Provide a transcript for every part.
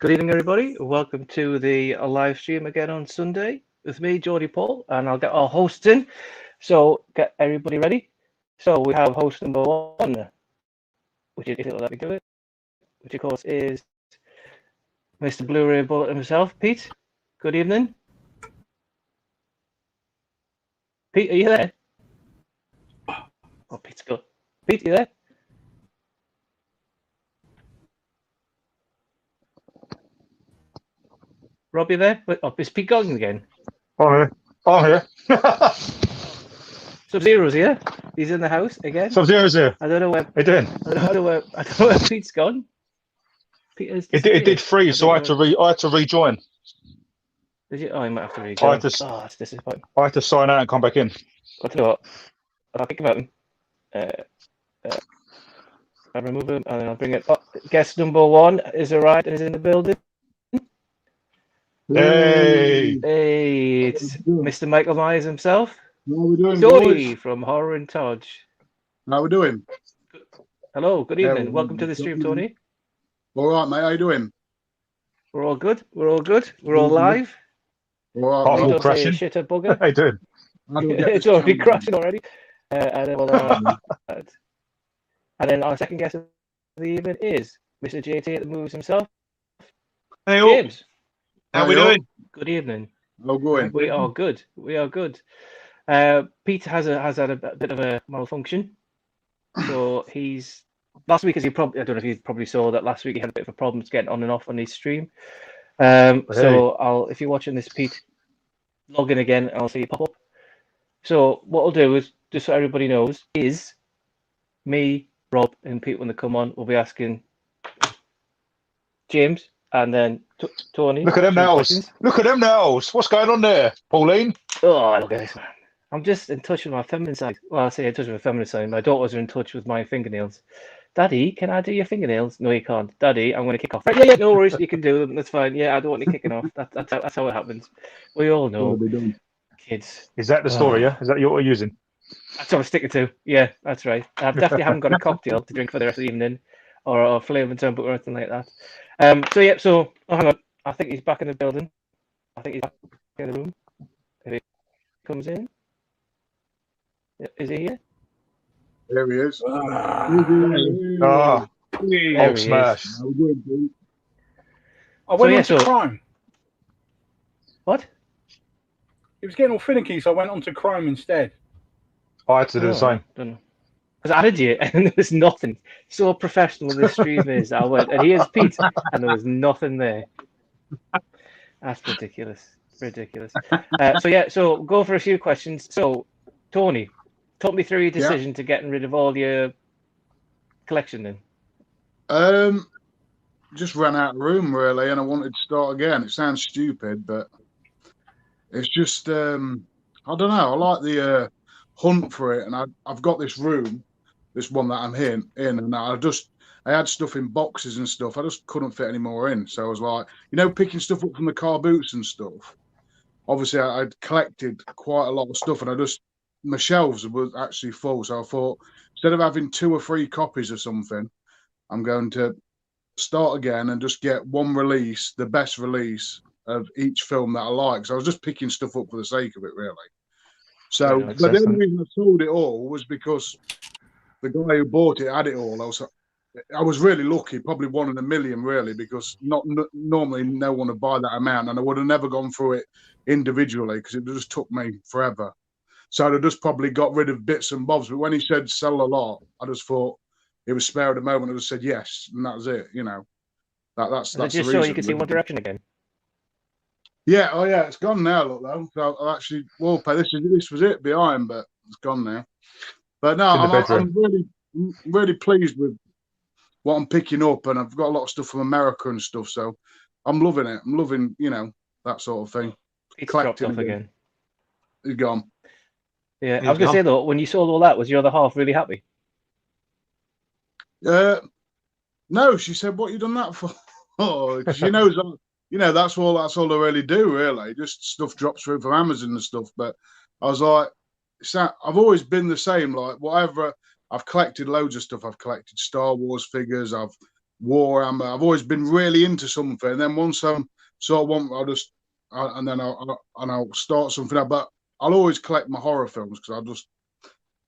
Good evening, everybody. Welcome to the live stream again on Sunday with me, Geordie Paul, and I'll get our hosts in. So get everybody ready. So we have host number one, which is, if it'll let me do it, which of course is Mr. Blu-ray Bullet himself, Pete. Good evening. Pete, are you there? Oh, Pete's good. Pete, are you there? Rob, you there? Oh, is Pete going again? I'm here. Sub-Zero's here. He's in the house again. Sub-Zero's here. I don't know where. How you doing? I don't know where Pete's gone. It did freeze, so I had to rejoin. Did you? Oh, you might have to rejoin. That's disappointing. I had to sign out and come back in. I'll tell you what. I'll think about him. I'll remove him and then I'll bring it. Oh, guest number one is arrived and is in the building. Hey! Hey, it's Mr. Michael Myers himself. How are we doing, Tony boys? from Horror and TOJ. How are we doing? Hello, good evening. Welcome to the stream, Tony. All right, mate. How you doing? We're all good. We're all good. We're all live. All Half right, all crashing. Shit, a bugger. How you doing? It's already crashing already. And then our second guest of the evening is Mr. JT at the movies himself. Hey, James. how we doing? Good evening. How going? We are good. We are good. Peter has had a bit of a malfunction. So he's last week, as you probably, I don't know if you probably saw that last week he had a bit of a problem getting on and off on his stream. So if you're watching this, Pete, log in again and I'll see you pop up. So what I'll do is, just so everybody knows, is me, Rob, and Pete, when they come on, we'll be asking James and then Tony. Look at them nails. Look at them nails. What's going on there, Pauline? Oh, look at this, man. I'm just in touch with my feminine side. Well, I say in touch with my feminine side. My daughters are in touch with my fingernails. Daddy, can I do your fingernails? No, you can't. Daddy, I'm going to kick off. Right, yeah, no worries. You can do them. That's fine. Yeah, I don't want you kicking off. That's how it happens. We all know. Kids. Is that the story, yeah? Is that what you're using? That's what I'm sticking to. Yeah, that's right. I definitely haven't got a cocktail to drink for the rest of the evening or flavouring something or anything like that. So hang on. I think he's back in the building. I think he's back in the room. If he comes in. Is he here? There he is. Smash. I went on to crime. What? It was getting all finicky, so I went on to crime instead. I had to do the same. Don't know. Because I added you, and there was nothing. So professional this stream is. I went, and here's Pete, and there was nothing there. That's ridiculous. Ridiculous. So go for a few questions. So, Tony, talk me through your decision to getting rid of all your collection then. Just ran out of room, really, and I wanted to start again. It sounds stupid, but it's just, I don't know. I like the hunt for it, and I've got this room, this one that I'm in, and I had stuff in boxes and stuff. I just couldn't fit any more in, so I was like, picking stuff up from the car boots and stuff. Obviously, I'd collected quite a lot of stuff, and my shelves were actually full. So I thought, instead of having 2 or 3 copies of something, I'm going to start again and just get one release, the best release of each film that I like. So I was just picking stuff up for the sake of it, really. So, but the only reason I sold it all was because the guy who bought it had it all. I was really lucky, probably 1 in a million, really, because normally no one would buy that amount, and I would have never gone through it individually because it just took me forever. So I'd have just probably got rid of bits and bobs. But when he said sell a lot, I just thought it was spare at the moment. I just said yes, and that was it. You know, that's just the so reason. you can see One Direction again. Yeah, oh yeah, it's gone now. Look though, so I actually wallpaper. This was it behind, but it's gone now. But no, I'm really pleased with what I'm picking up, and I've got a lot of stuff from America and stuff. So I'm loving it. I'm loving, that sort of thing. It's dropped off again. He's gone. Yeah, I was going to say though, when you sold all that, was your other half really happy? No, she said, "What you done that for?" Oh, because she knows, that's all I really do, really. Just stuff drops through from Amazon and stuff. But I was like, I've always been the same. Like whatever, I've collected loads of stuff. I've collected Star Wars figures. I've Warhammer. I've always been really into something. And then once I'm sort of I'll start something up. But I'll always collect my horror films because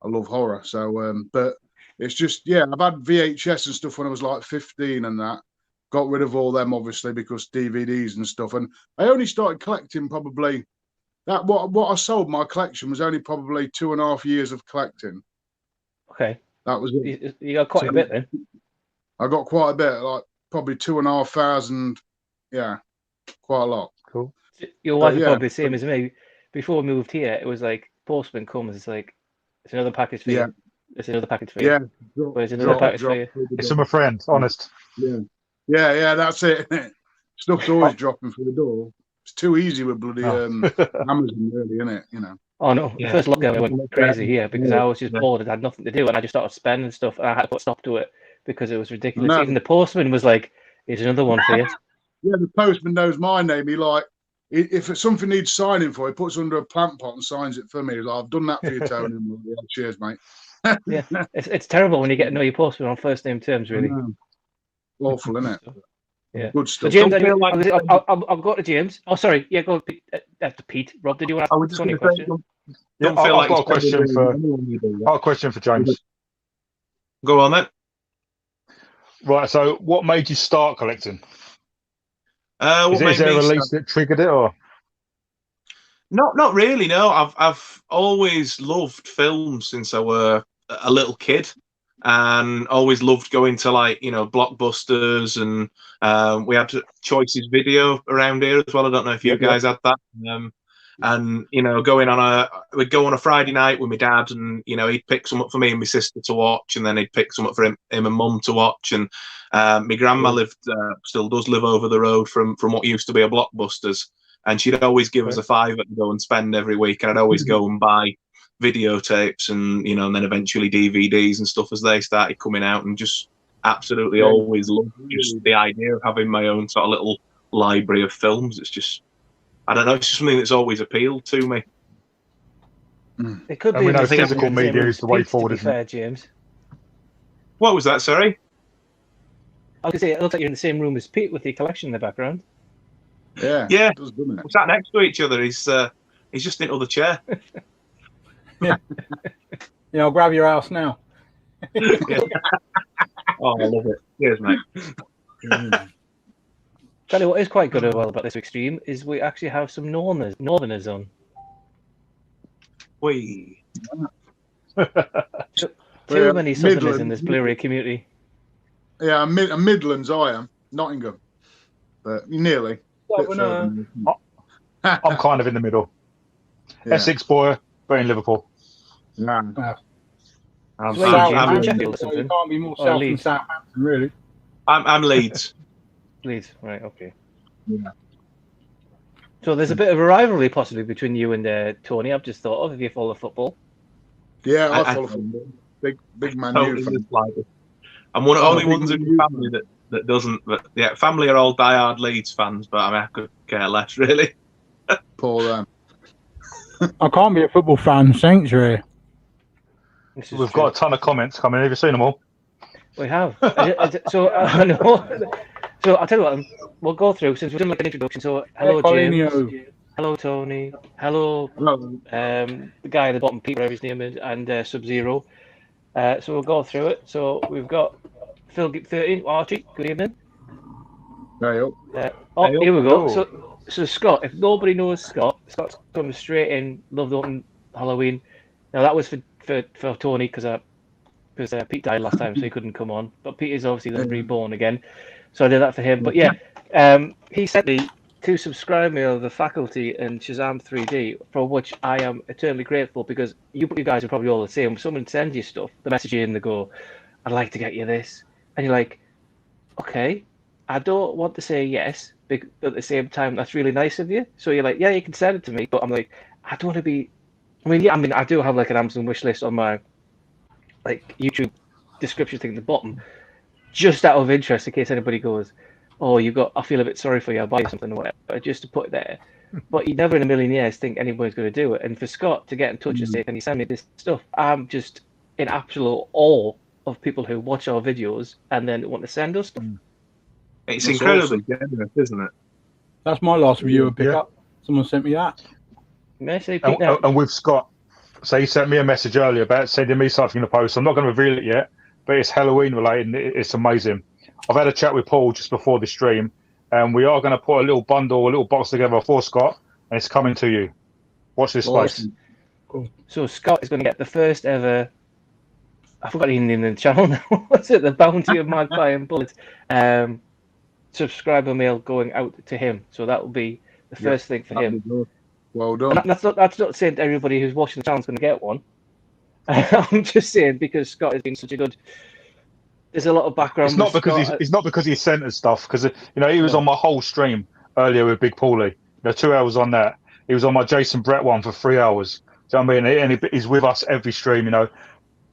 I love horror. So, but it's just, I've had VHS and stuff when I was like 15 and that. Got rid of all them, obviously, because DVDs and stuff. And I only started collecting probably what I sold my collection was only probably 2.5 years of collecting. Okay. That was it. You got quite a bit then. I got quite a bit, like probably 2,500. Yeah, quite a lot. Cool. Your wife is probably the same as me. Before we moved here, it was like postman comes, it's like it's another package for you. It's another package for you. Yeah. There's another package for you. It's from a friend, honest. Yeah, that's it. Stuff's always dropping through the door. It's too easy with bloody Amazon, really, isn't it? Oh no! The first lockdown I went crazy here because I was just bored and had nothing to do, and I just started spending stuff, and I had to put a stop to it because it was ridiculous. Even the postman was like, "Here's another one for you." Yeah, the postman knows my name. He if something needs signing for, he puts it under a plant pot and signs it for me. He's like, "I've done that for you, Tony." Yeah, cheers, mate. Yeah, it's terrible when you get to know your postman on first name terms, really. Awful, isn't it? Yeah. Good stuff. So James, I'll go to James. Oh, sorry. Yeah, go to Pete. Rob, did you want to ask any question? Yeah, I've got a question for James. Go on then. Right. So, what made you start collecting? Is there a release that triggered it, or? Not really. No, I've always loved films since I were a little kid. And always loved going to Blockbusters, and we had Choices Video around here as well. I don't know if you guys had that. And we'd go on a Friday night with my dad, and he'd pick some up for me and my sister to watch, and then he'd pick some up for him and mum to watch. And my grandma still does live over the road from what used to be a Blockbusters, and she'd always give us a £5 to go and spend every week, and I'd always go and buy videotapes and and then eventually DVDs and stuff as they started coming out, and just absolutely always loved just the idea of having my own sort of little library of films. It's just, I don't know, it's just something that's always appealed to me. It could be physical media is the way forward, isn't it? James. What was that, sorry? I was going to say, it looks like you're in the same room as Pete with your collection in the background. Yeah. We're sat next to each other. He's just in the other chair. Yeah, I'll grab your house now. Oh, I love it. Cheers, mate. Tell you what is quite good about this extreme is we actually have some northerners on. Too many southerners in this Blu-ray community. Yeah, Midlands I am. Nottingham. But nearly. I'm kind of in the middle. Yeah. Essex boy, but in Liverpool. No. I'm Sheffield or something. You can't be more south than Southampton, really. I'm Leeds. Leeds, right, okay. Yeah. So there's a bit of a rivalry possibly between you and Tony, I've just thought of, if you follow football. Yeah, I follow football. Big Man U fan. I'm one of the only ones in the family that doesn't. But yeah, family are all diehard Leeds fans, but I could care less, really. Poor them. I can't be a football fan, sanctuary. We've got a ton of comments coming. Have you seen them all? We have. So I know. So I'll tell you what. We'll go through since we're doing like an introduction. So hello, James. Hello, Tony. Hello. The guy at the bottom, Peter, whatever his name is, and Sub-Zero. So we'll go through it. So we've got Phil 13, Archie, good evening. Hey, up. Here we go. So Scott, if nobody knows Scott's coming straight in. Loved open Halloween. Now that was for Tony because Pete died last time, so he couldn't come on. But Pete is obviously then reborn again, so I did that for him. But yeah, he sent me 2 subscribe mail of the Faculty and Shazam 3D, for which I am eternally grateful, because you guys are probably all the same. Someone sends you stuff, the message you in, they go, "I'd like to get you this," and you're like, "Okay, I don't want to say yes, but at the same time, that's really nice of you." So you're like, "Yeah, you can send it to me," but I'm like, I don't want to be. I do have like an Amazon wish list on my like YouTube description thing at the bottom, just out of interest, in case anybody goes, "Oh, I feel a bit sorry for you, I'll buy you something," or whatever, just to put it there. But you never in a million years think anybody's going to do it. And for Scott to get in touch and say, "Can you send me this stuff?" I'm just in absolute awe of people who watch our videos and then want to send us stuff. It's incredibly generous, isn't it? That's my last viewer pickup. Someone sent me that. And with Scott, so he sent me a message earlier about sending me something in the post. I'm not going to reveal it yet, but it's Halloween related and it's amazing. I've had a chat with Paul just before the stream, and we are going to put a little bundle, a little box together for Scott, and it's coming to you. Watch this space. Cool. So Scott is going to get the first ever, I forgot even the name of the channel now, what's it, the Bounty of Magpie and Bullets, subscriber mail going out to him. So that will be the first thing for him. Well done. And that's not saying to everybody who's watching the channel is going to get one. I'm just saying, because Scott has been such a good. There's a lot of background. It's not because he sent us stuff, because he was on my whole stream earlier with Big Paulie. 2 hours on that. He was on my Jason Brett one for 3 hours. Do you know what I mean? And he's with us every stream.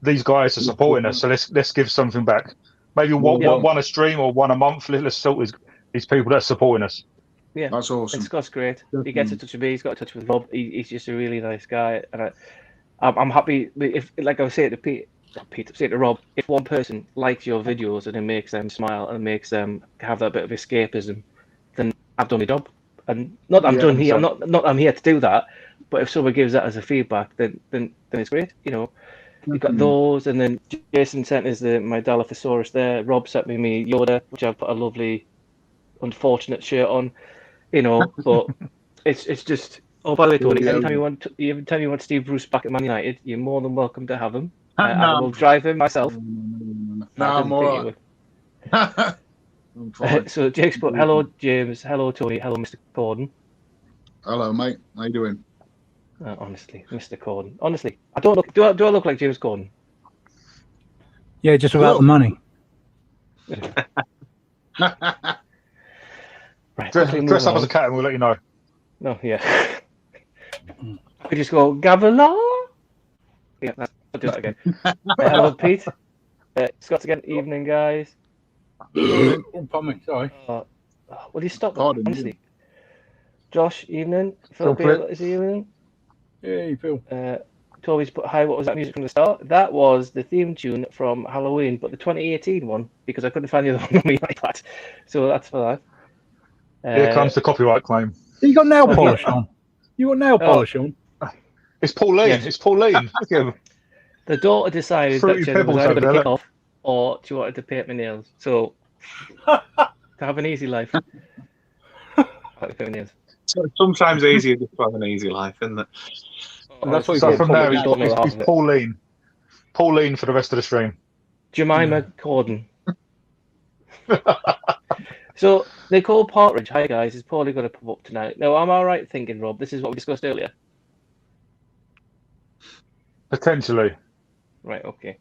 These guys are supporting us, so let's give something back. Maybe one a stream or one a month. Let's sort these people that are supporting us. Yeah, that's awesome. And Scott's great. He gets in touch with me. He's got in touch with Rob. He's just a really nice guy, and I'm happy. If, like I was saying to say to Rob, if one person likes your videos and it makes them smile and makes them have that bit of escapism, then I've done my job. And not that I'm done here. I'm here to do that. But if someone gives that as a feedback, then it's great. You've got those, and then Jason sent us my Dilophosaurus there. Rob sent me Yoda, which I've put a lovely, unfortunate shirt on. But it's just. Oh, by the way, Tony, anytime you want Steve Bruce back at Man United, you're more than welcome to have him. I will drive him myself. No, I'm all right. So Jake's put, "Hello, James. Hello, Tony. Hello, Mr. Corden." Hello, mate. How you doing? Honestly, Mr. Corden. Honestly, I don't look. Do I look like James Corden? Yeah, just without the money. Right. Dress up as a cat and we'll let you know. No, yeah. We just go, "Gavila." Yeah, I'll do that again. Hello, Pete. Scott again. Evening, guys. Sorry. Will you stop that? Honestly. Josh, evening. Phil Beale, is he evening? Hey, Phil. Toby's put, "Hi, what was that music from the start?" That was the theme tune from Halloween, but the 2018 one, because I couldn't find the other one on my iPad. So that's for that. Here comes the copyright claim. You got nail polish on. You got nail polish on. It's Pauline. Yes. It's Pauline. Look at him. The daughter decided that she was either going to kick off or she wanted to paint my nails. So to have an easy life. So sometimes easier just to have an easy life, isn't it? That's what so from there, it's Pauline. Pauline for the rest of the stream. Jemima Corden. So Nicole Partridge, "Hi guys, is Paulie going to pop up tonight?" Now, am I right thinking, Rob, this is what we discussed earlier? Potentially. Right, okay.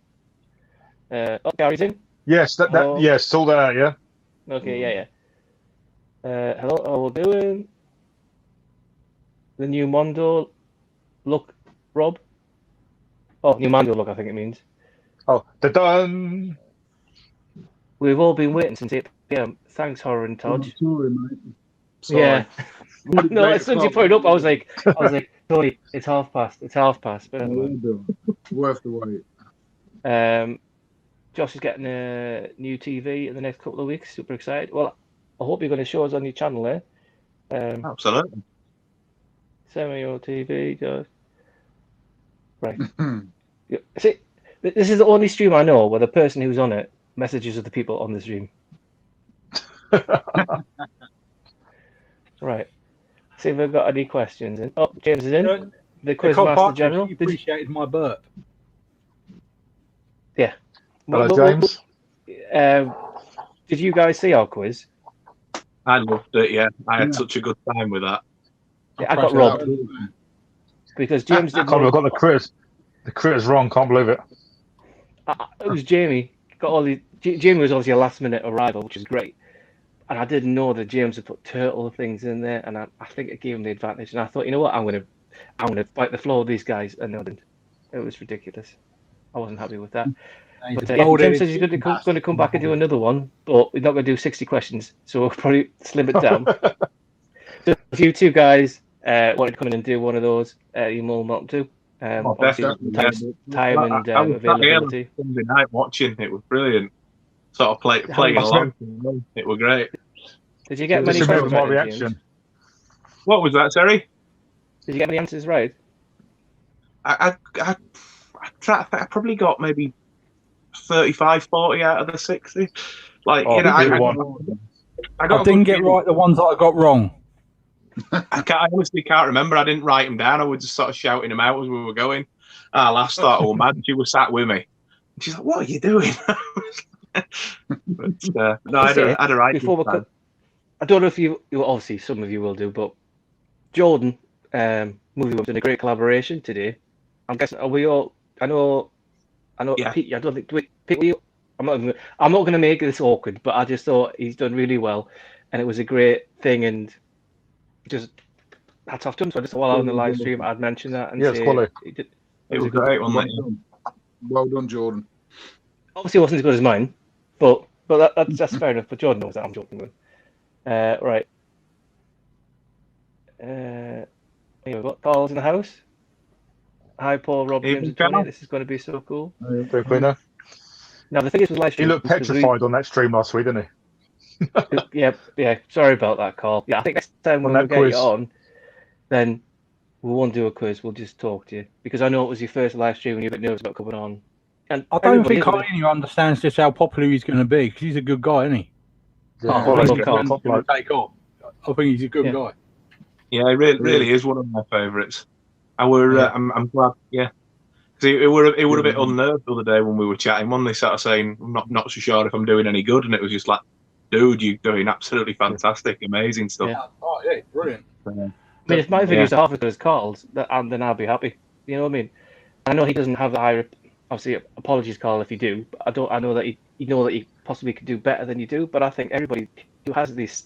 Gary's in? Yes, yes, saw that, yeah. Okay, yeah. Hello, how are we doing? The new Mondo look, Rob? Oh, new Mondo look, I think it means. Oh, they're done. We've all been waiting since 8 p.m. Thanks, Horror and Todge. Sorry, mate. Sorry. Yeah. No, as soon as you put it up, I was like, Tony, it's half past. But anyway. Worth the wait. Josh is getting a new TV in the next couple of weeks. Super excited. Well, I hope you're going to show us on your channel there. Absolutely. Send me your TV, Josh. Right. See, this is the only stream I know where the person who's on it messages of the people on the stream. Right. See if we've got any questions. Oh, James is in. The Quizmaster General. He appreciated my burp. Yeah. Hello, James. Did you guys see our quiz? I loved it. Yeah, I had such a good time with that. Yeah, I got robbed because James did. I got the quiz. The quiz wrong. Can't believe it. It was Jamie. Got all the. Jamie was obviously a last-minute arrival, which is great. And I didn't know that James had put turtle things in there, and I think it gave him the advantage. And I thought, you know what, I'm gonna fight the floor with these guys, and no, I didn't. It was ridiculous. I wasn't happy with that. But, James says he's going to come back and do another one, but we're not going to do 60 questions, so we'll probably slim it down. So if you two guys want to come in and do one of those, you're more than welcome to. Time and availability. Sunday night watching it was brilliant. Sort of playing along. It was great. Did you get many answers right, reaction? James? What was that, sorry? Did you get any answers right? I probably got maybe 35, 40 out of the 60. Like, I didn't get right the ones that I got wrong. I honestly can't remember. I didn't write them down. I was just sort of shouting them out as we were going. Our last thought, oh man, she was sat with me. And she's like, "What are you doing?" But, no, I had a right. Before I don't know if you obviously some of you will do, but Jordan, movie was in a great collaboration today. I'm guessing. Are we all? I know. Yeah. Pete, I don't think. Pete, I'm not going to make this awkward, but I just thought he's done really well, and it was a great thing, and just hats off to him. So I just while on the live stream, I'd mention that and say it was great, wasn't it? Well done, Jordan. Obviously, it wasn't as good as mine, but that's fair enough. But Jordan knows that I'm joking with. Right. Here we've got Paul's in the house. Hi, Paul, Rob, James, and Tony. This is going to be so cool. Now, the thing is with live stream, he looked petrified on that stream last week, didn't he? Yeah. Sorry about that, Carl. Yeah, I think next time when we get you on, then we won't do a quiz. We'll just talk to you because I know it was your first live stream and you're a bit nervous about coming on. And I don't think Carl understands just how popular he's going to be because he's a good guy, isn't he? Yeah, take off. I think he's a good guy. Yeah, he really is one of my favourites. I'm glad. Yeah, see, it were a bit unnerved the other day when we were chatting. One they started saying, "I'm not so sure if I'm doing any good," and it was just like, "Dude, you're doing absolutely fantastic, amazing stuff." Yeah. Oh yeah, brilliant. I mean, if my videos are half as good as Carl's, then I'll be happy. You know what I mean? I know he doesn't have the high. Obviously, apologies, Carl, if you do. But I know that you possibly could do better than you do. But I think everybody who has this.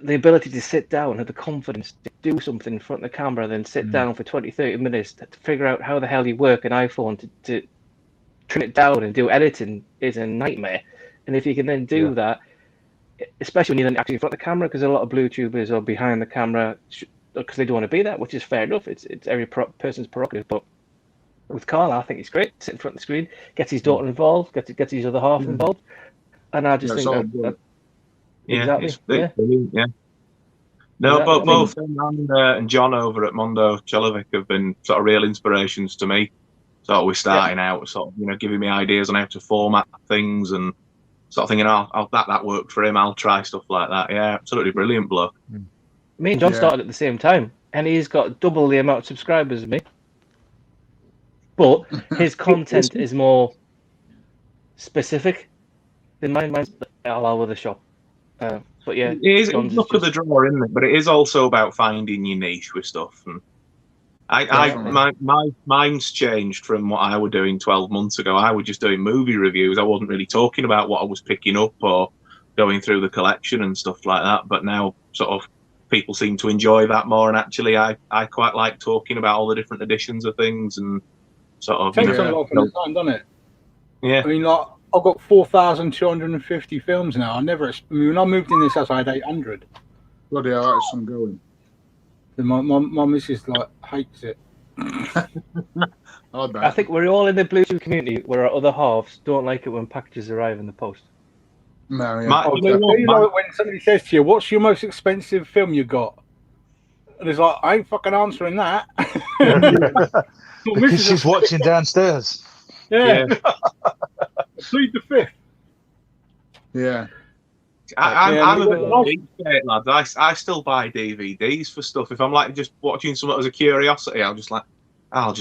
The ability to sit down, have the confidence to do something in front of the camera, then sit down for 20, 30 minutes to figure out how the hell you work an iPhone to trim it down and do editing is a nightmare. And if you can then do that, especially when you're then actually in front of the camera, because a lot of BlueTubers are behind the camera because they don't want to be that, which is fair enough. It's every person's prerogative. But with Carl, I think it's great. Sit in front of the screen, gets his daughter involved, gets his other half involved. And I just think that exactly. Yeah. No, but both him and John over at Mondo Chelovic have been sort of real inspirations to me. Sort of we're starting out, sort of giving me ideas on how to format things and sort of thinking, that worked for him. I'll try stuff like that. Yeah, absolutely brilliant bloke. Me and John started at the same time, and he's got double the amount of subscribers as me. But his content is more specific than mine. Mine's all over the shop. But yeah, it is look at the draw, isn't it? But it is also about finding your niche with stuff. And mine's changed from what I was doing 12 months ago. I was just doing movie reviews. I wasn't really talking about what I was picking up or going through the collection and stuff like that. But now, sort of, people seem to enjoy that more. And actually, I quite like talking about all the different editions of things and sort of. Takes a lot of time, doesn't it? Yeah. I mean, like, I've got 4,250 films now. When I moved in this house, I had 800. Bloody hell, that's some going. My missus hates it. I think we're all in the Bluetooth community where our other halves don't like it when packages arrive in the post. No, yeah. You know when somebody says to you, "What's your most expensive film you got?" And it's like, I ain't fucking answering that. Because she's watching downstairs. Yeah. Plead the fifth. Yeah. I'm a bit of a cheapskate, lads. I still buy DVDs for stuff. If I'm like just watching something as a curiosity, I'll just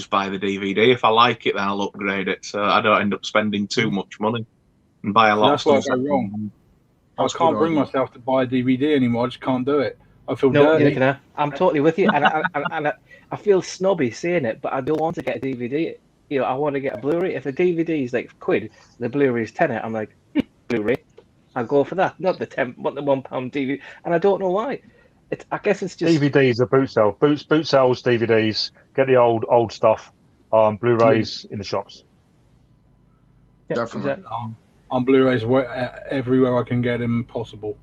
buy the DVD. If I like it, then I'll upgrade it, so I don't end up spending too much money and buy a lot of stuff. That's where I go wrong. I can't bring myself to buy a DVD anymore. I just can't do it. I feel dirty. I'm totally with you, and I feel snobby saying it, but I don't want to get a DVD. You know, I want to get a Blu-ray. If a DVD is like £1, the Blu-ray is tenner. I'm like, Blu-ray. I'll go for that, not the £1 DVD, and I don't know why. I guess it's just DVDs are boot sale. Boot sales, DVDs. Get the old stuff. Blu-rays in the shops. Yeah, Definitely. exactly. On Blu-rays everywhere I can get them possible.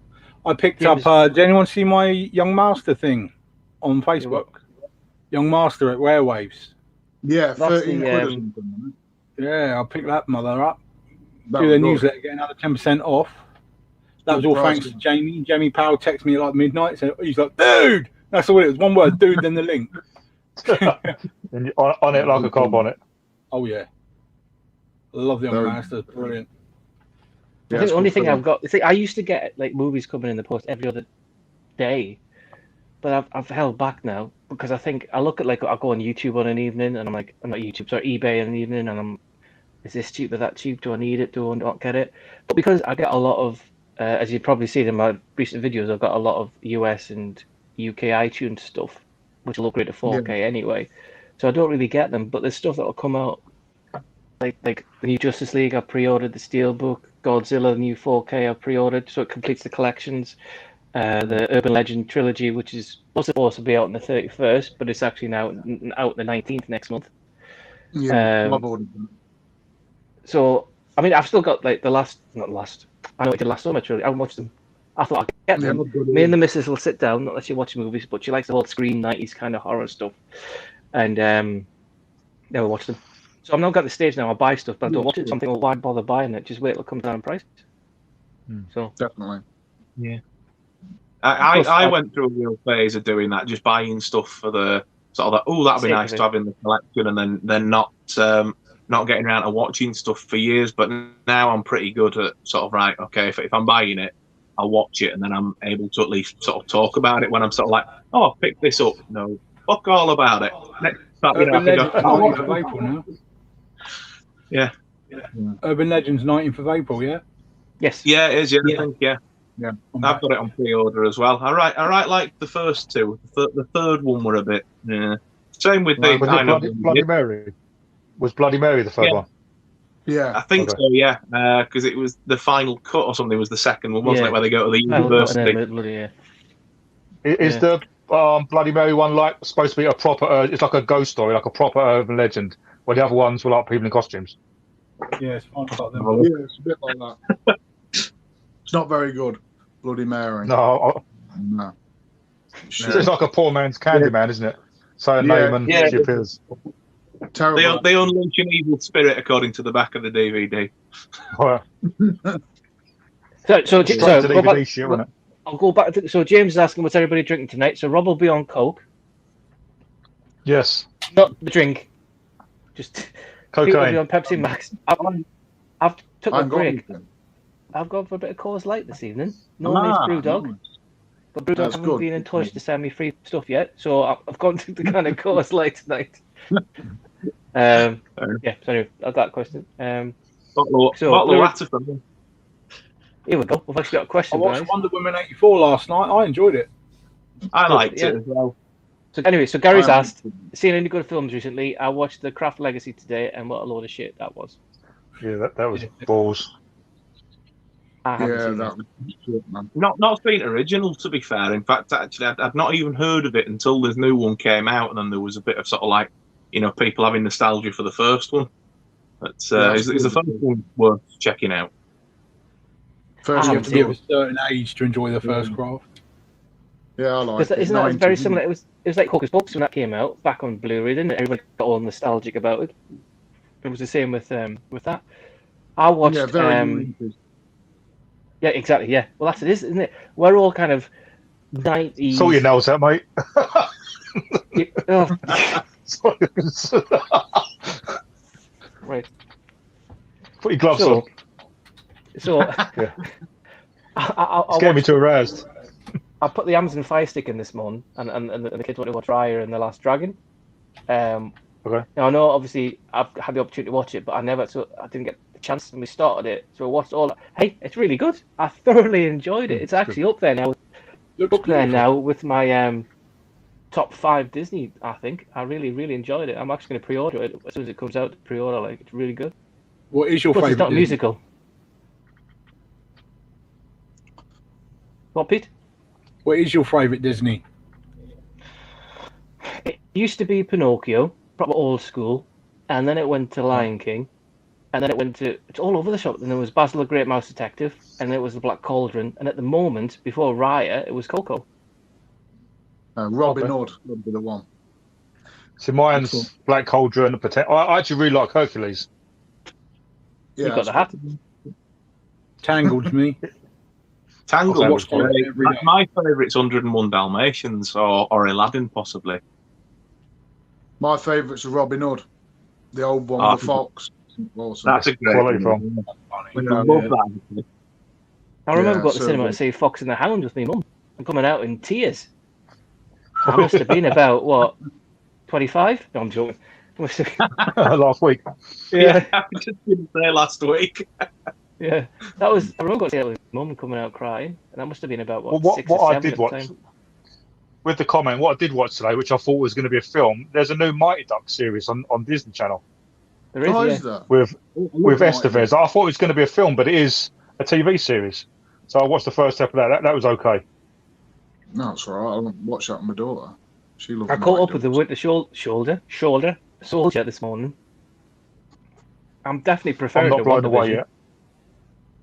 I picked up. Did anyone see my Young Master thing on Facebook? Young Master at Airwaves. Yeah, That's 13 the, quid or something. Yeah, I picked that mother up. That Do was the good. newsletter, get another 10% off. That was Good all price. thanks to Jamie. Jamie Powell texted me at like midnight. So he's like, "Dude," that's all it was. One word, dude, then the link. And on it like a cob on it. Oh yeah, I love the Young Very- Master. Brilliant. Yeah, I think it's the only good thing film. I've got, I used to get like movies coming in the post every other day, but I've held back now because I think I look at like I go on YouTube on an evening and I'm like, I'm not YouTube, sorry, eBay on an evening, and I'm, is this cheap or that cheap? Do I need it? Do I not get it? But because I get a lot of, as you've probably seen in my recent videos, I've got a lot of US and UK iTunes stuff, which will upgrade to 4K anyway. So I don't really get them, but there's stuff that will come out. Like the new Justice League, I pre-ordered the Steelbook. Godzilla, the new 4K, I pre-ordered, so it completes the collections. The Urban Legend trilogy, which was supposed to be out on the 31st, but it's actually now out the 19th next month. Yeah, I've ordered them. So, I mean, I've still got like I know it did last summer, truly. I haven't watched them. I thought I'd get them. Yeah, Me and the missus will sit down, not let you watch movies, but she likes the whole Scream 90s kind of horror stuff. And yeah, we'll watch them. So I'm not got the stage now. I buy stuff, but I don't watch it. Something, well, why bother buying it? Just wait till it comes down in price. So Definitely. Yeah. I went through a real phase of doing that, just buying stuff for the sort of that. Oh, that'd be nice to have in the collection, and then not getting around to watching stuff for years. But now I'm pretty good at sort of right. Okay, if I'm buying it, I'll watch it, and then I'm able to at least sort of talk about it when I'm sort of like, oh, pick this up. No, fuck all about it. Next, Urban Legends, go, 19th of April now. Yeah. Urban Legends, 19th of April, yeah? yes, Yeah, it is. Yeah, I think, yeah. Yeah. I've got it on pre-order as well. I write like the first two. The third one were a bit. Yeah. Same with the. Was it Bloody Mary? Was Bloody Mary the third one? Yeah. I think so. Yeah, because it was the final cut or something. Was the second one, wasn't it? Where they go to the university. Is the Bloody Mary one like supposed to be a proper? It's like a ghost story, like a proper urban legend, where the other ones were like people in costumes. Yeah, it's fun about them. Yeah, it's a bit like that. It's not very good. Bloody Mary. No, No. it's like a poor man's Candyman, isn't it? So name yeah. she appears. Terrible. They unleash an evil spirit according to the back of the DVD. So DVD shit, wasn't it? I'll go back. So James is asking, what's everybody drinking tonight? So Rob will be on Coke, Yes, not the drink. Just Pete will be cocaine. on Pepsi Max. I've took a I'm break. going. I've gone for a bit of Coors Light this evening. Normally it's Brewdog, but Brewdog That's haven't good. been in touch to send me free stuff yet. So I've gone to the kind of Coors Light tonight. Yeah. So anyway, I've got a question. Bottle of water from them. Here we go. We've actually got a question, I watched guys. Wonder Woman 84 last night. I enjoyed it. I liked Yeah. it as well. So anyway, so Gary's asked, seen any good films recently? I watched The Craft Legacy today, and what a load of shit that was. Yeah, that was balls. I haven't Yeah, seen that was shit, man. Not been original, to be fair. In fact, actually, I'd not even heard of it until this new one came out, and then there was a bit of sort of like, people having nostalgia for the first one. But is the first one worth checking out? First You I have to be of a certain age to enjoy the first Craft. Yeah, I like Because it. isn't that very 90s, similar? It was like Hocus Pocus when that came out back on Blu-ray, didn't it? Everybody got all nostalgic about it. It was the same with that. I watched. Yeah, very 90s. Yeah, exactly. Yeah. Well, that's it, isn't it? We're all kind of 90s. Sort your nails out, mate. Right. Put your gloves So, on. So Yeah. I Scared me too aroused. I put the Amazon Fire Stick in this morning, and the kids want to watch Raya and the Last Dragon. Okay. Now I know obviously I've had the opportunity to watch it, but I didn't get the chance when we started it. So I watched all. Hey, it's really good. I thoroughly enjoyed it. It's actually up there now. Looks There beautiful. now with my top 5 Disney. I think I really enjoyed it. I'm actually going to pre-order it as soon as it comes out. Pre-order, like, it's really good. What is your Plus, it's favourite not a Disney? musical. What, Pete? What is your favourite Disney? It used to be Pinocchio, proper old school, and then it went to Lion King, and then it's all over the shop. Then there was Basil the Great Mouse Detective, and then it was the Black Cauldron, and at the moment, before Raya, it was Coco. Robin Hood would be the one. So mine's Black Cauldron and I actually really like Hercules. Yeah, You got the hat. Tangled me. Tangled. watched was great. it every day. My favourite's 101 Dalmatians or Aladdin, possibly. My favourite's Robin Hood, the old one Oh, with the fox. Awesome. That's a great Quality film. I Yeah, love yeah. that. I remember Yeah, going to the so cinema good. to see Fox and the Hound with my mum and coming out in tears. I must have been about, what, 25? No, I'm joking. Must have, Last week. yeah, I just didn't say last week. yeah. That was, I remember going to see it with my mum coming out crying, and that must have been about, Well, what, 6 what or I 7 did at the watch, time. with the comment, what I did watch today, which I thought was going to be a film, there's a new Mighty Duck series on Disney Channel There is, Oh, yeah. is there? with With Estevez. I thought it was going to be a film, but it is a TV series. So I watched the first episode of that. That was okay. No, it's all right. I'll watch that with my daughter. She loves I caught up with the Mighty Winter Soldier this morning. I'm definitely I'm preferring not the blown away WandaVision. yet.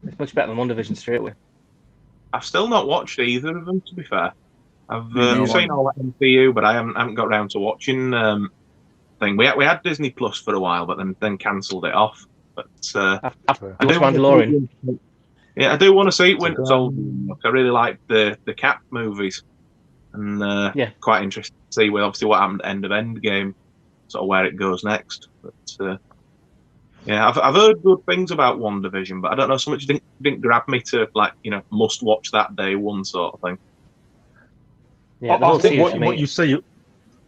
It's much better than WandaVision straight away. I've still not watched either of them, to be fair. I've neither. seen all that MCU, but I haven't got around to watching thing. We had Disney Plus for a while, but then cancelled it off. But I've I watched do want to Mandalorian. Yeah, I do want to see Winter Soldier. I really like the Cap movies, and Yeah. quite interested to see obviously what happened at the end of Endgame, sort of where it goes next. But yeah, I've heard good things about WandaVision, but I don't know, so much didn't grab me to must watch that day one sort of thing. Yeah, the I whole think series for me. what you see,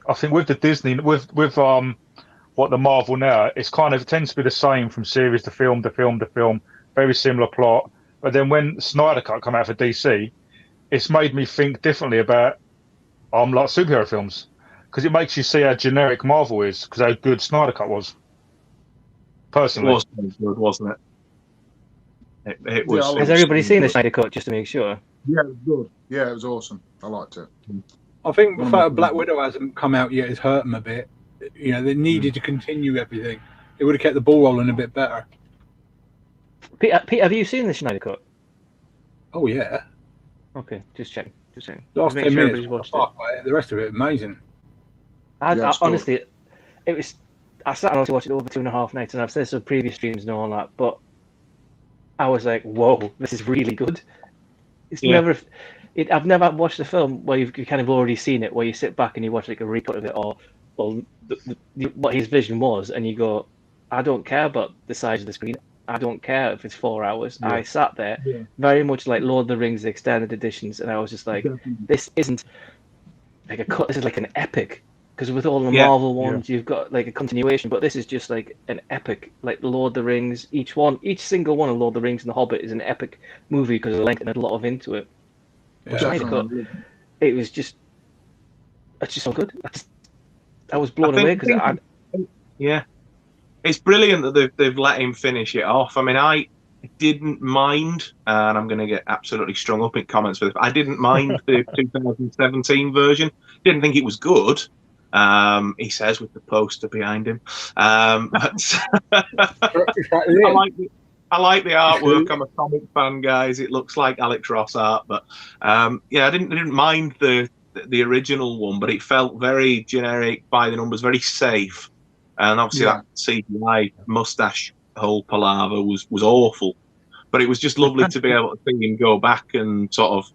I think with the Disney, with what the Marvel now, it tends to be the same from series to film to film to film, very similar plot. But then when Snyder Cut come out for DC, it's made me think differently about like superhero films, because it makes you see how generic Marvel is, because how good Snyder Cut was. It Personally, was good, wasn't it? It was. Yeah, Has everybody seen the Snyder Cut, just to make sure? Yeah, it was good. Yeah, it was awesome. I liked it. I think the One of fact my that Black Widow hasn't come out yet has hurt them a bit. You know, they needed to continue everything. It would have kept the ball rolling a bit better. Pete, have you seen the Snyder Cut? Oh, yeah. Okay, just checking. Last Make 10 sure minutes, everybody's watched fuck, the rest of it, amazing. I Yeah, it's good. honestly, it was. I sat and watched it over 2.5 nights, and I've said some previous streams and all that, but I was like, "Whoa, this is really good." It's Yeah. I've never watched a film where you've kind of already seen it, where you sit back and you watch like a recut of it, or what his vision was, and you go, "I don't care about the size of the screen. I don't care if it's 4 hours." Yeah. I sat there, Yeah. very much like Lord of the Rings extended editions, and I was just like, "This isn't like a cut. This is like an epic." Because with all the Yeah. Marvel ones, you've got like a continuation, but this is just like an epic, like Lord of the Rings. Each single one of Lord of the Rings and The Hobbit is an epic movie because of the length and a lot of into it. Yeah. Snyder Cut, it was just, it's just so good. I was blown I away think- because Yeah, it's brilliant that they've let him finish it off. I mean, I didn't mind, and I'm going to get absolutely strung up in comments for this. I didn't mind the 2017 version. Didn't think it was good. He says with the poster behind him. But I like the artwork. I'm a comic fan, guys. It looks like Alex Ross art, but yeah, I didn't mind the original one, but it felt very generic, by the numbers, very safe. And obviously that CGI mustache whole palaver was awful. But it was just lovely to be able to see him go back and sort of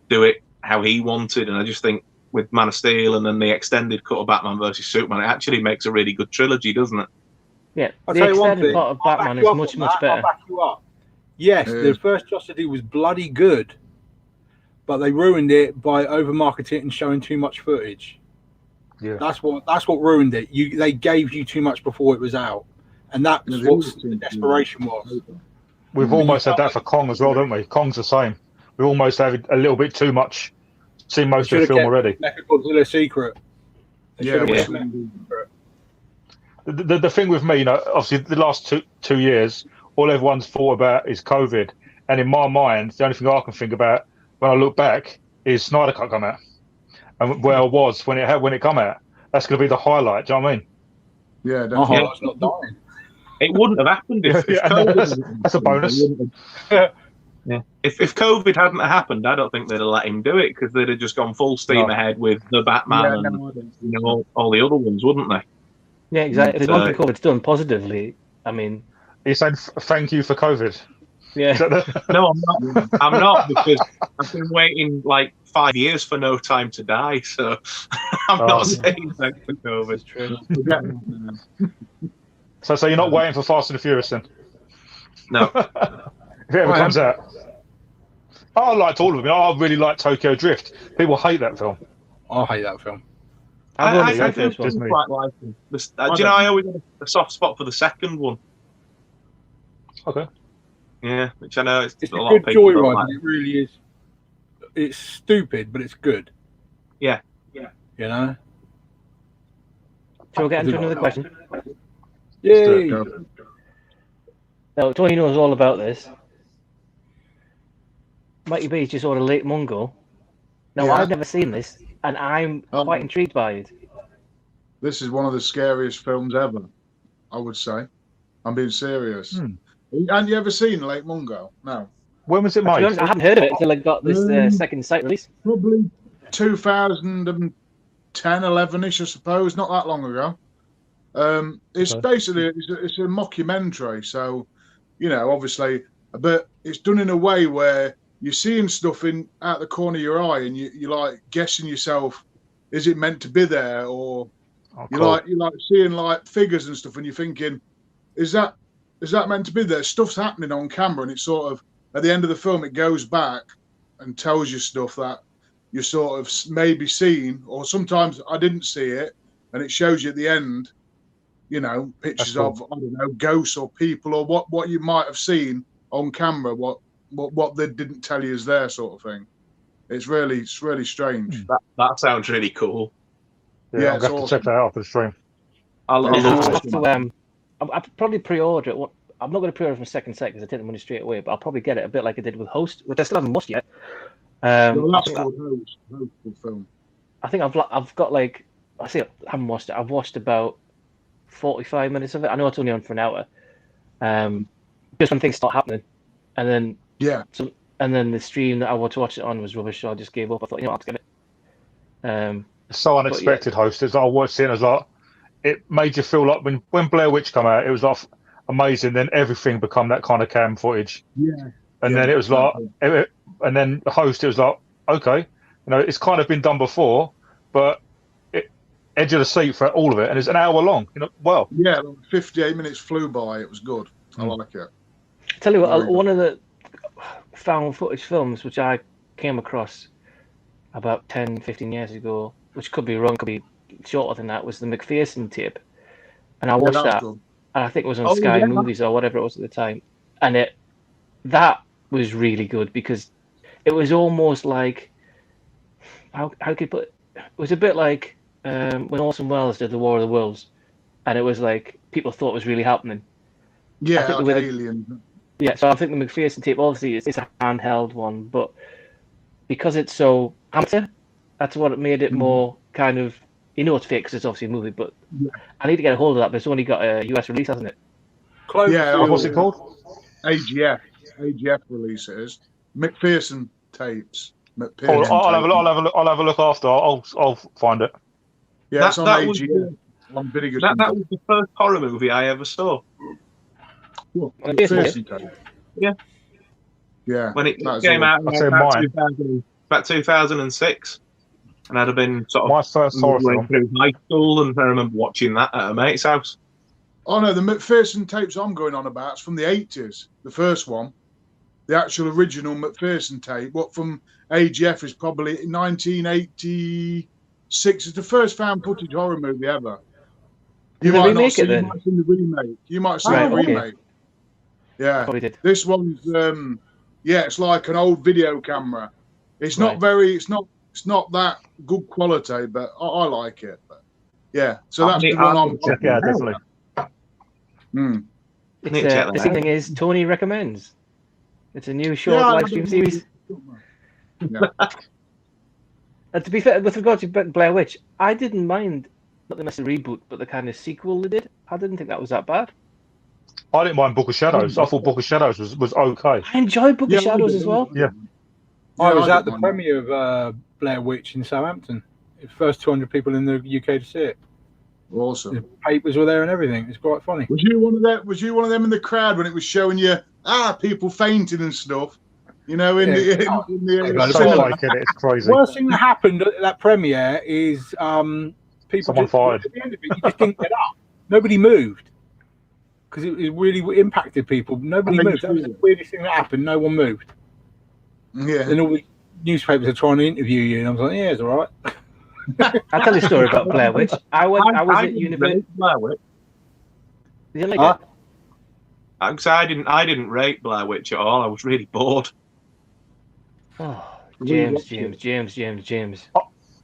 do it how he wanted. And I just think with Man of Steel and then the extended cut of Batman versus Superman, it actually makes a really good trilogy, doesn't it? yeah, I'll the tell you one extended thing. part of I'll back Batman you is up much on much that. better. I'll back you up. Yes, the first Justice League was bloody good, but they ruined it by over-marketing it and showing too much footage. Yeah. That's what ruined it. They gave you too much before it was out, and that's what the desperation was. We've almost had that for Kong as well, don't we? Kong's the same. We almost have a little bit too much. Seen most of the film already. Mechagodzilla secret. Yeah. The thing with me, obviously the last two years, all everyone's thought about is COVID, and in my mind, the only thing I can think about when I look back is Snyder Cut come out, and where I was when it come out. That's going to be the highlight. Do you know what I mean? Yeah, definitely. Not dying. It wouldn't have happened if COVID. That's a bonus. Yeah. If COVID hadn't happened, I don't think they'd have let him do it because they'd have just gone full steam ahead with the Batman and all the other ones, wouldn't they? Yeah, exactly. If one thing COVID's done positively, I mean, you're saying thank you for COVID. Yeah. No, I'm not because I've been waiting like 5 years for No Time to Die, so I'm not saying thanks for COVID. It's true. So you're not waiting for Fast and the Furious then? No. If it ever comes out. I liked all of them. I really like Tokyo Drift. People hate that film. I hate that film. I do quite like them. Do you know I always had a soft spot for the second one? Okay. Yeah, which I know it's a lot of good people joyride. like. It really is. It's stupid, but it's good. Yeah. You know. Shall we get into another question? Yay! Now, Tony knows all about this. Mikey B's just ordered Lake Mungo. Now, I've never seen this, and I'm quite intrigued by it. This is one of the scariest films ever, I would say. I'm being serious. And you ever seen Lake Mungo? No. When was it made? I haven't heard of it until I got this second site release. Probably 2010, 11-ish, I suppose. Not that long ago. It's basically it's a mockumentary, so obviously, but it's done in a way where you're seeing stuff out the corner of your eye, and you're like guessing yourself, is it meant to be there, or you're like seeing like figures and stuff, and you're thinking, is that meant to be there? Stuff's happening on camera, and it's sort of at the end of the film, it goes back and tells you stuff that you're sort of maybe seen, or sometimes I didn't see it, and it shows you at the end. Pictures of, I don't know, ghosts or people or what you might have seen on camera, what they didn't tell you is there, sort of thing. It's really strange. That sounds really cool. Yeah, I'm going to have to check that out after the stream. I'll probably pre-order it. I'm not going to pre-order from second set because I take the money straight away, but I'll probably get it a bit like I did with Host, which I still haven't watched yet. That's called Host film. I think I've got like, I haven't watched it. I've watched about 45 minutes of it. I know it's only on for an hour. Just when things start happening, and then and then the stream that I wanted to watch it on was rubbish, so I just gave up. I thought, I'll get it. It's so unexpected, Host. As I watched it, and I was like, it made you feel like when Blair Witch came out, it was like amazing. Then everything become that kind of cam footage. Yeah. And then it was like, and then the Host, it was like, okay, it's kind of been done before, but edge of the seat for all of it, and it's an hour long. Yeah, 58 minutes flew by. It was good. I like it. Tell you what, one of the found footage films which I came across about 10, 15 years ago, which could be wrong, could be shorter than that, was the McPherson tape, and I watched that, and I think it was on Sky Movies or whatever it was at the time, and that was really good because it was almost like how could you put it? It was a bit like when Orson Welles did the War of the Worlds, and it was like people thought it was really happening. Yeah, like Alien. Yeah, so I think the McPherson tape obviously it's a handheld one, but because it's so amateur, that's what made it more kind of it's fake because it's obviously a movie, but I need to get a hold of that. But it's only got a US release, hasn't it? What's it called? AGF release it is. McPherson tapes. I'll have a look after. I'll find it. Yeah, it's on AGF. That was the first horror movie I ever saw. McPherson tape. Yeah. When it came out in about 2006. And I'd have been sort of my first horror film through high school, and I remember watching that at a mate's house. Oh no, the McPherson tapes I'm going on about is from the 80s. The first one. the actual original McPherson tape. What from AGF is probably 1986. It's the first found footage horror movie ever. Did they remake it then? You might have seen the remake. You might have seen the remake. Yeah. Probably did. This one's it's like an old video camera. It's not very. It's not that good quality, but I like it. But yeah, so that's the one I'm. Yeah, definitely. The thing is, Tony recommends. It's a new short live stream series. Yeah. And to be fair, with regard to Blair Witch, I didn't mind not the massive reboot, but the kind of sequel they did. I didn't think that was that bad. I didn't mind Book of Shadows. I thought Book of Shadows was okay. I enjoyed Book of Shadows as well. Yeah. I was at the premiere of Blair Witch in Southampton. The first 200 people in the UK to see it. Awesome. The papers were there and everything. It's quite funny. Was you one of them? Was you one of them in the crowd when it was showing you people fainting and stuff? You know, in the it's crazy. Worst thing that happened at that premiere is people. Someone fired. At the end of it, you just didn't get up. Nobody moved because it really impacted people. Nobody moved. That was the weirdest thing that happened. No one moved. Yeah. And all the newspapers are trying to interview you, and I was like, "Yeah, it's all right." I'll tell you a story about Blair Witch. I was at university. Blair Witch. You didn't like it? I didn't rate Blair Witch at all. I was really bored. Oh, James.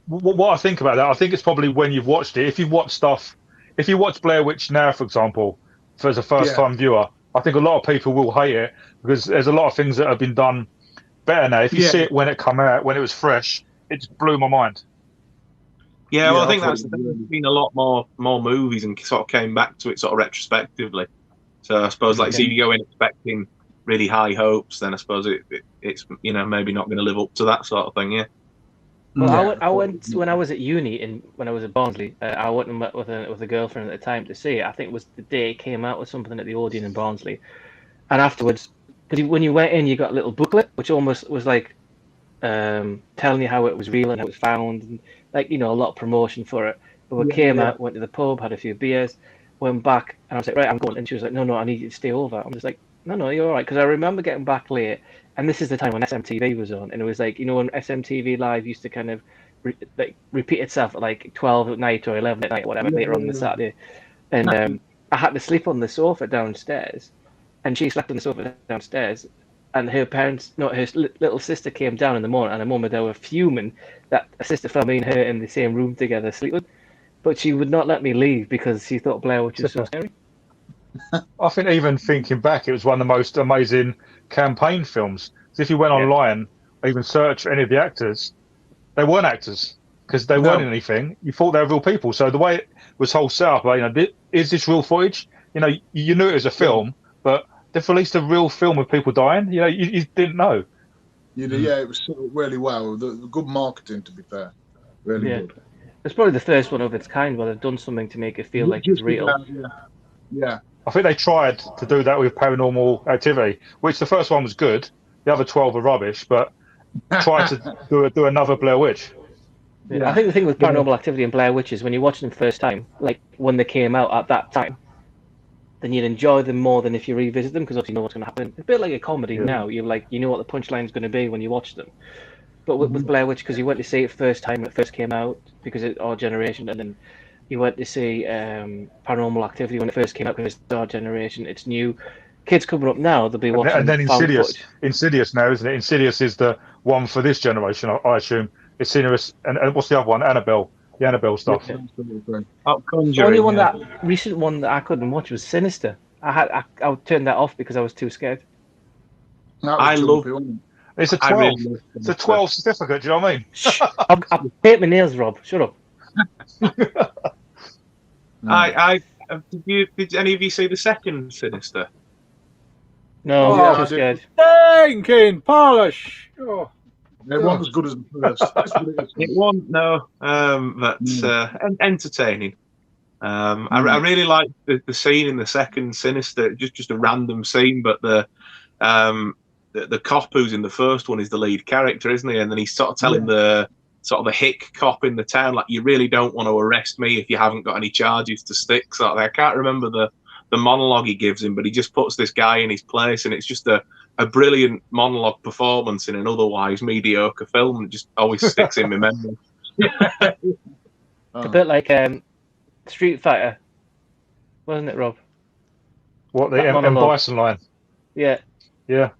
What I think about that, I think it's probably when you've watched it. If you watch Blair Witch now, for example, as a first-time viewer, I think a lot of people will hate it because there's a lot of things that have been done better now. If you see it when it came out, when it was fresh, it just blew my mind. Yeah, well, I think there's been a lot more movies and sort of came back to it sort of retrospectively. So I suppose, like, if you go in expecting really high hopes, then I suppose it's maybe not going to live up to that sort of thing. Yeah. Well, I went when I was at uni and when I was at Barnsley. I went and met with a girlfriend at the time to see it. I think it was the day it came out with something at the Odeon in Barnsley, and afterwards, because when you went in, you got a little booklet which almost was like telling you how it was real and how it was found, and a lot of promotion for it. But we came out, went to the pub, had a few beers, went back, and I was like, right, I'm going. And she was like, no, I need you to stay over. I'm just like, no, you're all right. Because I remember getting back late, and this is the time when SMTV was on, and it was like, when SMTV Live used to kind of repeat itself at like 12 at night or 11 at night, or whatever, later on the Saturday. And I had to sleep on the sofa downstairs, and she slept on the sofa downstairs. And her little sister came down in the morning, and her mum and dad were fuming that a sister found me and her in the same room together sleeping. But she would not let me leave because she thought Blair Witch was so scary. I think even thinking back, it was one of the most amazing campaign films. So if you went online, even search for any of the actors, they weren't actors because they weren't in anything. You thought they were real people. So the way it was whole set up, is this real footage? You knew it was a film, but they've released a real film of people dying. You didn't know. Yeah, it was really well. The good marketing, to be fair. Really good. It's probably the first one of its kind where they've done something to make it feel like it's real. Yeah. I think they tried to do that with Paranormal Activity, which the first one was good. The other 12 were rubbish, but tried to do another Blair Witch. Yeah. I think the thing with Paranormal Activity and Blair Witch is when you watch them first time, like when they came out at that time, then you'd enjoy them more than if you revisit them because obviously you know what's going to happen. It's a bit like a comedy now. You know what the punchline's going to be when you watch them. But with Blair Witch, because you went to see it first time when it first came out, because it's our generation, and then you went to see Paranormal Activity when it first came out because it's our generation. It's new. Kids coming up now, they'll be watching. And then Insidious now, isn't it? Insidious is the one for this generation, I assume. It's Insidious, and what's the other one? Annabelle. The Annabelle stuff. Yeah. The only recent one that I couldn't watch was Sinister. I turned that off because I was too scared. It's a 12. It's a 12 certificate. Do you know what I mean? I paint my nails, Rob. Shut up. Did any of you see the second Sinister? No, I was scared. Thinking polish. Oh. It wasn't as good as the first. It wasn't, no, but entertaining. I really liked the scene in the second Sinister, just a random scene, but the cop who's in the first one is the lead character, isn't he? And then he's sort of telling the hick cop in the town, like, you really don't want to arrest me if you haven't got any charges to stick. Sort of, I can't remember the monologue he gives him, but he just puts this guy in his place, and it's just a a brilliant monologue performance in an otherwise mediocre film that just always sticks in my memory. A bit like Street Fighter, wasn't it, Rob? What, the That M. monologue. Bison line? Yeah. Yeah.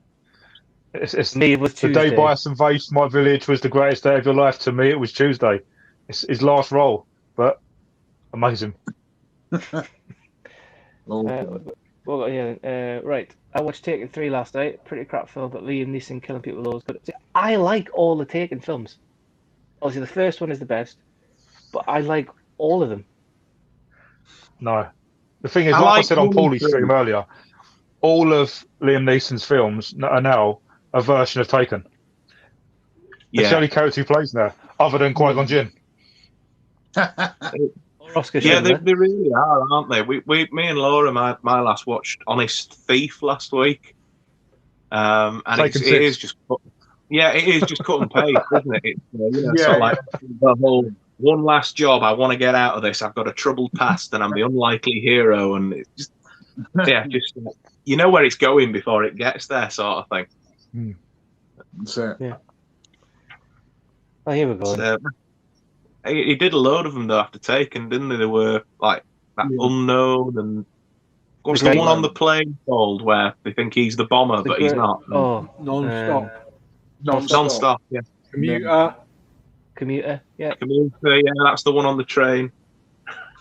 It's Me, it was the Tuesday. day Bison invaded my village was the greatest day of your life. To me, it was Tuesday. It's his last role, but amazing. Right. I watched Taken 3 last night. Pretty crap film, but Liam Neeson killing people with those. But I like all the Taken films. Obviously, the first one is the best, but I like all of them. No. The thing is, like I said on Paulie's stream earlier, all of Liam Neeson's films are now a version of Taken. It's the only character who plays now, other than Qui-Gon Jinn. Oscar yeah, they really are, aren't they? Me and Laura, my last watched Honest Thief last week, and it is just cut and paste, isn't it? It's sort of like the whole one last job. I want to get out of this. I've got a troubled past, and I'm the unlikely hero, and it's just you know where it's going before it gets there, sort of thing. That's it. Yeah. Oh, here we go. He did a load of them though after Taken, didn't they? There were like that Unknown, and what's the one on the plane called where they think he's the bomber but he's not? Oh, Non-stop. Yeah. Commuter. Yeah. Commuter. Yeah, that's the one on the train.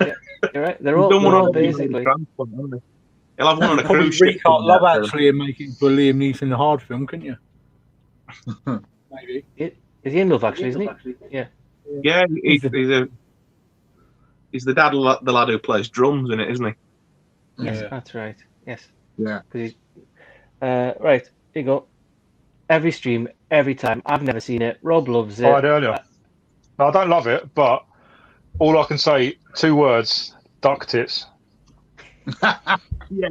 Yeah, you're right. They're all basically. He'll have one on a cruise ship. You can't love actually and make it for Liam Neeson a hard film, couldn't you? Maybe. Is he in love actually? Isn't he? Yeah. Yeah, he's the dad, the lad who plays drums in it, isn't he? Yes, that's right. Yes. Yeah. Right, here you go. Every stream, every time. I've never seen it. Rob loves it. I did earlier. No, I don't love it, but all I can say, 2 words: duck tits. Yeah.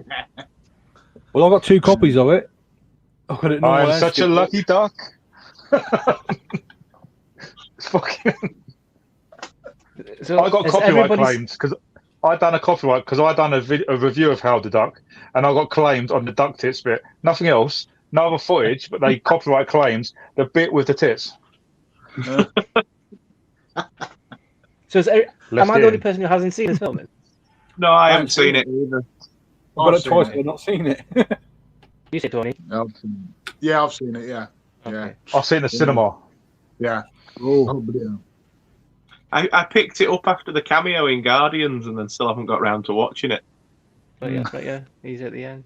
Well, I've got 2 copies of it. I've got it. I'm such a lucky duck. Fucking. So I got copyright claims because I done a review of Howard the Duck, and I got claimed on the duck tits bit. Nothing else, no other footage, but they copyright claims the bit with the tits. So am I the only person who hasn't seen this film? No, I haven't seen it either. I've got it twice, but I've not seen it. You say, Tony? Yeah, I've seen it. Yeah, okay. I've seen the cinema. Yeah. I picked it up after the cameo in Guardians, and then still haven't got round to watching it. But yeah, he's at the end.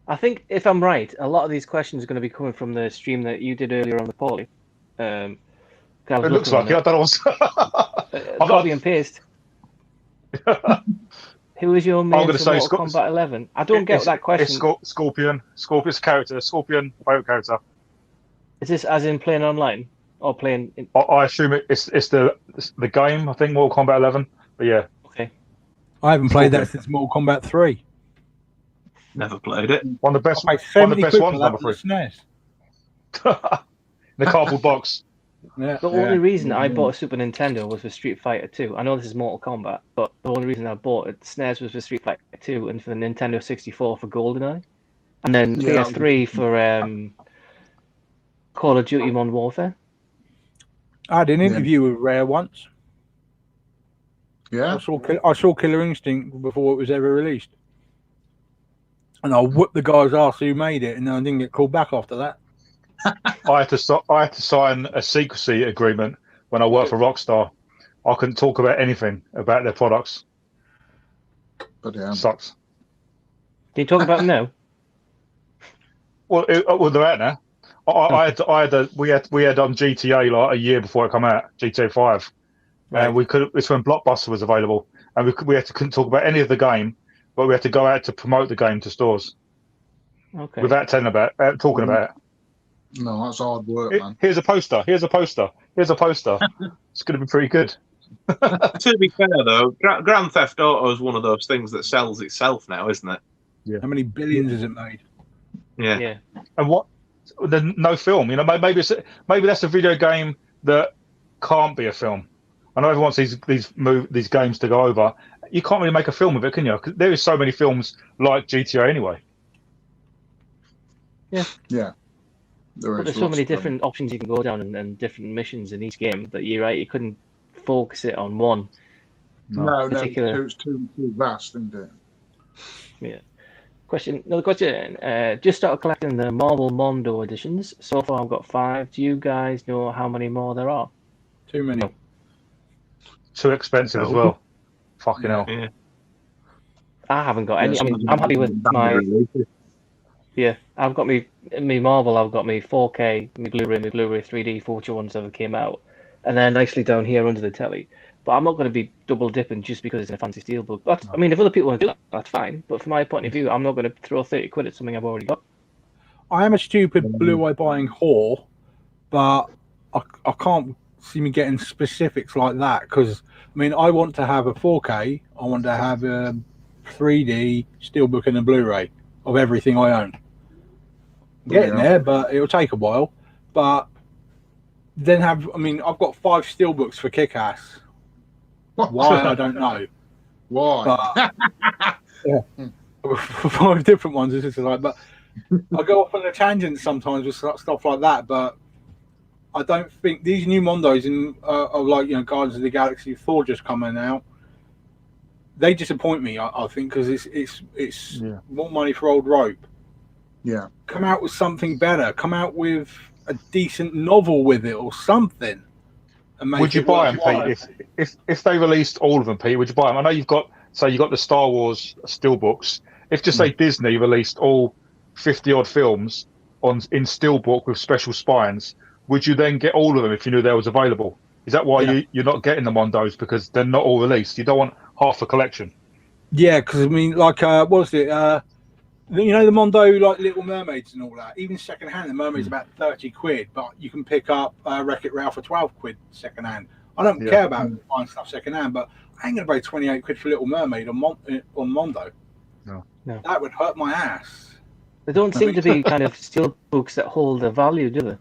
I think if I'm right, a lot of these questions are going to be coming from the stream that you did earlier on the Paulie. It looks like it. I don't know. Copy and paste. Who is your main for Mortal Kombat 11? I don't get that question. It's Scorpion. Scorpion's character. Scorpion, favourite character. Is this as in playing online or playing? I assume it's the game. I think Mortal Kombat 11. But yeah. Okay. I haven't played that since Mortal Kombat 3. Never played it. One of the best ones. Number 3. SNES. The cardboard box. Yeah. The only reason I bought a Super Nintendo was for Street Fighter 2. I know this is Mortal Kombat, but the only reason I bought it, SNES, was for Street Fighter 2 and for the Nintendo 64 for GoldenEye, and then PS3 for Call of Duty Modern Warfare. I had an interview with Rare once. Yeah. I saw Killer Instinct before it was ever released, and I whooped the guy's ass who made it, and then I didn't get called back after that. I had to sign a secrecy agreement when I worked for Rockstar. I couldn't talk about anything about their products. But yeah, sucks. Can you talk about them now? Well, they're out now. We had done GTA like a year before it came out, GTA 5, and we could. It's when Blockbuster was available, and couldn't talk about any of the game, but we had to go out to promote the game to stores. Okay. Without talking about it. No, that's hard work, man. Here's a poster. It's going to be pretty good. To be fair, though, Grand Theft Auto is one of those things that sells itself now, isn't it? Yeah. How many billions has it made? Yeah. And what? Then no film. You know, maybe that's a video game that can't be a film. I know everyone wants these games to go over. You can't really make a film of it, can you? 'Cause there is so many films like GTA anyway. Yeah. But there's so many different options you can go down and different missions in each game that you're right, you couldn't focus it on one. No, particular. it's too vast, isn't it? Yeah. Another question. Just started collecting the Marvel Mondo editions. So far, I've got 5. Do you guys know how many more there are? Too many. No. Too expensive as well. Fucking hell. Yeah. I haven't got any. I mean, I'm happy with my. Yeah, I've got me Marvel. I've got me 4K, me Blu-ray 3D, 4 ones that ever came out, and they're nicely down here under the telly. But I'm not going to be double dipping just because it's in a fancy steelbook. I mean, if other people want to do that, that's fine. But from my point of view, I'm not going to throw 30 quid at something I've already got. I am a stupid Blu-ray buying whore, but I can't see me getting specifics like that because I mean, I want to have a 4K. I want to have a 3D steelbook and a Blu-ray of everything I own. Getting there, but it'll take a while. But then I've got 5 steelbooks for Kick-Ass. Why I don't know. Why? But, 5 different ones. It's just like, but I go off on a tangent sometimes with stuff like that. But I don't think these new Mondos are like Guardians of the Galaxy 4 just coming out. They disappoint me. I think because it's more money for old rope. Yeah. Come out with something better. Come out with a decent novel with it or something. Would you buy them, Pete? If they released all of them, Pete, would you buy them? I know you've got the Star Wars steelbooks. If just say Disney released all 50 odd films in steelbook with special spines, would you then get all of them if you knew they was available? Is that why you're not getting the Mondos because they're not all released? You don't want half a collection. Yeah, because I mean, like, what was it? The Mondo, like Little Mermaids and all that. Even second hand, the Mermaid's about 30 quid, but you can pick up Wreck-It Ralph for 12 quid second hand. I don't care about buying stuff second hand, but I ain't going to pay 28 quid for Little Mermaid on Mondo. No. That would hurt my ass. There don't seem to be kind of steel books that hold their value, do they?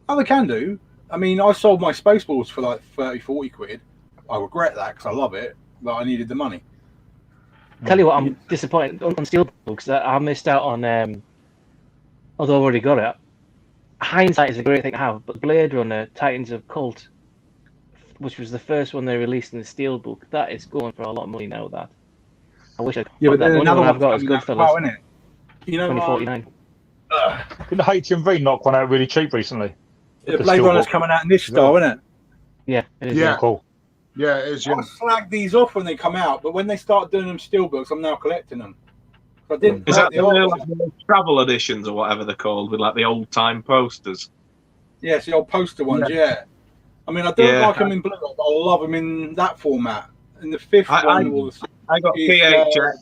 Oh, they can do. I mean, I sold my Spaceballs for like 30, 40 quid. I regret that because I love it, but I needed the money. Tell you what, I'm disappointed on steelbooks that I missed out on. Although I've already got it. Hindsight is a great thing to have, but Blade Runner, Titans of Cult, which was the first one they released in the steelbook, that is going for a lot of money now. That I wish I could. Yeah, but that then another one one I've got is Goodfellas. isn't it? 2049. Didn't HMV knock one out really cheap recently? The Blade Runner's coming out in this style, isn't it? Yeah, it is. Yeah. Cool. Yeah, it is. I slag these off when they come out, but when they start doing them steelbooks, I'm now collecting them. I didn't. Is that the travel editions or whatever they're called with like the old time posters? Yeah, it's the old poster ones. Yeah. I mean, I don't like them in blue, but I love them in that format. And the fifth one was. I got PHX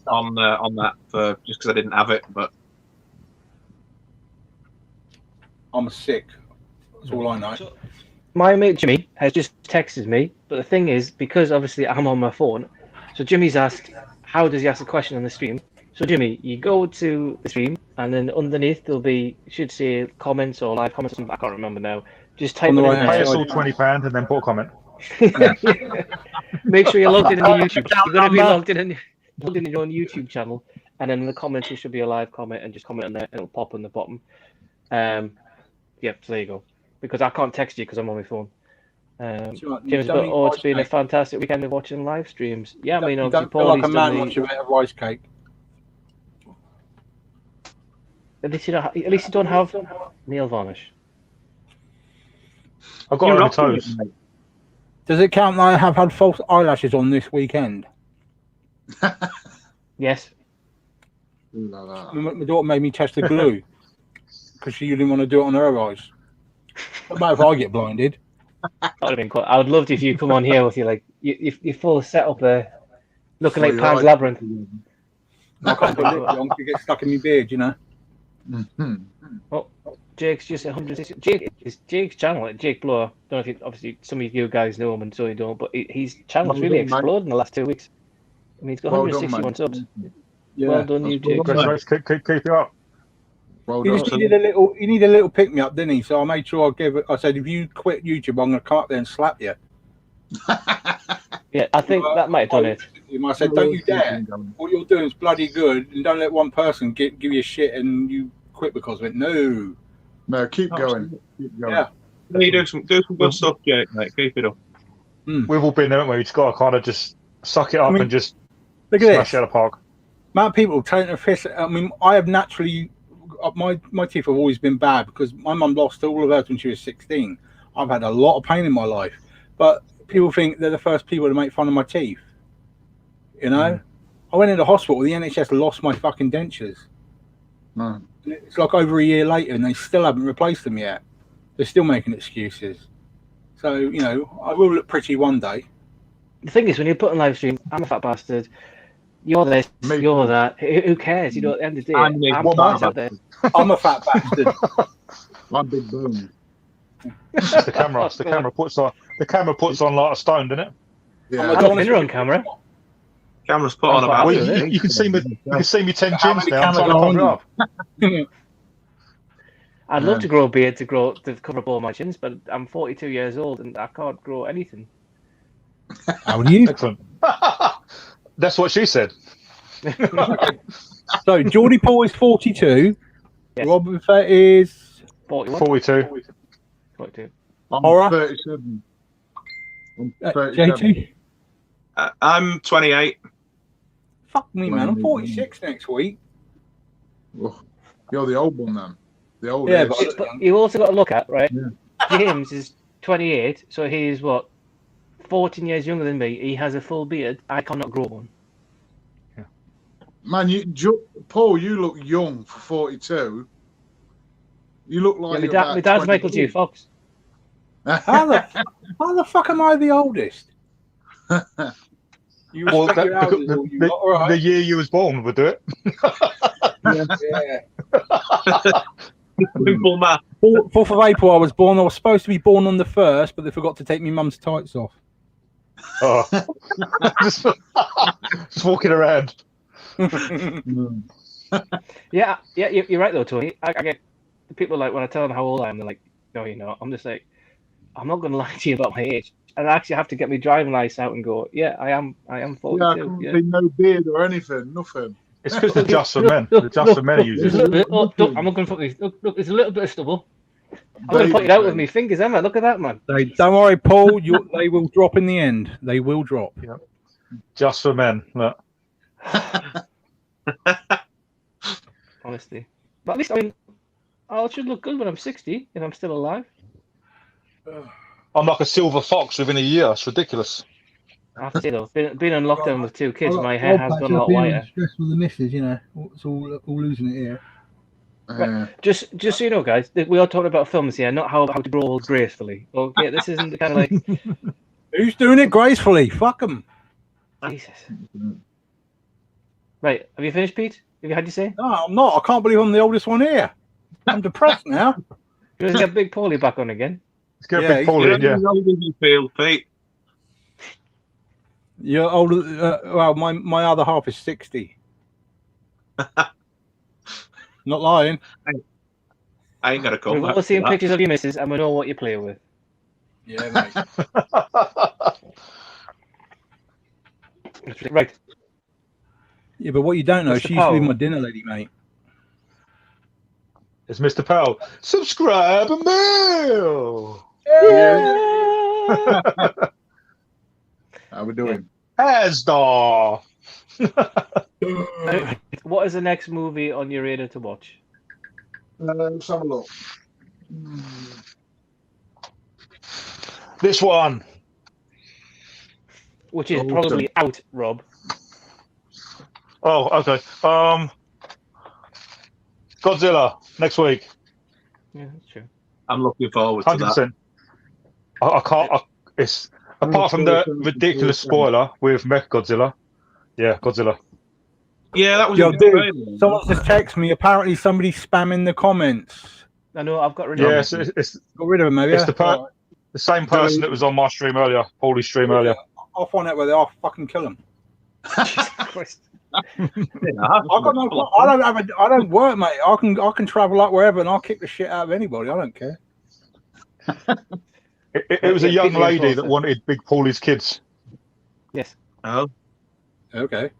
on that for just because I didn't have it, but I'm sick. That's all I know. So, my mate Jimmy has just texted me, but the thing is, because obviously I'm on my phone, so Jimmy's asked, how does he ask a question on the stream? So Jimmy, you go to the stream, and then underneath should say comments or live comments. I can't remember now. Just type it in there. Pay us all £20 and then put a comment. Make sure you're logged in on the YouTube. You're going to be logged in your own YouTube channel, and then in the comments there should be a live comment, and just comment on there, and it'll pop on the bottom. So there you go. Because I can't text you because I'm on my phone. James, it's been a fantastic weekend of watching live streams. Yeah, I mean, obviously, Paul, like a man watching a bit of rice cake. At least you don't have nail varnish. I've got on my toes. Does it count that I have had false eyelashes on this weekend? Yes. My daughter made me test the glue because she didn't want to do it on her eyes. What about if I get blinded? That would have been cool. I would love to if you come on here with your full setup there, looking like Pan's Labyrinth. I can't put lip on to get stuck in my beard, you know. Mm-hmm. Oh, Jake's just 160. Jake's channel, Jake Blower. Don't know if obviously some of you guys know him and so you don't, but his channel's really exploded in the last 2 weeks. I mean, he's got 161 subs. Yeah. Well done, you, Jake. Keep it up. Well He needed a little pick me up, didn't he? So I made sure I said, if you quit YouTube, I'm going to come up there and slap you. Yeah, I think that might have done it. I said, don't you dare. What you're doing is bloody good, and don't let one person give you shit and you quit because of it. No. No, keep going. Keep going. Yeah. You do some good stuff, Jake, mate. Keep it up. We've all been there, haven't we? You just got to kind of just suck it up and just look at smash this. out of the park. Amount of people taking a piss. I mean, I have naturally, my teeth have always been bad because my mum lost all of hers when she was 16. I've had a lot of pain in my life, but people think they're the first people to make fun of my teeth. You know, I went into hospital. The NHS lost my fucking dentures. It's like over a year later, and they still haven't replaced them yet. They're still making excuses. So you know, I will look pretty one day. The thing is, when you put on live stream, I'm a fat bastard. You're this, you're that. Who cares? You know, at the end of the day, I'm out there. I'm a fat bastard. One big boom. It's the camera. The camera puts on like a stone, doesn't it? Yeah. I got a on camera. Camera's put on about. Well, you can see me. You can see me 10 chins now. I'm trying to cover it up. I'd love to grow a beard to cover up all my chins, but I'm 42 years old and I can't grow anything. How do you? Excellent. That's what she said. So Geordie Paul is 42. Yes. Robin Fett is 41. 42. 42. I'm All right. 37. I'm 37. JT. I'm 28. Fuck me, man. I'm 46 next week. Oh, you're the old one then. The old Yeah, age. but You also got to look at, right? Yeah. James is 28, so he's what? 14 years younger than me. He has a full beard. I cannot grow one. Man, Paul, you look young for 42. You look like My dad's Michael J. Fox. how the fuck am I the oldest? You Well, respect your elders, or you not? All right. the year you was born would do it. Yeah. Simple math. 4th of April I was born. I was supposed to be born on the 1st, but they forgot to take me mum's tights off. Oh. just walking around. Yeah, you're right though, Tony. I get people like when I tell them how old I am, they're like, "No, you're not." I'm just like, I'm not going to lie to you about my age, and I actually have to get my driving license out and go. Yeah, I am 42. Yeah, I can't be no beard or anything, nothing. It's because they're just for men. They're just for men who use There's a it. little bit. Oh, look, I'm not going to put these. Look, there's a little bit of stubble. I'm going to point it out with my fingers, Emma. Look at that, man. Don't worry, Paul. They will drop in the end. They will drop. Yep. Just for men. Look. Honestly, but at least I should look good when I'm 60 and I'm still alive. I'm like a silver fox within a year. It's ridiculous. I have to say though, being in lockdown with 2 kids, my hair has gone a lot whiter. Stress with the missus, you know. It's all losing it here. Right. Just so you know, guys, we are talking about films here, not how to grow old gracefully. Okay, this isn't the kind of like Who's doing it gracefully? Fuck them. Jesus. Right, have you finished, Pete? Have you had your say? No, I'm not. I can't believe I'm the oldest one here. I'm depressed now. You want to get Big Paulie back on again? Let's get a big Paul in, yeah. How old do you feel, Pete? You're older. Well, my other half is 60. Not lying. I ain't got to come We've back. all seen to that. pictures of your missus and we know what you play with. Yeah, mate. Right. Yeah, but what you don't know, Mr. she used to be Powell. my dinner lady, mate. It's Mr. Powell. Subscribe and mail. How we doing? Asda. What is the next movie on your radar to watch? Let's have a look. This one. Which is Awesome. probably out, Rob. Oh, okay. Godzilla next week. Yeah, that's true. I'm looking forward to 100%. I can't. It's apart from the ridiculous spoiler with Mechagodzilla. Yeah, Godzilla. that. Yeah, that was Yo, a good dude, trailer. someone just texted me. Apparently, somebody's spamming the comments. I know, I've got rid of Yeah, it. it's Got rid of them, maybe. It's the same person that was on my stream earlier, Paulie's stream earlier. I'll find out where they are. Fucking kill them. Jesus Christ. I don't work, mate. I can travel up wherever and I'll kick the shit out of anybody. I don't care. It was a young lady that wanted Big Paulie's kids. Yes. Oh, Okay.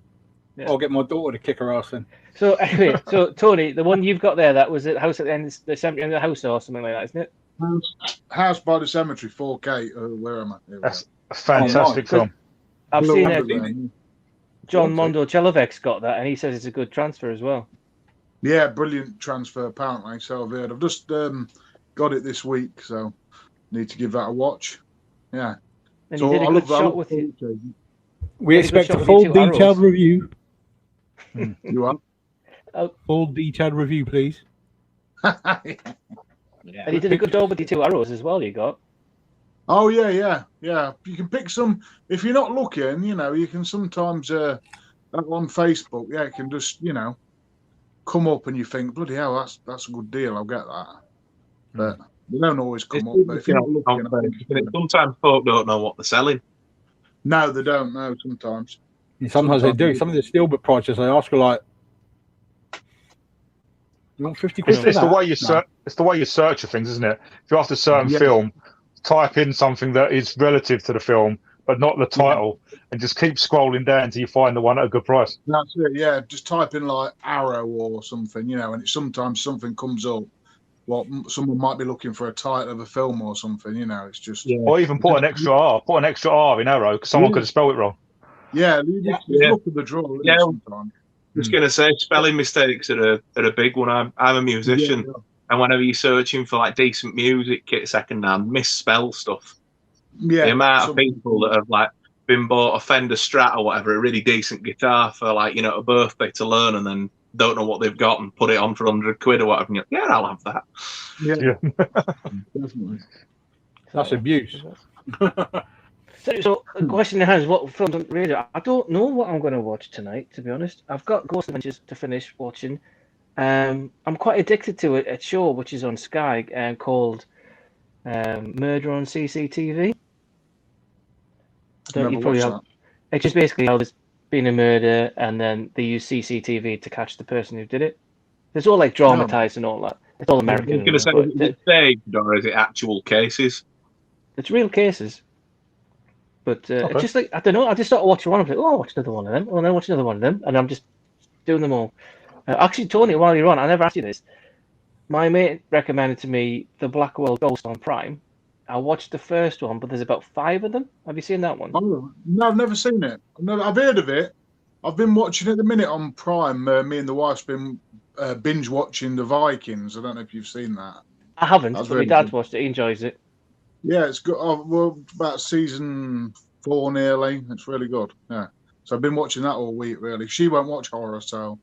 Yeah. I'll get my daughter to kick her ass then. So anyway, so Tony, the one you've got there, that was at house at the end, the cemetery end of the house or something like that, isn't it? House by the Cemetery, 4K. Where am I? Here we That's go. a fantastic film. I've Blue seen Underground. John Mondo Chelovec's got that, and he says it's a good transfer as well. Yeah, brilliant transfer apparently. So I've heard. I've just got it this week, so need to give that a watch. Yeah. And So he did a I good love- I shot love with you. TOJ. We Very good expect shot a with full your two arrows. detailed review. You are? Full detailed review, please. And he did a good job with the 2 arrows as well. You got. Oh yeah. You can pick some if you're not looking. You know, you can sometimes on Facebook. Yeah, it can just come up and you think, bloody hell, that's a good deal. I'll get that. But they don't always come up. But if you're not looking, I think Sometimes folk don't know what they're selling. no, they don't know. Sometimes. And sometimes they do. Some of the steelbook prices I ask are like, "You want 50 quid for It's the that?" way you search. It's the way you search for things, isn't it? If you're after a certain Yeah. film, type in something that is relative to the film, but not the title, and just keep scrolling down until you find the one at a good price. That's it. Yeah, just type in like Arrow or something, and sometimes something comes up. What someone might be looking for a title of a film or something. It's just Or even put an extra R. Put an extra R in Arrow because someone Yeah. could have spelled it wrong. you just look at the draw. isn't it, Yeah. sometimes. I was going to say spelling mistakes are a big one. I'm a musician, and whenever you're searching for like decent music kit secondhand, misspell stuff. Yeah, The amount of some- people that have like been bought a Fender Strat or whatever, a really decent guitar for like a birthday to learn, and then don't know what they've got and put it on for 100 quid or whatever. And you're like, yeah, I'll have that. Yeah, definitely. That's abuse. So the question is, what films on radio? I don't know what I'm going to watch tonight, to be honest. I've got Ghost Adventures to finish watching. I'm quite addicted to a show which is on Sky called Murder on CCTV. Never You probably watched have. It's just basically how there's been a murder and then they use CCTV to catch the person who did it. It's all like dramatized and all that. It's all I was American. going to say, but is it staged or is it actual cases? it's real cases. But Okay. it's just like, I don't know, I just started watching one and I'm like, oh, I'll watch another one of them. And then watch another one of them. And I'm just doing them all. Actually, Tony, while you're on, I never asked you this. My mate recommended to me The Blackwell Ghost on Prime. I watched the first one, but there's about 5 of them. Have you seen that one? Oh, no, I've never seen it. I've heard of it. I've been watching it at the minute on Prime. Me and the wife's been binge watching The Vikings. I don't know if you've seen that. I haven't, That's but my really dad's good. watched it. He enjoys it. Yeah, it's good. Well, about season 4 nearly. It's really good. Yeah. So I've been watching that all week, really. She won't watch horror, so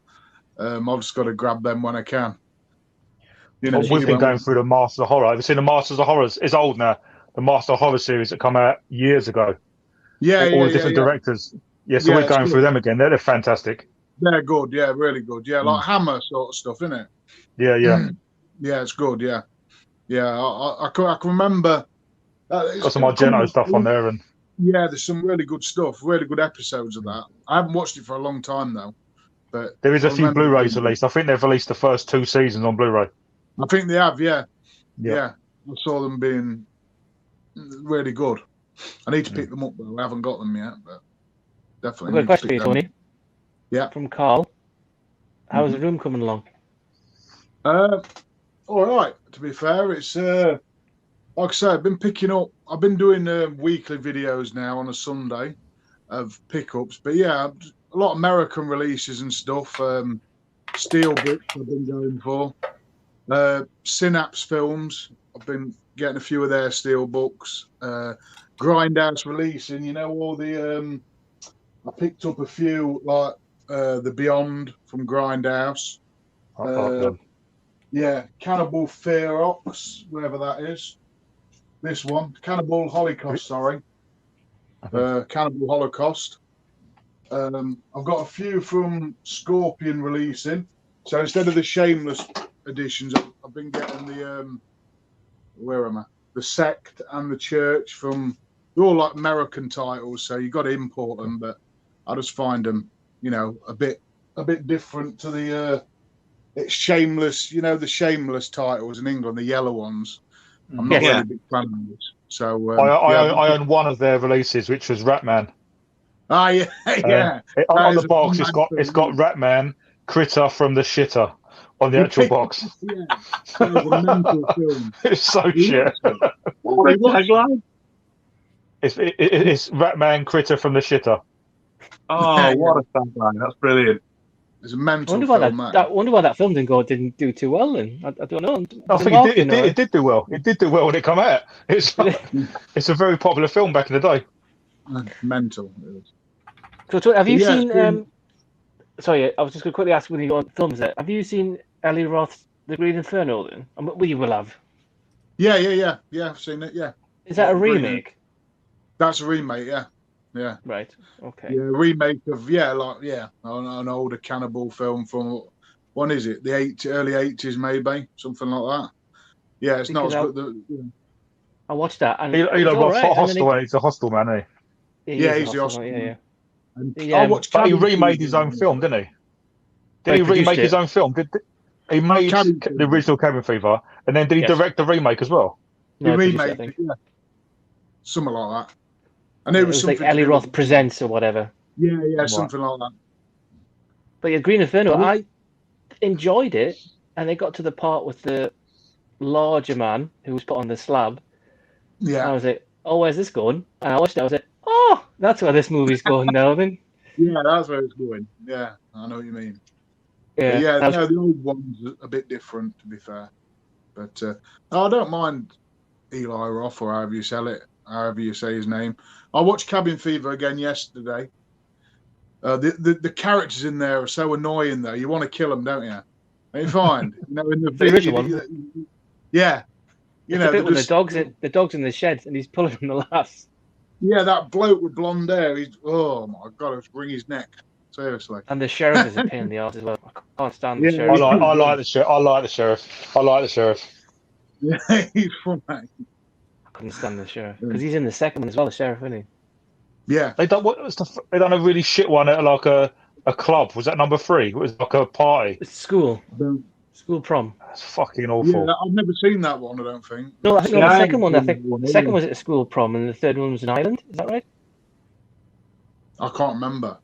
I've just got to grab them when I can. But she we've been won't- going through the Masters of Horror. Have you seen the Masters of Horrors? It's old now. The Master of Horror series that come out years ago. Yeah, all the different directors. Yeah, so Yeah, we're it's going good. through them again. They're fantastic. They're good. Yeah, really good. Yeah, like Hammer sort of stuff, isn't it? Yeah. Yeah, it's good. Yeah, I can remember. Got some Argento stuff on there, and Yeah, there's some really good stuff, really good episodes of that. I haven't watched it for a long time though, but there is I a few remember- Blu-rays released. I think they've released the first 2 seasons on Blu-ray. I think they have. Yeah. Yeah. I saw them being really good. I need to pick them up though. I haven't got them yet, but I've definitely. got a need to question for pick you, them Tony. Yeah. From Carl. How's the room coming along? All right. To be fair, it's like I say, I've been picking up. I've been doing weekly videos now on a Sunday of pickups, but yeah, a lot of American releases and stuff. Steelbook I've been going for. Synapse Films. I've been getting a few of their steelbooks. Grindhouse releasing. All the. I picked up a few like the Beyond from Grindhouse. Yeah, Cannibal Ferox, wherever that is. This one, Cannibal Holocaust. Sorry, Cannibal Holocaust. I've got a few from Scorpion releasing. So instead of the Shameless editions, I've been getting the where am I? The Sect and the Church from. They're all like American titles, so you got to import them. But I just find them, a bit different to the. It's Shameless, the Shameless titles in England, the yellow ones. I'm not really a big fan of those. So I own one of their releases, which was Ratman. yeah. On the box, it's got Ratman, Critter from the Shitter on the actual box. Yeah, that was a mental film. It's so shit. What a tagline. It's Ratman Critter from the Shitter. Oh, what a tagline. That's brilliant. It's a I mental wonder why film. wonder why that film didn't do too well then. I don't know. I think it did do well. It did do well when it came out. It's a very popular film back in the day. Mental. So have you Yeah, seen? Sorry, I was just going to quickly ask when you go on films. Have you seen Eli Roth's The Green Inferno? Then, well, you will have. Yeah. I've seen it. Yeah. Is that a remake? That's a remake. Yeah. Right. Okay. Yeah, remake of an older cannibal film from when is it? The early 80s maybe, something like that. Yeah, it's not as good. I watched that and He's a hostile man, isn't he? Yeah, he's the hostile. Yeah. But he remade his own film, didn't he? Did he remake his own film? He made the original Cabin Fever, and then did he direct the remake as well? He remade it, yeah. Something like that. And it was like Eli Roth Presents or whatever. Yeah, something like that. But yeah, Green Inferno, I enjoyed it, and they got to the part with the larger man who was put on the slab. Yeah. And I was like, oh, where's this going? And I watched it, I was like, oh, that's where this movie's going now then. Yeah, that's where it's going. Yeah, I know what you mean. Yeah, the old one's a bit different, to be fair. But I don't mind Eli Roth, or however you say his name. I watched Cabin Fever again yesterday. The characters in there are so annoying, though. You want to kill them, don't you? They find, in the original one. Yeah, the bit with the dogs in the shed, and he's pulling them the laughs. Yeah, that bloke with blonde hair. Oh my god, it's wring his neck. Seriously. And the sheriff is a pain in the arse as well. I can't stand the sheriff. I like the sheriff. Yeah, he's funny. I couldn't stand the sheriff because he's in the second one as well. The sheriff, isn't he? Yeah. They done a really shit one at like a club. Was that number 3? It was like a party. It's school prom. That's fucking awful. Yeah, I've never seen that one. I don't think. No, I think the second one. The second was at a school prom, and the third one was an island. Is that right? I can't remember.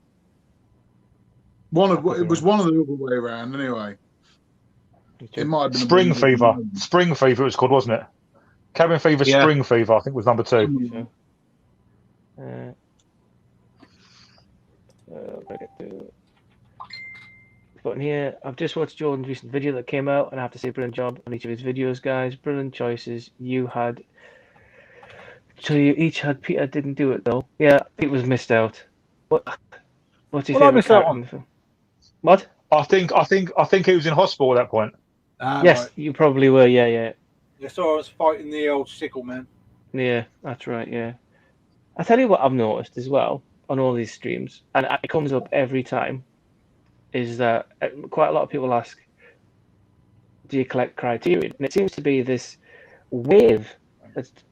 It was one of the other way around, anyway. It might have been Spring Fever. Spring Fever it was called, wasn't it? Cabin Fever, Spring Fever, I think was number 2. But in here, I've just watched Jordan's recent video that came out, and I have to say, brilliant job on each of his videos, guys. Brilliant choices. You each had. Peter didn't do it though. Yeah, Pete was missed out. What's your favorite character in the film? What? I think he was in hospital at that point. Yes, right. You probably were. Yeah. Yeah, so I was fighting the old sickle man. Yeah, that's right. Yeah. I tell you what I've noticed as well on all these streams, and it comes up every time, is that quite a lot of people ask, do you collect Criterion? And it seems to be this wave.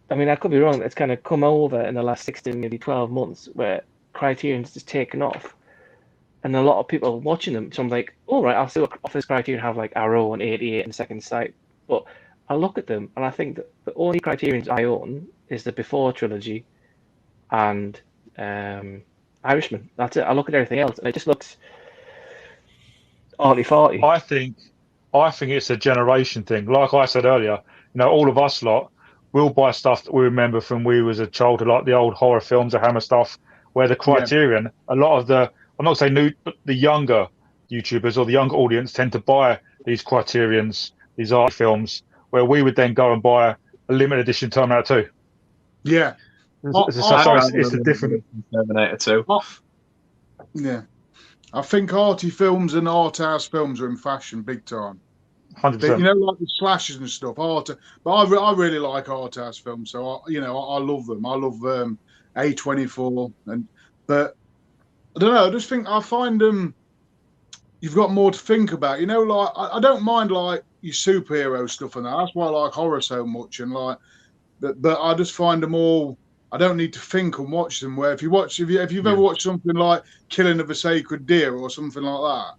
I could be wrong. It's kind of come over in the last 6 to maybe 12 months where Criterion's just taken off. And a lot of people are watching them. So I'm like, all right, I'll still offer this Criterion have like Arrow and 88 and Second Sight. But I look at them and I think that the only Criterions I own is the Before trilogy and Irishman. That's it. I look at everything else and it just looks arty-farty. I think it's a generation thing. Like I said earlier, all of us lot will buy stuff that we remember from when we was a child, like the old horror films, the Hammer stuff, where the Criterion, a lot of the, I'm not saying new, but the younger YouTubers or the younger audience tend to buy these Criterions, these art films, where we would then go and buy a limited edition Terminator 2. Yeah. It's a different Terminator 2. Yeah. I think arty films and art house films are in fashion big time. 100%. Like the slashes and stuff. But I really like art house films, so I love them. I love A24, but I don't know. I find them. You've got more to think about. Like I don't mind like your superhero stuff and that. That's why I like horror so much. And like, but I just find them all. I don't need to think and watch them. Where if you've ever watched something like Killing of a Sacred Deer or something like that,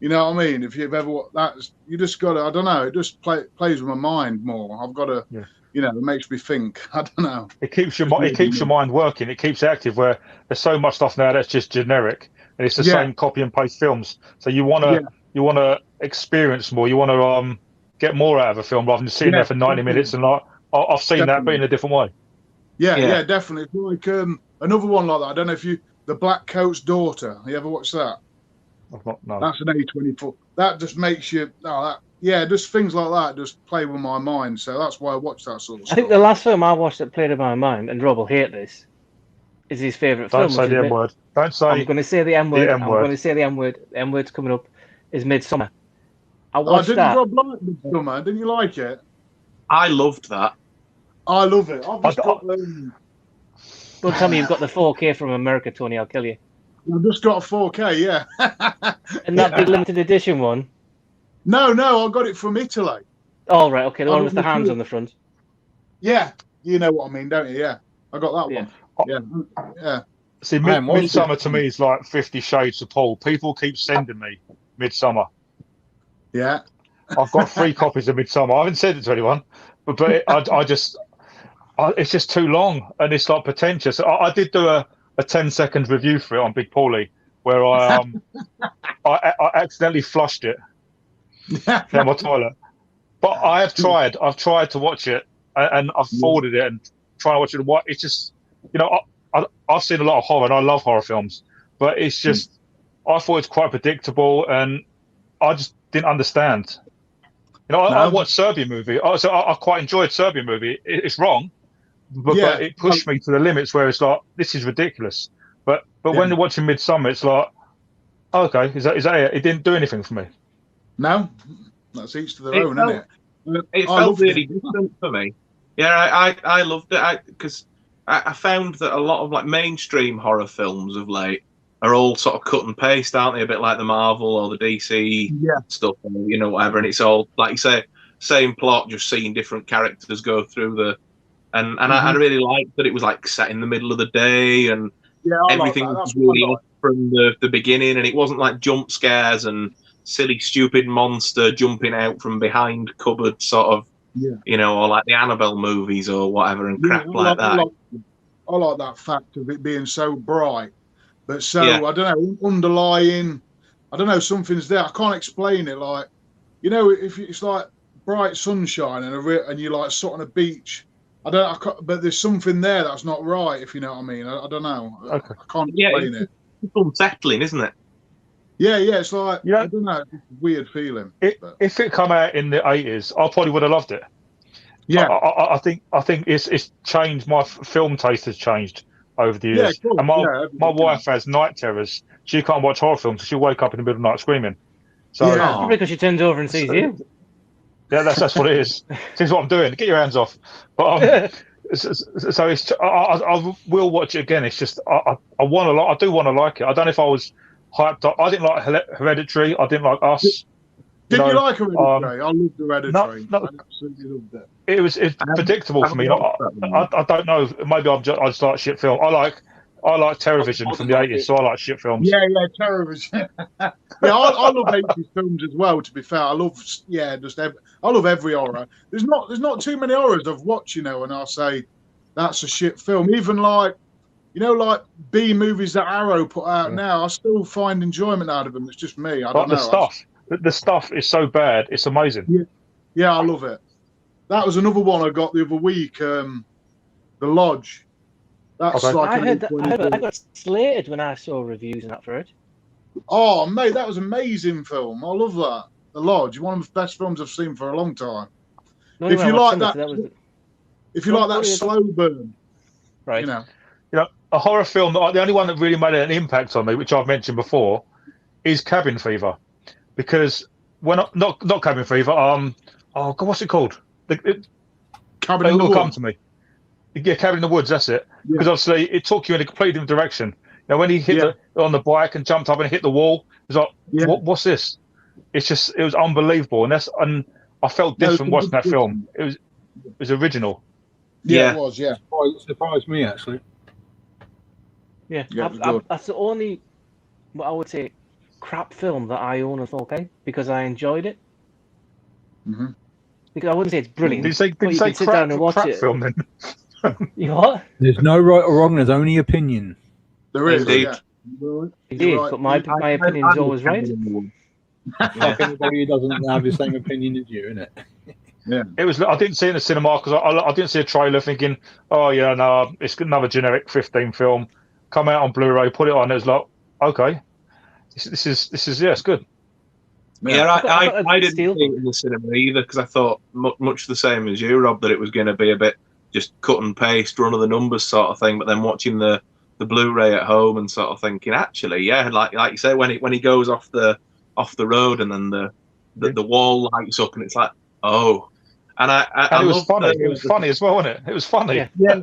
you know what I mean? If you've ever watched that, you just got to. I don't know. It just plays with my mind more. I've got to. Yeah. It makes me think. I don't know. It keeps your mind working. It keeps it active. Where there's so much stuff now that's just generic, and it's the same copy and paste films. So you want to you want to experience more. You want to get more out of a film rather than sitting there for 90 minutes and like I've seen that, but in a different way. Yeah, definitely. It's like another one like that. I don't know if The Black Coat's Daughter. You ever watched that? I've not, no. That's an A24. That just makes you. Just things like that just play with my mind. So that's why I watch that sort of stuff. I think the last film I watched that played in my mind, and Rob will hate this, is his favourite film. Don't say the M word. Don't say. I'm going to say the M word. I'm going to say the M word. The M word's coming up. Is Midsummer. I watched that. Rob like Midsummer? Didn't you like it? I loved that. I love it. I've just got. Don't tell me you've got the 4K from America, Tony. I'll kill you. I've just got a 4K, yeah. And that big limited edition one? No, I got it from Italy. Oh, right, okay. The one with the hands on the front. Yeah, you know what I mean, don't you? Yeah, I got that one. Yeah. See, Midsummer to me is like 50 Shades of Paul. People keep sending me Midsummer. Yeah. I've got 3 copies of Midsummer. I haven't sent it to anyone, but it's just too long and it's like pretentious. I did do a 10-second review for it on Big Paulie where I accidentally flushed it down my toilet. But I've tried to watch it and I've forwarded it and trying to watch it. It's just, I've seen a lot of horror and I love horror films, but it's just, I thought it's quite predictable and I just didn't understand. I watched Serbian movie. So I quite enjoyed Serbian movie. It's wrong, but it pushed me to the limits where it's like, this is ridiculous. But when you're watching Midsummer, it's like, okay, is that it? It didn't do anything for me. No, that's each to their own, isn't it? It felt really different for me. Yeah, I loved it because I found that a lot of like mainstream horror films of late are all sort of cut and paste, aren't they? A bit like the Marvel or the DC stuff, whatever. And it's all, like you say, same plot, just seeing different characters go through the. And I really liked that it was like set in the middle of the day and everything was really off from the beginning, and it wasn't like jump scares and silly, stupid monster jumping out from behind cupboard sort of, or like the Annabelle movies or whatever and crap like that. I like that fact of it being so bright. But I don't know, underlying, I don't know, something's there. I can't explain it. Like, if it's like bright sunshine and you're like sat on a beach, but there's something there that's not right, if you know what I mean. I don't know. Okay. I can't explain it. It's unsettling, isn't it? Yeah, it's like, I don't know, it's a weird feeling. If it come out in the 80s, I probably would have loved it. Yeah. I think it's changed. My film taste has changed over the years. Cool. And my wife has night terrors. She can't watch horror films. She'll wake up in the middle of the night screaming. So probably because she turns over and sees you. Yeah, that's what it is. This is what I'm doing. Get your hands off. But so it's. I will watch it again. It's just I want to. I do want to like it. I don't know if I was hyped up. I didn't like Hereditary. I didn't like Us. Did you like Hereditary? I loved Hereditary. I absolutely loved it. It's predictable for me. I don't know. Maybe I just like shit film. I like Terrorvision from the 80s, so I like shit films. Yeah, Terrorvision. I love 80s films as well. To be fair, I love I love every horror. There's not too many horrors I've watched, and I'll say that's a shit film. Even like B movies that Arrow put out now, I still find enjoyment out of them. It's just me. I don't know. The stuff is so bad. It's amazing. Yeah, I love it. That was another one I got the other week. The Lodge. That's like I got slated when I saw reviews and that for it. Oh, mate, that was an amazing film. I love that. The Lodge, one of the best films I've seen for a long time. If you like that slow burn, right? A horror film. The only one that really made an impact on me, which I've mentioned before, is Cabin Fever. Because when not Cabin Fever, oh God, what's it called? Cabin in the Woods. Come to me. Yeah, Cabin in the Woods. That's it. Because obviously it took you in a completely different direction. When he hit on the bike and jumped up and hit the wall, it was like, what's this? It was unbelievable, and I felt different watching that film. It was original. Yeah, it was. Yeah, it surprised me actually. Yeah, that's the only, what I would say, crap film that I own in 4K because I enjoyed it. Mm-hmm. Because I wouldn't say it's brilliant. Did you say sit down and watch it. Film then? You what? There's no right or wrong. There's only opinion. There is. Indeed. It is, but my opinion is always right. Like anybody who doesn't have the same opinion as you, innit? Yeah. It was. I didn't see it in the cinema because I didn't see a trailer thinking, oh yeah, no, it's another generic 15 film. Come out on Blu-ray, put it on. It was like, okay, this is yeah, it's good. Yeah, I didn't see steelbook. it in the cinema either because I thought much the same as you, Rob, that it was going to be a bit just cut and paste, run of the numbers sort of thing. But then watching the Blu-ray at home and sort of thinking, actually, yeah, like you say, when he goes off the road and then the wall lights up and it's like, oh. And it was funny. It was funny as well, wasn't it? It was funny. Yeah.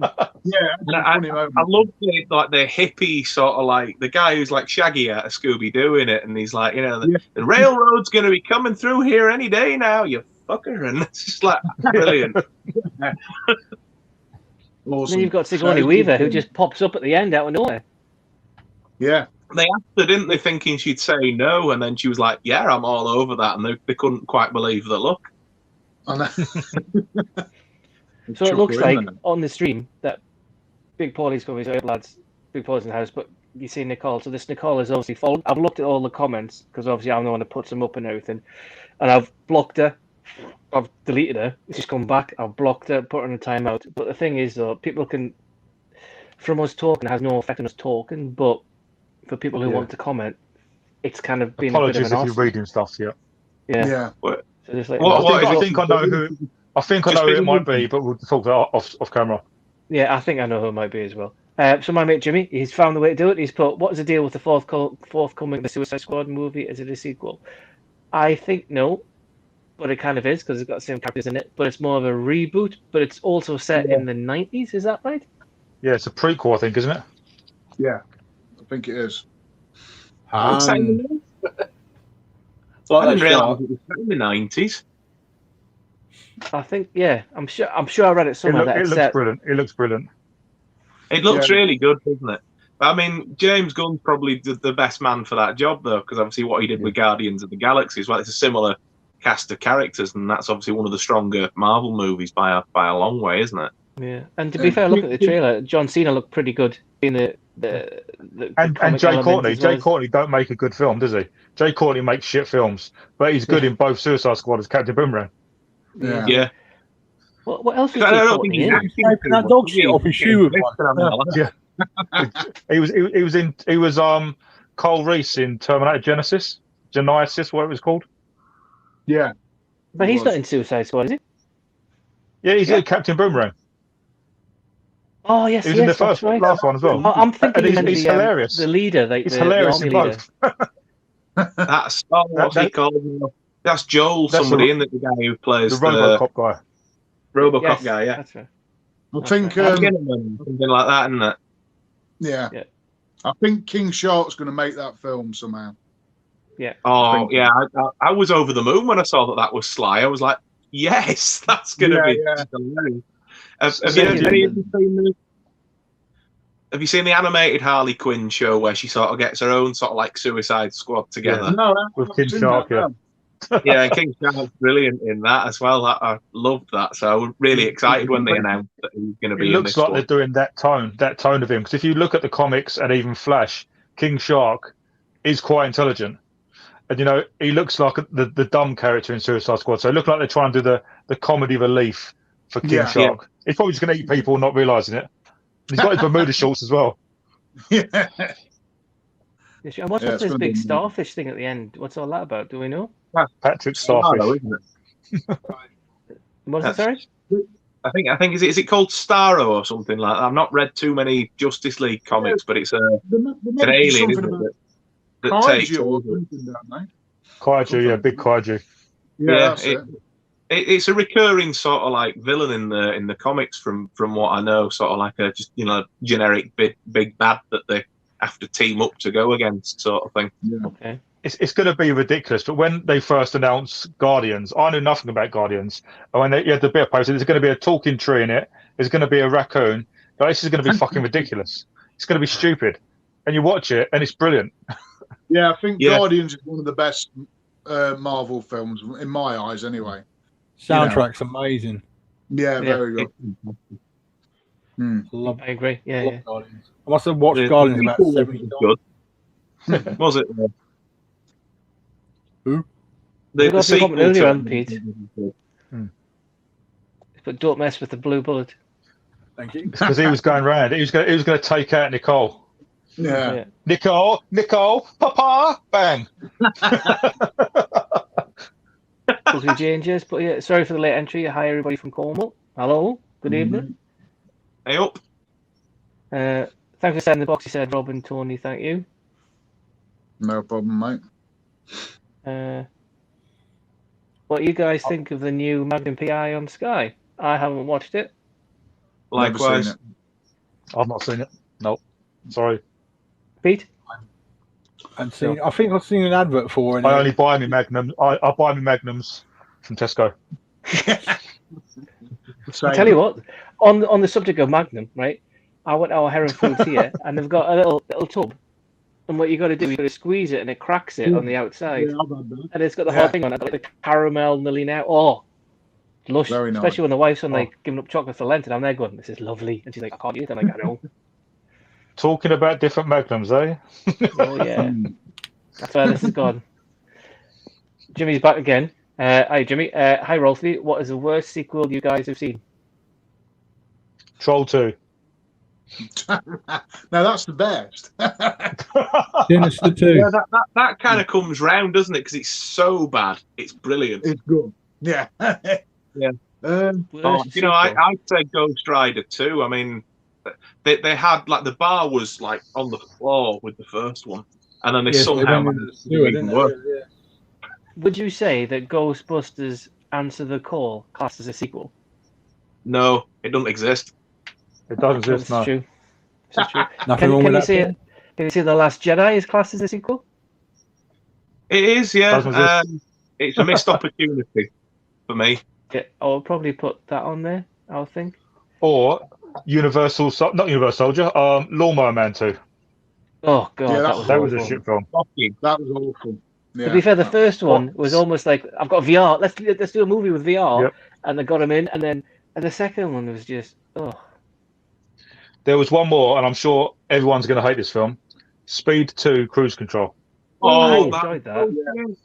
I love the hippie sort of like the guy who's like Shaggy out of Scooby-Doo in it, and he's like, the railroad's going to be coming through here any day now, you fucker, and it's just like brilliant. Awesome. Then you've got Sigourney Weaver who just pops up at the end out of nowhere. Yeah. They asked her, didn't they, thinking she'd say no, and then she was like, "Yeah, I'm all over that," and they couldn't quite believe the look. So it looks like on the stream that Big Paulie's coming, so lads, Big Paulie's in the house, but you see Nicole. So this Nicole is obviously followed. I've looked at all the comments because obviously I'm the one that puts them up and everything, and I've blocked her. I've deleted her. She's come back. I've blocked her, put her in a timeout. But the thing is, though, people can, from us talking, it has no effect on us talking. But for people who want to comment, it's kind of been Apologies a bit of an if you're reading stuff. Yeah. Yeah. So just like, I think I know who. I think I know who it might be, but we'll talk about off camera. Yeah, I think I know who it might be as well. So my mate Jimmy, he's found the way to do it. He's put, what is the deal with the forthcoming The Suicide Squad movie? Is it a sequel? I think no, but it kind of is because it's got the same characters in it. But it's more of a reboot, but it's also set in the 90s. Is that right? Yeah, it's a prequel, I think, isn't it? Yeah, I think it is. I didn't realise it was set in the 90s. I think, yeah, I'm sure I read it somewhere. It looks brilliant. It looks brilliant. It looks really good, doesn't it? I mean, James Gunn's probably the best man for that job, though, because obviously what he did with Guardians of the Galaxy as well, it's a similar cast of characters, and that's obviously one of the stronger Marvel movies by a long way, isn't it? Yeah, and to be fair, look at the trailer. John Cena looked pretty good in the and Jay Courtney. Jay Courtney don't make a good film, does he? Jay Courtney makes shit films, but he's good in both Suicide Squad as Captain Boomerang. Yeah. What else was I don't think he's Scraping that dog shit off his shoe with one. Yeah. he was Cole Reese in Terminator Genesis, what it was called. Yeah. But he's not in Suicide Squad, is he? Yeah, he's in Captain Boomerang. Oh yes, he was in the last one as well. Oh, I'm thinking he's hilarious. The leader, he's hilarious in both. That's what's he called? That's Joel, somebody in the guy who plays the RoboCop guy. RoboCop guy, yeah. That's right. I think something like that, isn't it? Yeah. I think King Shark's going to make that film somehow. Yeah. Oh, yeah. I was over the moon when I saw that was Sly. I was like, yes, that's going to be hilarious. Have you seen the animated Harley Quinn show where she sort of gets her own sort of like Suicide Squad together? Yeah. No, with King Shark, yeah, and King Shark's brilliant in that as well. I loved that. So I was really excited when they announced that he was going to be in this. It looks like they're doing that tone of him. Because if you look at the comics and even Flash, King Shark is quite intelligent. And, he looks like the dumb character in Suicide Squad. So it looks like they're trying to do the comedy relief for King Shark. Yeah. He's probably just going to eat people not realising it. He's got his Bermuda shorts as well. Yeah. And what's with this big starfish thing at the end? What's all that about? Do we know? Patrick Starfish. Isn't it? What's it, sorry? I think is it called Starro or something like that? I've not read too many Justice League comics, but it's an alien, isn't it? That takes over. Kaiju, yeah, big kaiju. Yeah, it's a recurring sort of like villain in the comics from what I know, sort of like a just generic big bad that they have to team up to go against, sort of thing. Yeah. Okay. It's going to be ridiculous, but when they first announced Guardians, I knew nothing about Guardians. And when you had the bit posted, there's going to be a talking tree in it. There's going to be a raccoon. This is going to be fucking ridiculous. It's going to be stupid. And you watch it, and it's brilliant. Yeah, I think Guardians is one of the best Marvel films, in my eyes, anyway. Soundtrack's amazing. Yeah, very good. I agree. Yeah. Guardians. I must have watched Guardians about 70 times. Was it? Who? We got a comment earlier to on, Pete. But don't mess with the blue bullet. Thank you. It's because he was going round. He was going to take out Nicole. Yeah. Nicole, Papa, bang. Ugly changes, but yeah, sorry for the late entry. Hi, everybody from Cornwall. Hello, good evening. Hey up. Thanks for sending the box. He said, Rob and Tony, thank you. No problem, mate. What do you guys think of the new Magnum PI on Sky? I haven't watched it. Likewise. Never seen I've not seen it. Nope. Sorry. Pete? And seen, I think I've seen an advert for it. I only buy me Magnum. I buy me Magnums from Tesco. I'll tell you what, on the subject of Magnum, right? I went to our Heron Foods here, and they've got a little tub. And what you got to do, you got to squeeze it, and it cracks it on the outside. And it's got the whole thing on it, like the caramel nearly now. Oh, lush. Very nice. Especially when the wife's on like giving up chocolate for Lent, and I'm there going, "This is lovely," and she's like, "I can't eat it." I'm like, "I know." Talking about different Magnums, eh? Oh yeah, that's where this has gone. Jimmy's back again. Hi Jimmy. Hi Rolfie. What is the worst sequel you guys have seen? Troll 2. No, that's the best. Sinister 2. Yeah, that kind of comes round, doesn't it? Because it's so bad. It's brilliant. It's good. Yeah. Yeah. Worst You know, I'd sequel? say Ghost Rider 2. I mean, they had like the bar was like on the floor with the first one, and then they somehow managed to do it even worse. Would you say that Ghostbusters Answer the Call classed as a sequel? No, it doesn't exist. It doesn't That's exist, no. true. That's true. Nothing wrong Can with you that. say can you say The Last Jedi is classed as a sequel? It is, yeah. Doesn't exist. It's a missed opportunity for me. Yeah, I'll probably put that on there. I would think. Or not Universal Soldier, Lawnmower Man 2. Oh god, Yeah, that was That was a awful. shit film. That was awful. Yeah. To be fair, the first one was almost like I've got VR. Let's do a movie with VR, Yep. and they got him in, and the second one was just There was one more, and I'm sure everyone's going to hate this film. Speed 2 Cruise Control. I Oh, enjoyed that.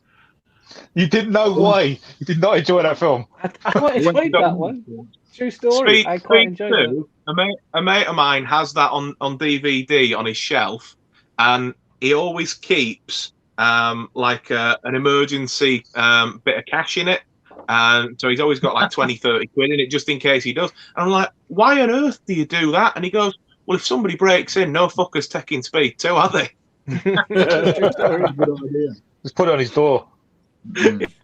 You didn't know why. You did not enjoy that film. I quite enjoyed that one. True story. I quite enjoyed that. 2, a mate of mine has that on DVD on his shelf, and he always keeps like an emergency bit of cash in it. And so he's always got like 20, 30 quid in it just in case he does. And I'm like, why on earth do you do that? And he goes, well, if somebody breaks in, no fuckers taking Speed 2, are they? True story. Good idea. Just put it on his door.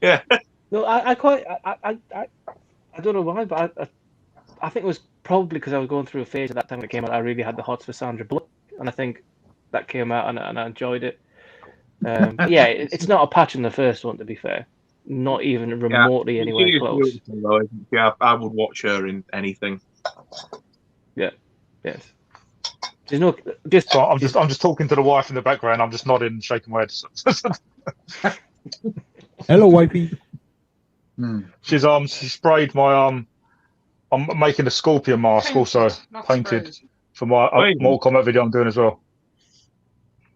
Yeah. No, I don't know why, but I think it was probably because I was going through a phase at that time when it came out. I really had the hots for Sandra Bullock, and I think that came out and I enjoyed it. Yeah, it's not a patch in the first one, to be fair. Not even remotely anywhere close. Yeah, I would watch her in anything. Yeah, yes. There's no just. So I'm just talking to the wife in the background. I'm just nodding and shaking my head. Hello, wifey. She sprayed my I'm making a scorpion mask also painted for my Mortal Kombat video I'm doing as well.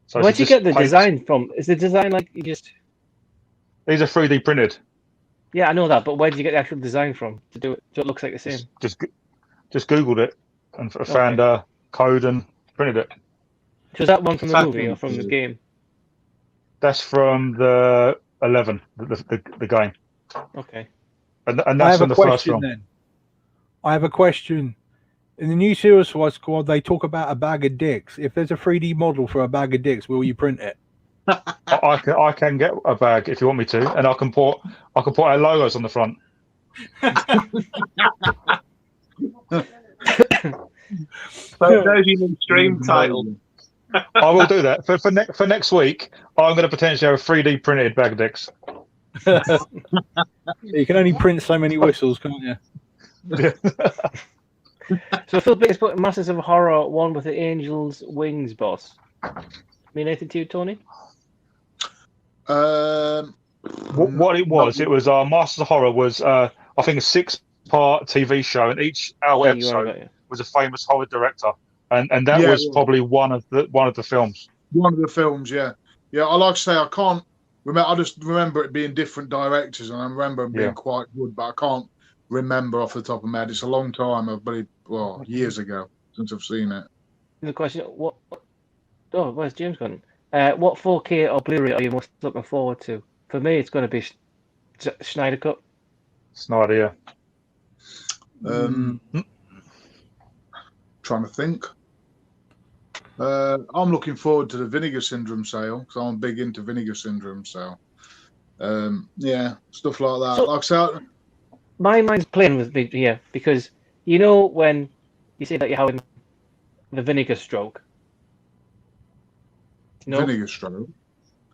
So Where'd you get the design from? Is the design like you just? These are 3D printed. Yeah, I know that, but where did you get the actual design from to do it so it looks like the same? Just Googled it and found a code and printed it. So is that one from the movie or from the game? That's from the 11, the game. Okay. And I that's have from a the first question film. then. I have a question. In the new Suicide Squad, they talk about a bag of dicks. If there's a 3D model for a bag of dicks, will you print it? I can get a bag if you want me to, and I can put our logos on the front. So there's your new stream title. I will do that for next week. I'm going to potentially have a 3D printed bag of dicks. You can only print so many whistles, can't you? So Phil Biggs put Masters of Horror 1 with the Angel's Wings boss. Mean anything to you, Tony? What it was Masters of Horror was I think a 6-part TV show, and each episode was a famous horror director, and that was probably one of the films. One of the films, yeah. I like to say I can't I just remember it being different directors, and I remember them being quite good, but I can't remember off the top of my head. It's a long time, I believe, years ago since I've seen it. The question: What? Oh, where's James gone? What 4K or Blu-ray are you most looking forward to? For me, it's going to be Snyder Cut. Snyder, Trying to think. I'm looking forward to the Vinegar Syndrome sale because I'm big into Vinegar Syndrome. So, stuff like that. So, like I said, my mind's playing with me here because you know when you say that you're having the vinegar stroke. Vinegar stroke.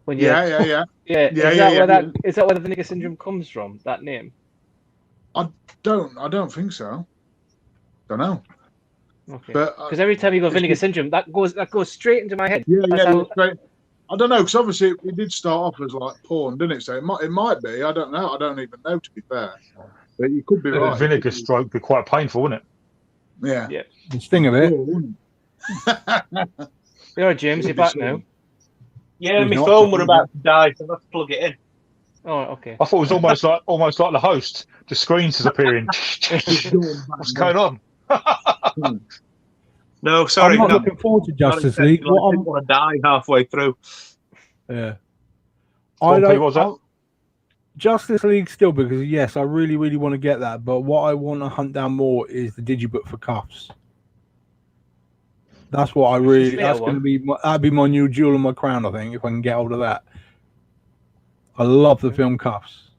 When Yeah. Is that where the Vinegar Syndrome comes from? That name? I don't think so. Don't know. Okay. But because every time you go Vinegar Syndrome, that goes straight into my head. Straight. I don't know because obviously it did start off as like porn, didn't it? So it might be. I don't know. I don't even know, to be fair. But you could be right. Vinegar stroke would be quite painful, wouldn't it? Yeah. Yeah. The sting of it. All right, James, you're back now. Yeah, my phone were about to die, so let's plug it in. Oh, okay. I thought it was almost like the host. The screens is appearing. What's going on? No, sorry. I'm not looking forward to Justice League. I didn't want to die halfway through. Yeah. What was that? Justice League still, because yes, I really, really want to get that. But what I want to hunt down more is the digibook for Cuffs. That's what I really. That's going to be. That'd be my new jewel in my crown, I think, if I can get hold of that. I love the film Cuffs.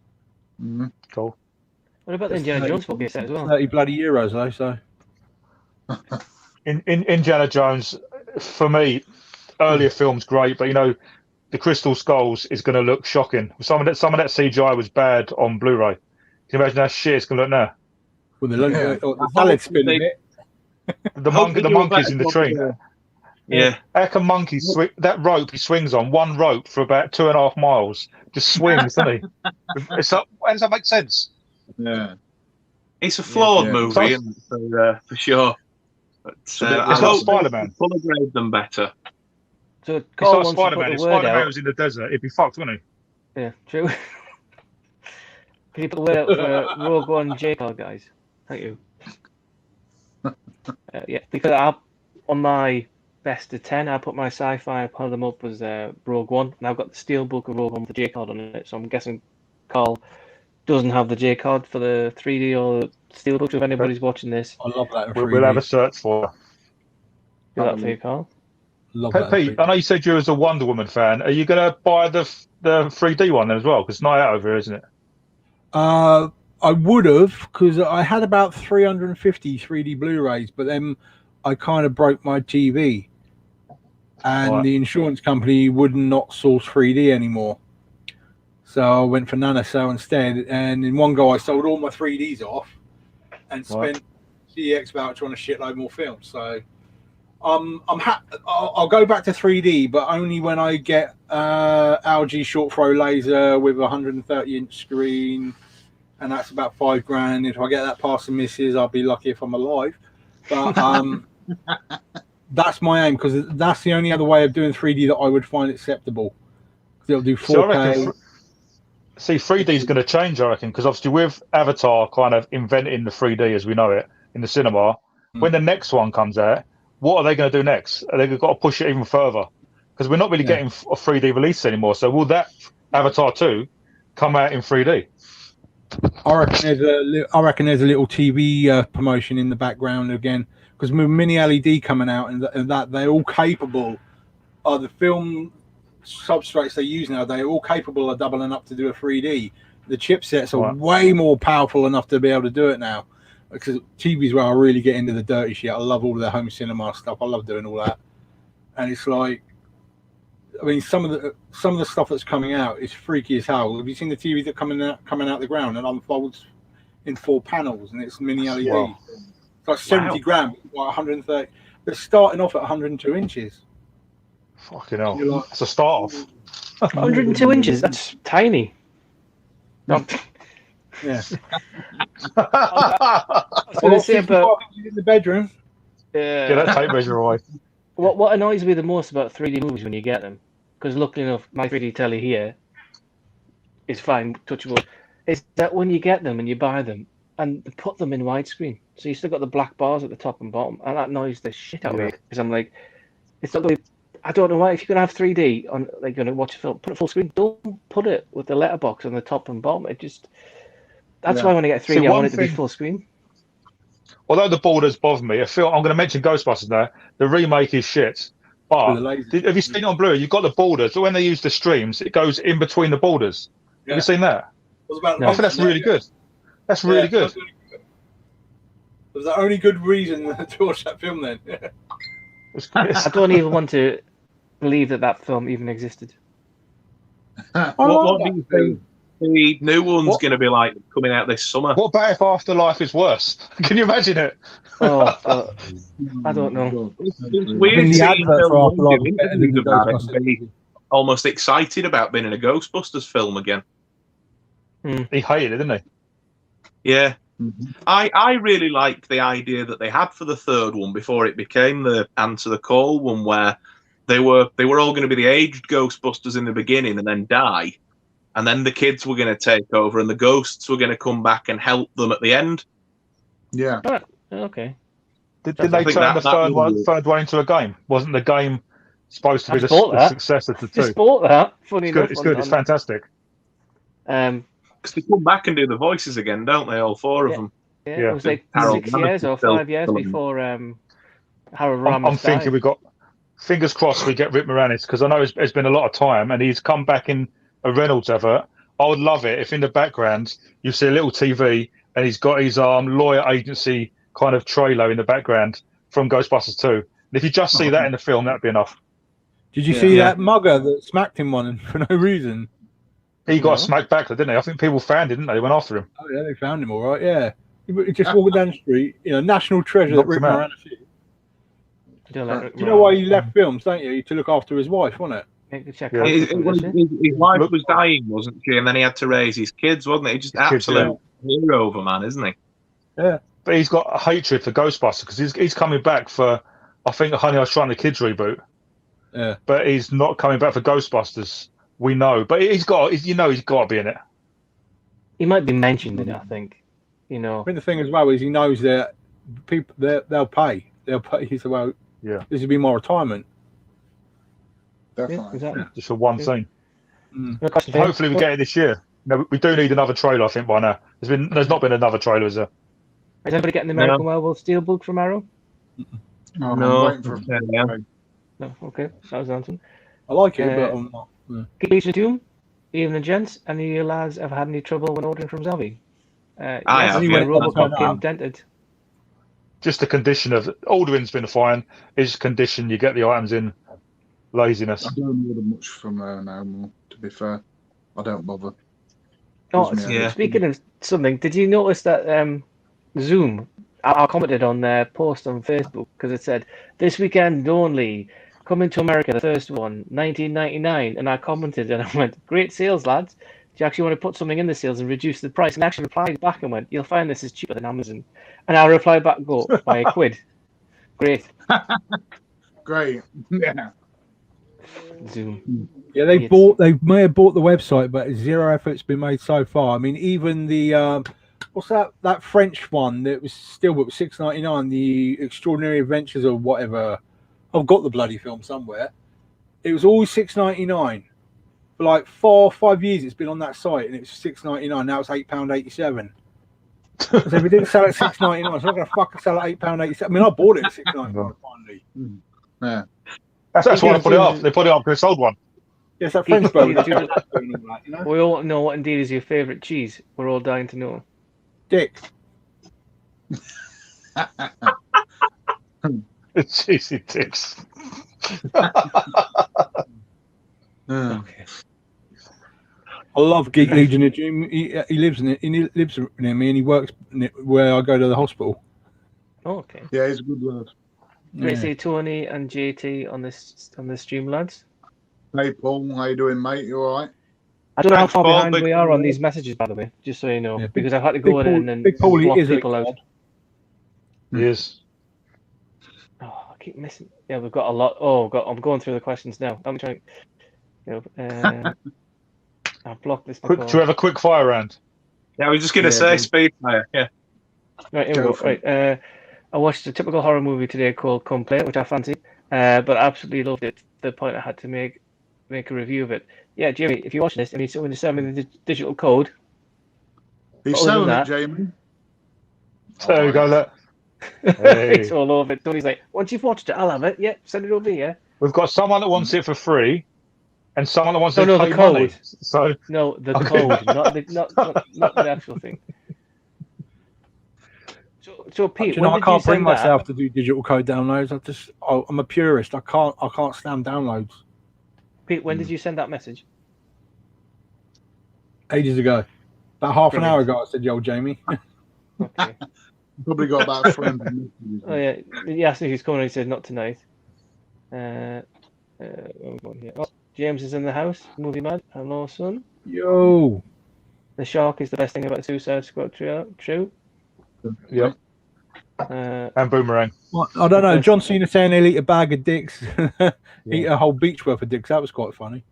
Mm-hmm. Cool. What about the Indiana Jones book set as well? 30 bloody euros, though. So. In Indiana Jones, for me, earlier films great, but the Crystal Skulls is going to look shocking. Some of that CGI was bad on Blu-ray. Can you imagine how shit it's going to look now? With the salad spinning it. The monkeys in the tree. Yeah. How can monkeys that rope he swings on, one rope for about 2.5 miles, just swings, doesn't he? How does that make sense? Yeah. It's a flawed movie, for sure. But, it's like Spider-Man. Full grade them better. So it's like Spider-Man. If Spider-Man was in the desert, he'd be fucked, wouldn't he? Yeah, true. Can you put the word out for Rogue One J-Card, guys? Thank you. Because on my best of 10, I put my sci-fi, I put them up as Rogue One, and I've got the steelbook of Rogue One with the J-card on it, so I'm guessing Carl doesn't have the J-card for the 3D or the steelbook, if anybody's watching this. I love that. We'll have a search for it. Do that for you, Carl. Love Pete, I know you said you was a Wonder Woman fan. Are you going to buy the 3D one as well? Because it's night out over here, isn't it? I would have, because I had about 350 3D Blu-rays, but then I kind of broke my TV, and the insurance company would not source 3D anymore. So I went for NanoCell instead, and in one go I sold all my 3Ds off and spent CEX voucher on a shitload more films. So I'll go back to 3D, but only when I get LG short throw laser with a 130-inch screen. And that's about $5,000. If I get that past the misses, I'll be lucky if I'm alive. But that's my aim, because that's the only other way of doing 3D that I would find acceptable. It'll do 4K. See, 3D is going to change, I reckon, because obviously with Avatar kind of inventing the 3D as we know it in the cinema, when the next one comes out, what are they going to do next? Are they got to push it even further? Because we're not really getting a 3D release anymore. So will that Avatar 2 come out in 3D? I reckon there's a little TV promotion in the background again, because with mini LED coming out and that they're all capable of the film substrates they use now. They're all capable of doubling up to do a 3D. The chipsets are way more powerful enough to be able to do it now. Because TV's where I really get into the dirty shit. I love all of the home cinema stuff. I love doing all that, and it's like, I mean, some of the stuff that's coming out is freaky as hell. Have you seen the TVs that coming out the ground and unfolds in 4 panels, and it's mini LED? Wow. It's like 70 grand, like 130. They're starting off at 102 inches. Fucking hell! Like, that's a start off. 102 inches. That's tiny. No. Yeah. I was going to say about in the bedroom. Get that tape measure away. What annoys me the most about 3D movies when you get them, because luckily enough, my 3D telly here is fine, touchable. Is that when you get them and you buy them and they put them in widescreen, so you still got the black bars at the top and bottom, and that annoys the shit out of me because I'm like, it's not going to. I don't know why. If you're gonna have 3D on, like, you're gonna watch a film, put it full screen. Don't put it with the letterbox on the top and bottom. It just. That's why when I get 3D, I want it to be full screen. Although the borders bother me, I'm going to mention Ghostbusters now. The remake is shit. But have you seen it on Blu-ray? You've got the borders. But when they use the streams, it goes in between the borders. Yeah. Have you seen that? I think that's really good. That's really good. Was the only good reason to watch that film then? I don't even want to believe that film even existed. What do you think the new one's going to be like coming out this summer? What about if Afterlife is worse? Can you imagine it? Oh, God. I don't know. It's weird seeing film about it and be almost excited about being in a Ghostbusters film again. He hated it, didn't he? Yeah. I really liked the idea that they had for the third one before it became the Answer the Call one, where they were all going to be the aged Ghostbusters in the beginning and then die, and then the kids were going to take over and the ghosts were going to come back and help them at the end. Yeah. Okay. Did they turn the third one into a game? Wasn't the game supposed to be the successor to two? I bought that. Funny enough, it's good. It's fantastic. Because they come back and do the voices again, don't they? All four of them. Yeah. It was like 6 years or 5 years before Harold Ramis I'm thinking we got fingers crossed we get Rick Moranis, because I know it's been a lot of time and he's come back in a Reynolds advert. I would love it if in the background you see a little TV and he's got his lawyer agency kind of trailer in the background from Ghostbusters 2. And if you just see that in the film, that'd be enough. Did you see that mugger that smacked him on for no reason? He got smacked back, didn't he? I think people found him, didn't they? They went after him. Oh, yeah, they found him all right, yeah. He just walking down the street, national treasure that Rick Moranis is. You know why he left films, don't you? To look after his wife, wasn't it? His wife was dying, wasn't she? And then he had to raise his kids, wasn't he? Just absolute hero of a man, isn't he? Yeah. But he's got a hatred for Ghostbusters because he's coming back for, I think, Honey, I Shrunk the Kids reboot. Yeah. But he's not coming back for Ghostbusters. We know, but he's got to be in it. He might be mentioned in it, I think. I think the thing as well is he knows that people they'll pay. He said, "Well, this will be my retirement." Definitely, yeah, exactly. Just for one scene. Hopefully, we get it this year. No, we do need another trailer, I think, by now. There's not been another trailer, is there? Is anybody getting the American Werewolf Steelbook from Arrow? No. I'm waiting for No, okay, that was answered. I like it, but I'm not. Keisha Doom, evening gents. Any of you lads ever had any trouble when ordering from Zelby? I have. Robocop came dented. Just the condition of ordering's been fine. It's just condition you get the items in. Laziness. I don't order much from there now more, to be fair. I don't bother. Oh, speaking of something, did you notice that Zoom, I commented on their post on Facebook because it said, this weekend only, coming to America, the first one, $19.99, and I commented and I went, great sales, lads. Do you actually want to put something in the sales and reduce the price? And I actually replied back and went, you'll find this is cheaper than Amazon. And I replied back, go, by a quid. Great. Great. Yeah. Zoom. Yeah, they may have bought the website, but zero effort's been made so far. I mean, even the what's that French one that was still but $6.99, the Extraordinary Adventures or whatever. I've got the bloody film somewhere. It was always $6.99 for like 4 or 5 years. It's been on that site, and it was $6.99. Now it's £8.87. So if it didn't sell at $6.99, it's not going to fucking sell at £8.87. I mean, I bought it at $6.99 finally. Yeah. That's why they put it up. They put it up because they sold one. Yes, that French boat. We all know what indeed is your favourite cheese. We're all dying to know. Dick. Cheesy dicks. Okay. I love Geek Legion of Doom. He lives in it. He lives near me, and he works where I go to the hospital. Oh, okay. Yeah, he's a good lad. Great to see Tony and JT on this stream, lads. Hey Paul, how you doing, mate? You all right? I don't know how far behind we are on these messages, by the way, just so you know, because I've had to go in and Big Paul block is people out. Yes. Oh, I keep missing. Yeah, we've got a lot. Oh, I'm going through the questions now. I'm trying. I've blocked this. Do you have a quick fire round? Yeah, I was just going to say speed fire. Yeah. Right, here we go. Right, I watched a typical horror movie today called Complaint, which I fancy, but I absolutely loved it. The point I had to make a review of it. Yeah, Jamie, if you watch this, and he's going to send me the digital code. He's selling it, Jamie. There we go. Look. Hey. It's all over it. Tony's like, once you've watched it, I'll have it. Yeah, send it over here. We've got someone that wants it for free, and someone that wants the code. Money. So no, the code, not the actual thing. So Pete, actually, I can't bring myself to do digital code downloads. I'm a purist. I can't stand downloads. Pete, when did you send that message? Ages ago. About half an hour ago, I said, "Yo, Jamie." Okay. Probably got about a friend. Oh yeah, he asked if he's coming. And he said not tonight. Where are we going here? Oh, James is in the house. Movie mad. Hello, son. Yo. The shark is the best thing about Suicide Squad. True. Yep. And Boomerang. Well, I don't know. John Cena saying he'll eat a bag of dicks, eat a whole beach worth of dicks. That was quite funny.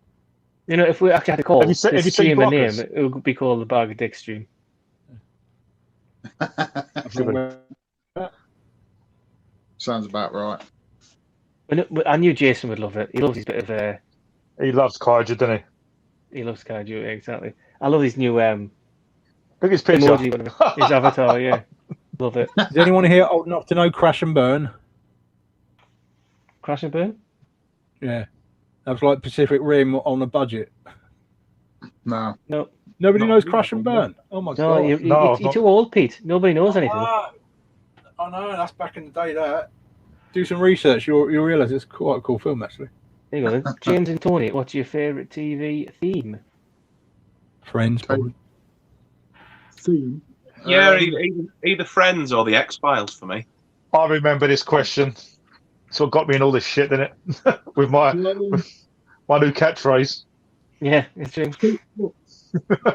You know, if we actually had to call this stream a name, Blockers? it would be called the Bag of Dick stream. Sounds about right. I knew Jason would love it. He loves his bit of. He loves kaiju, doesn't he? He loves kaiju, exactly. I love his new Look at his picture. emoji, his avatar. Yeah, love it. Is anyone here old enough to know Crash and Burn? Crash and Burn? Yeah, that was like Pacific Rim on a budget. No. Nobody knows Crash and Burn. Oh my god! You're too old, Pete. Nobody knows anything. I know, that's back in the day. That do some research, you'll realise it's quite a cool film actually. There you go. Then. James and Tony, what's your favourite TV theme? Friends, probably. Theme? Yeah, either Friends or the X-Files for me. I remember this question. It's what got me in all this shit, didn't it? with my new catchphrase. Yeah, it's true.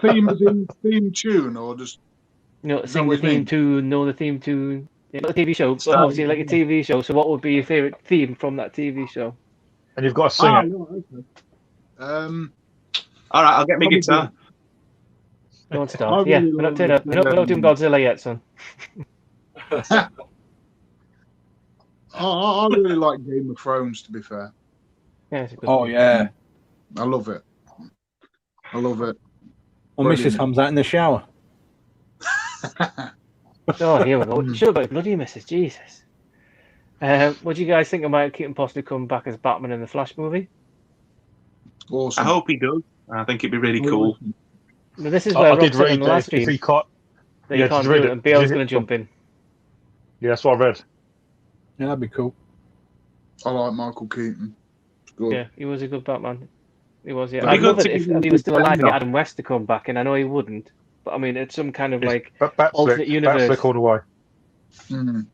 Theme as in theme tune or just sing the theme tune, know the theme tune. Yeah, not a TV show, but obviously like a TV show. So what would be your favourite theme from that TV show? And you've got to sing it. Okay. All right, I'll get my guitar. Don't start. Yeah, we're not doing Godzilla yet, son. I really like Game of Thrones, to be fair. Yeah, it's a good Oh, yeah. I love it. Well, Brilliant. Mrs. comes out in the shower. Oh, here we go. Sure about bloody Mrs. Jesus. What do you guys think about Keaton possibly come back as Batman in the Flash movie? Awesome. I hope he does. I think it'd be really cool. Now, this is where I did read in the last that if stream he can't. that you can't do it, and Bale's going to jump in. Yeah, that's what I read. Yeah, that'd be cool. I like Michael Keaton. It's good. Yeah, he was a good Batman. He was, yeah. It'd be I'd love good it to if he was still alive to Bender. get Adam West to come back, and I know he wouldn't. But I mean, it's some kind of like Batflick, alternate universe. Batflick all the way. Mm.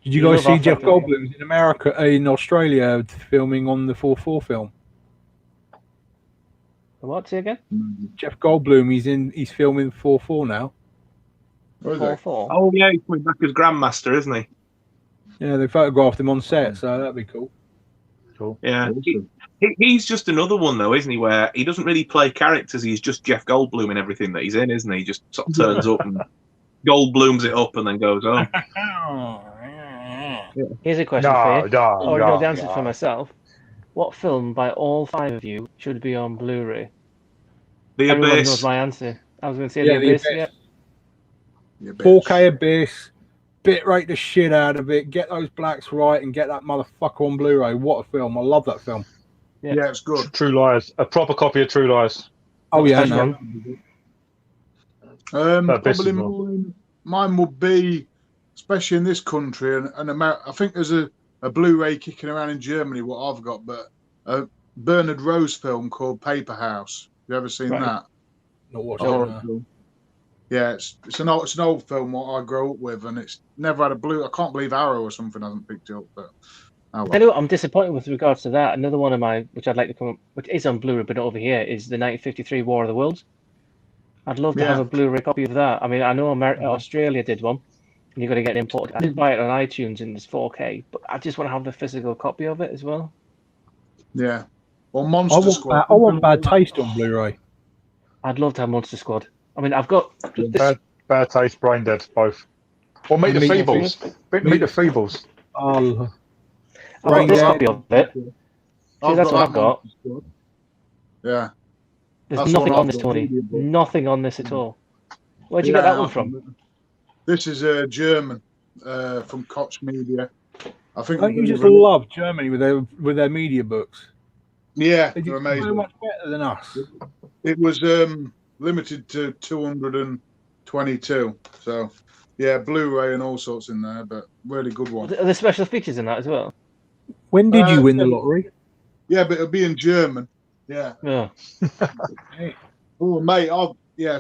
Did you You guys love see Jeff Affleck, don't Goldblum in America, in Australia, filming on the 4-4 film? What? Say again? Jeff Goldblum, he's filming 4-4 now. 4-4. Oh yeah, he's coming back as Grandmaster, isn't he? Yeah, they photographed him on set, so that'd be cool. Cool. Yeah. He's just another one though, isn't he? Where he doesn't really play characters. He's just Jeff Goldblum in everything that he's in, isn't he? He just sort of turns up and Goldblums it up and then goes home. Here's a question for you. No, Or the answer for myself. What film by all five of you should be on Blu-ray? The Everyone Abyss. knows my answer. I was going to say Yeah, The The Abyss. Abyss. Yeah. You bitch. 4K Abyss, bitrate the shit out of it, get those blacks right, and get that motherfucker on Blu-ray. What a film! I love that film. Yeah. Yeah, it's good. True Lies. A proper copy of True Lies. Oh yeah, That's no. Abyss Probably as well. mine would be, especially in this country and America. I think there's a Blu-ray kicking around in Germany. What I've got, but a Bernard Rose film called Paper House. You ever seen Right. that? Not watched A it, horror no. film. Yeah, it's an old film what I grew up with, and it's never had a blue. I can't believe Arrow or something hasn't picked it up, but oh I well. know I'm disappointed with regards to that. Another one of mine, which I'd like to come up, which is on Blu-ray but not over here, is the 1953 War of the Worlds. I'd love to have a Blu-ray copy of that. I mean, I know Australia did one, and you've got to get it imported. I did buy it on iTunes and it's 4K, but I just want to have the physical copy of it as well. Yeah. Or Monster Squad. I want Bad Taste on Blu-ray. I'd love to have Monster Squad. I mean, I've got Bad Taste, Brain Dead, both. Or Meet the Meet the Feebles. Meet the Feebles. Oh, I've got this Dead. copy of it. See, that's what I've got. Yeah. There's That's nothing what on I've this, got, Tony. media book. Nothing on this at all. Where'd you get that one from? This is German, from Koch Media. I think. Don't you just love Germany with their media books? Yeah, They they're do so amazing. much better than us. It was limited to 222. So, yeah, Blu-ray and all sorts in there, but really good one. Are there special features in that as well? When did you win the lottery? Yeah, but it'll be in German. Yeah. Yeah. Oh, mate,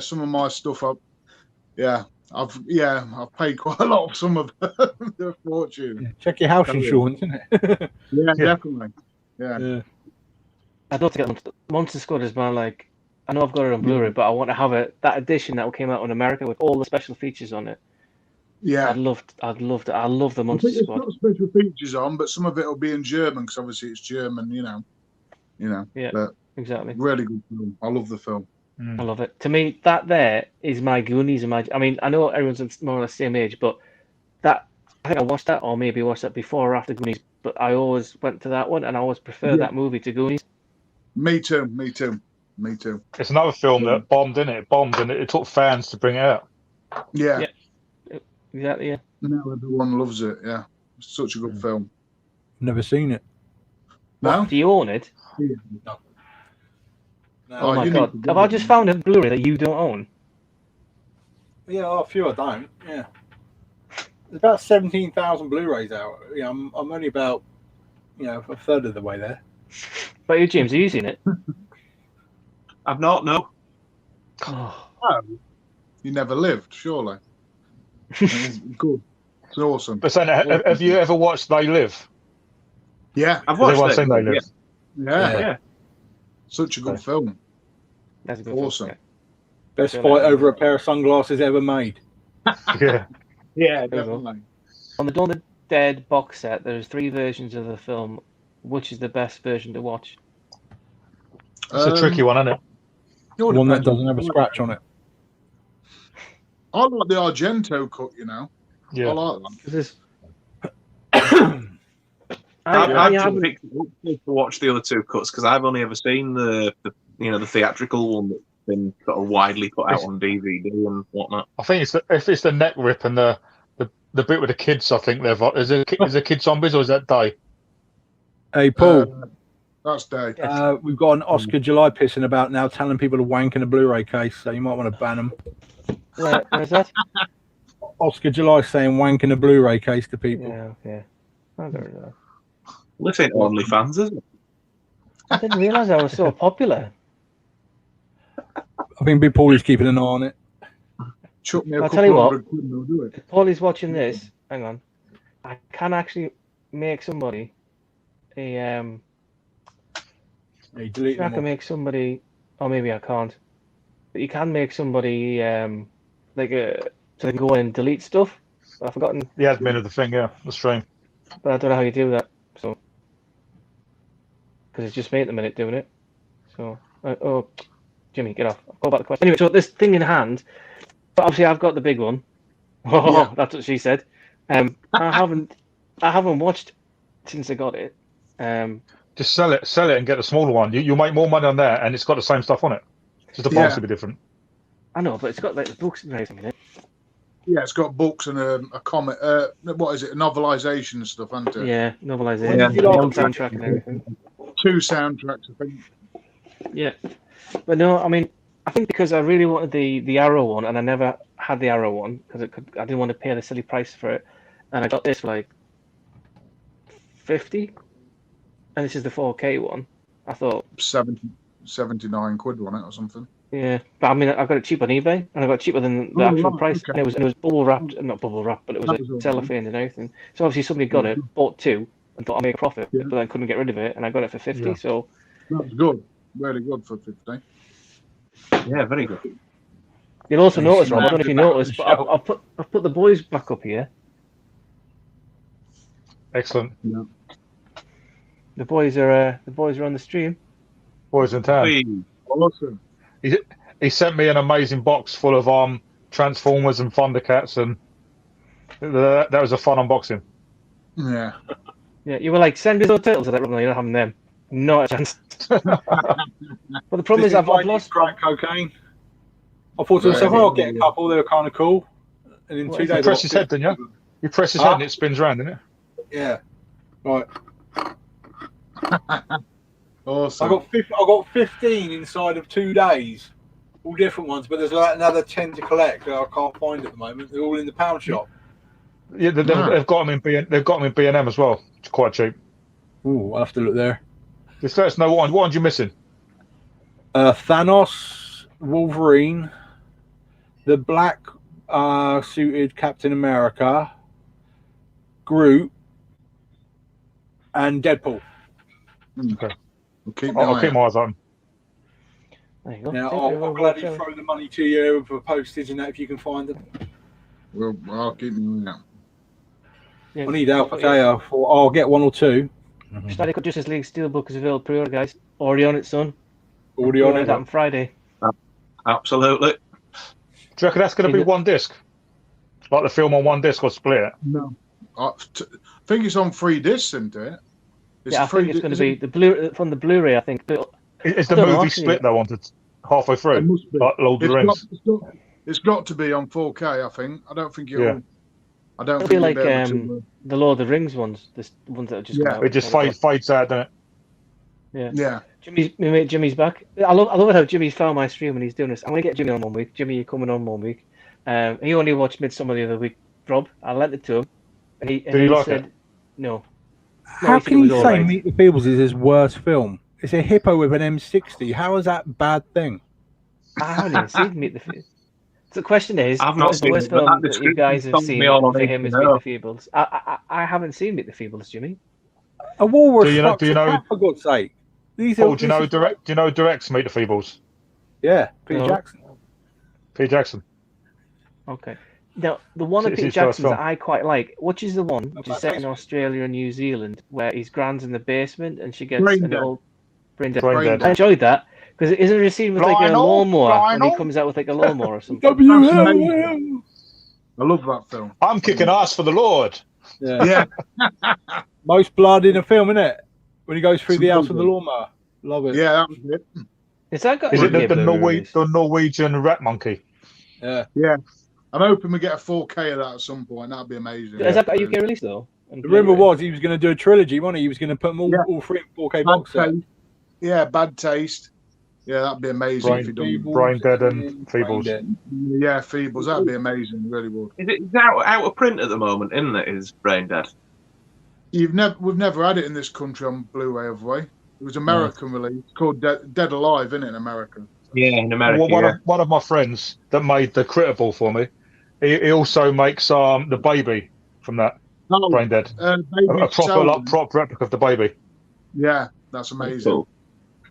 some of my stuff I've paid quite a lot of some of the fortune. Yeah, check your house insurance, isn't it? Yeah, definitely. Yeah. I'd love to get Monster Squad is my I know I've got it on Blu-ray, but I want to have that edition that came out in America with all the special features on it. Yeah. I'd love to. I love the I Monster think Squad. it's got special features on, but some of it will be in German because obviously it's German, Yeah, But exactly. really good film. I love the film. I love it. To me, that there is my Goonies. I mean, I know everyone's more or less the same age, but I think I watched that, or maybe watched that before or after Goonies. But I always went to that one, and I always prefer that movie to Goonies. Me too. It's another film that bombed, didn't it? It bombed, and it took fans to bring it out. Yeah. Exactly. Yeah. Now everyone loves it. Yeah, it's such a good film. Never seen it. No? Do you own it? No. Oh my god! Have I just found a Blu-ray that you don't own? Yeah, a few I don't. Yeah. There's about 17,000 Blu-rays out. Yeah, I'm only about a third of the way there. But you, James, are you seen it? I've not. No. Oh. You never lived, surely. It's good. It's awesome. But saying, have you ever watched They Live? Yeah. I've Has watched everyone it. seen They Live? Yeah. Yeah. Such a good film. That's a good Awesome. film. Best fight over a pair of sunglasses ever made. Yeah. Yeah, There you go. definitely. On the Dawn of the Dead box set, there's 3 versions of the film. Which is the best version to watch? It's a tricky one, isn't it? One that doesn't have a scratch on it. I like the Argento cut, Yeah. I like that. This I've just picked it up to watch the other 2 cuts because I've only ever seen the theatrical one that's been sort of widely put out on DVD and whatnot. I think if it's the neck rip and the bit with the kids, I think is it kid zombies or is that Day? Hey, Paul. That's Day. We've got an Oscar July pissing about now telling people to wank in a Blu-ray case, so you might want to ban them. Where's that? Oscar July saying wank in a Blu-ray case to people. Yeah. I don't know. Well, this ain't OnlyFans, is it? I didn't realise I was so popular. I think Big Paulie's keeping an eye on it. Chuck me a I'll tell you what. $200 and I'll do it. If Paulie's watching this, hang on. I can actually make somebody a Yeah, delete I them can all. make somebody, or maybe I can't. But you can make somebody so they can go in and delete stuff. But I've forgotten. The admin of the thing, yeah, the stream. But I don't know how you do that. So because it's just me at the minute doing it. So oh, Jimmy, get off. I'll go back to the question. Anyway, so this thing in hand. But obviously, I've got the big one. Oh, Yeah. that's what she said. I haven't watched since I got it. Just sell it and get the smaller one. You'll make more money on that, and it's got the same stuff on it. Just the box will be different. I know, but it's got like the books and everything in it. Yeah, it's got books and a comic. What is it? A novelization and stuff, hasn't it? Yeah, novelization, Yeah. the old soundtrack and everything. 2 soundtracks, I think. Yeah, but no, I mean, I think because I really wanted the Arrow one, and I never had the Arrow one because I didn't want to pay the silly price for it, and I got this for like 50, and this is the 4K one. I thought 79 quid on it or something. Yeah, but I mean, I got it cheap on eBay, and I got it cheaper than the actual right, price. okay. And it was bubble wrapped, not bubble wrapped, but it was That like was all right. cellophane and everything. So obviously somebody got it, bought 2, and thought I'll make a profit, Yeah. but then couldn't get rid of it, and I got it for 50. Yeah. So That's good. Really good for 50. Yeah, very good. you'll also You notice, should Rob. I don't know if you have noticed, the but show. I've put the boys back up here. Excellent. Yeah. The boys are on the stream. Boys in town. We- Awesome. He's he sent me an amazing box full of Transformers and Thundercats, and that was a fun unboxing. Yeah. Yeah, you were like, send me those turtles. I don't know, you're not having them. Not a chance. But the problem is, I've lost crack cocaine. I thought to myself, I'll get a couple. They were kind of cool. And in 2 days, you press his head, didn't you? You press his head and it spins around, didn't it? Yeah. Right. Awesome. I got 15 inside of 2 days. All different ones, but there's like another 10 to collect that I can't find at the moment. They're all in the pound shop. Yeah, they've got them in B&M as well. It's quite cheap. Ooh, I'll have to look there. Just let us know what ones you're missing. Thanos, Wolverine, the black suited Captain America, Groot, and Deadpool. Okay. I'll keep my eyes on. There you go. Now, I'll gladly throw the money to you for postage and that if you can find them. Well, I'll keep my eye out. Yeah. I need help, okay? I'll get 1 or 2. Snyder Cut Justice League Steelbook is available pre-order, guys. Already on it, son. Already on it. That on Friday. Absolutely. Do you reckon that's going to be one disc? Like the film on one disc or split it? No. I think it's on 3 discs, isn't it? I think it's going to be from the Blu-ray, I think. But is the movie split though onto halfway through? Like Lord of the Rings? It's got to be on 4K, I think. I don't think it'll... Yeah. I don't it'll think be like the Lord of the Rings ones, the ones that are just come out. It just fades out, doesn't Yeah. it? Yeah. My mate Jimmy's back. I love it how Jimmy's found my stream and he's doing this. I'm going to get Jimmy on 1 week. Jimmy, you're coming on 1 week. He only watched Midsommar the other week, Rob. I lent it to him. And he said, it? No. How can you say right. Meet the Feebles is his worst film? It's a hippo with an M60. How is that a bad thing? I haven't even seen Meet the Feebles. So the question is, I've not what's the seen worst it, but film that that you guys have seen for him is Meet the Feebles? I haven't seen Meet the Feebles, Jimmy. A walrus Do you know, for God's sake. Paul, do you know directs Meet the Feebles? Yeah, Peter Jackson. Peter Jackson. Okay. Now, the one of Peter Jackson's that I quite like, which is the one which is set in Australia and New Zealand, where his grand's in the basement and she gets Brain an Dead. old brain dead. Brain Dead. I enjoyed that because isn't there a scene with like a lawnmower when he comes out with like a lawnmower or something? I love that film. I'm kicking ass for the Lord. Yeah. Most blood in a film, isn't it? When he goes through the house with the lawnmower. Love it. Yeah, that was it. Is that got Is it the Norwegian rat monkey? Yeah. Yeah. I'm hoping we get a 4K of that at some point. That'd be amazing. Is that a UK release though? The rumor was he was going to do a trilogy, wasn't he? He was going to put them all 3 in 4K box set. Yeah, Bad Taste. Yeah, that'd be amazing if he done. Brain Dead and Feebles. Yeah, Feebles. That'd be amazing. Really would. It's out of print at the moment, isn't it? Is Brain Dead? We've never had it in this country on Blu-ray, have we? It was American release called Dead Alive, isn't it, in America? Yeah, in America. One of my friends that made the Critter Ball for me, he also makes the baby from that Brain Dead. A proper replica of the baby. Yeah, that's amazing. Cool.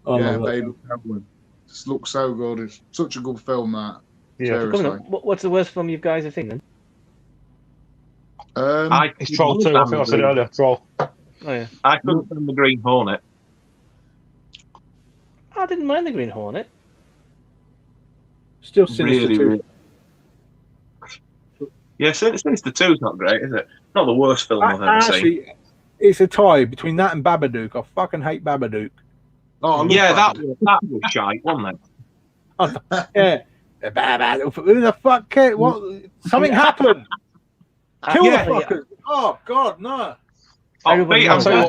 Yeah, Baby Penguin. Just looks so good. It's such a good film, that. Yeah. What's the worst film you guys have seen then? It's Troll 2, I think I said it earlier. Troll. Oh yeah. I couldn't find the Green Hornet. I didn't mind the Green Hornet. Still Sinister 2. Yeah, Sinister 2 is not great, is it? Not the worst film I've ever seen. It's a tie between that and Babadook. I fucking hate Babadook. Oh, yeah, that was shite, wasn't it? Yeah. Babadook. Who the fuck cares? What? Something happened. Kill the fuckers. Oh, God, no. Everybody ever I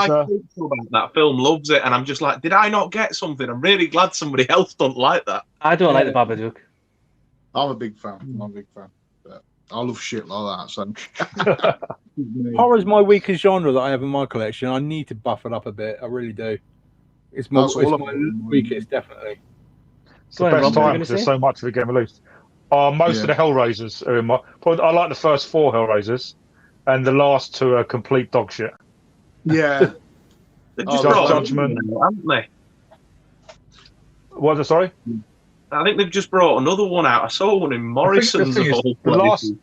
talk to about that film loves it, and I'm just like, did I not get something? I'm really glad somebody else don't like that. I don't like the Babadook. I'm a big fan. But I love shit like that. So horror's my weakest genre that I have in my collection. I need to buff it up a bit. I really do. It's my weakest, definitely. It's the best time because there's so much of it getting released. Most of the Hellraisers are in my. I like the first 4 Hellraisers, and the last 2 are complete dog shit. Yeah. They just brought Judgment, haven't they? What was it? Sorry. I think they've just brought another one out. I saw one in Morrison's. The last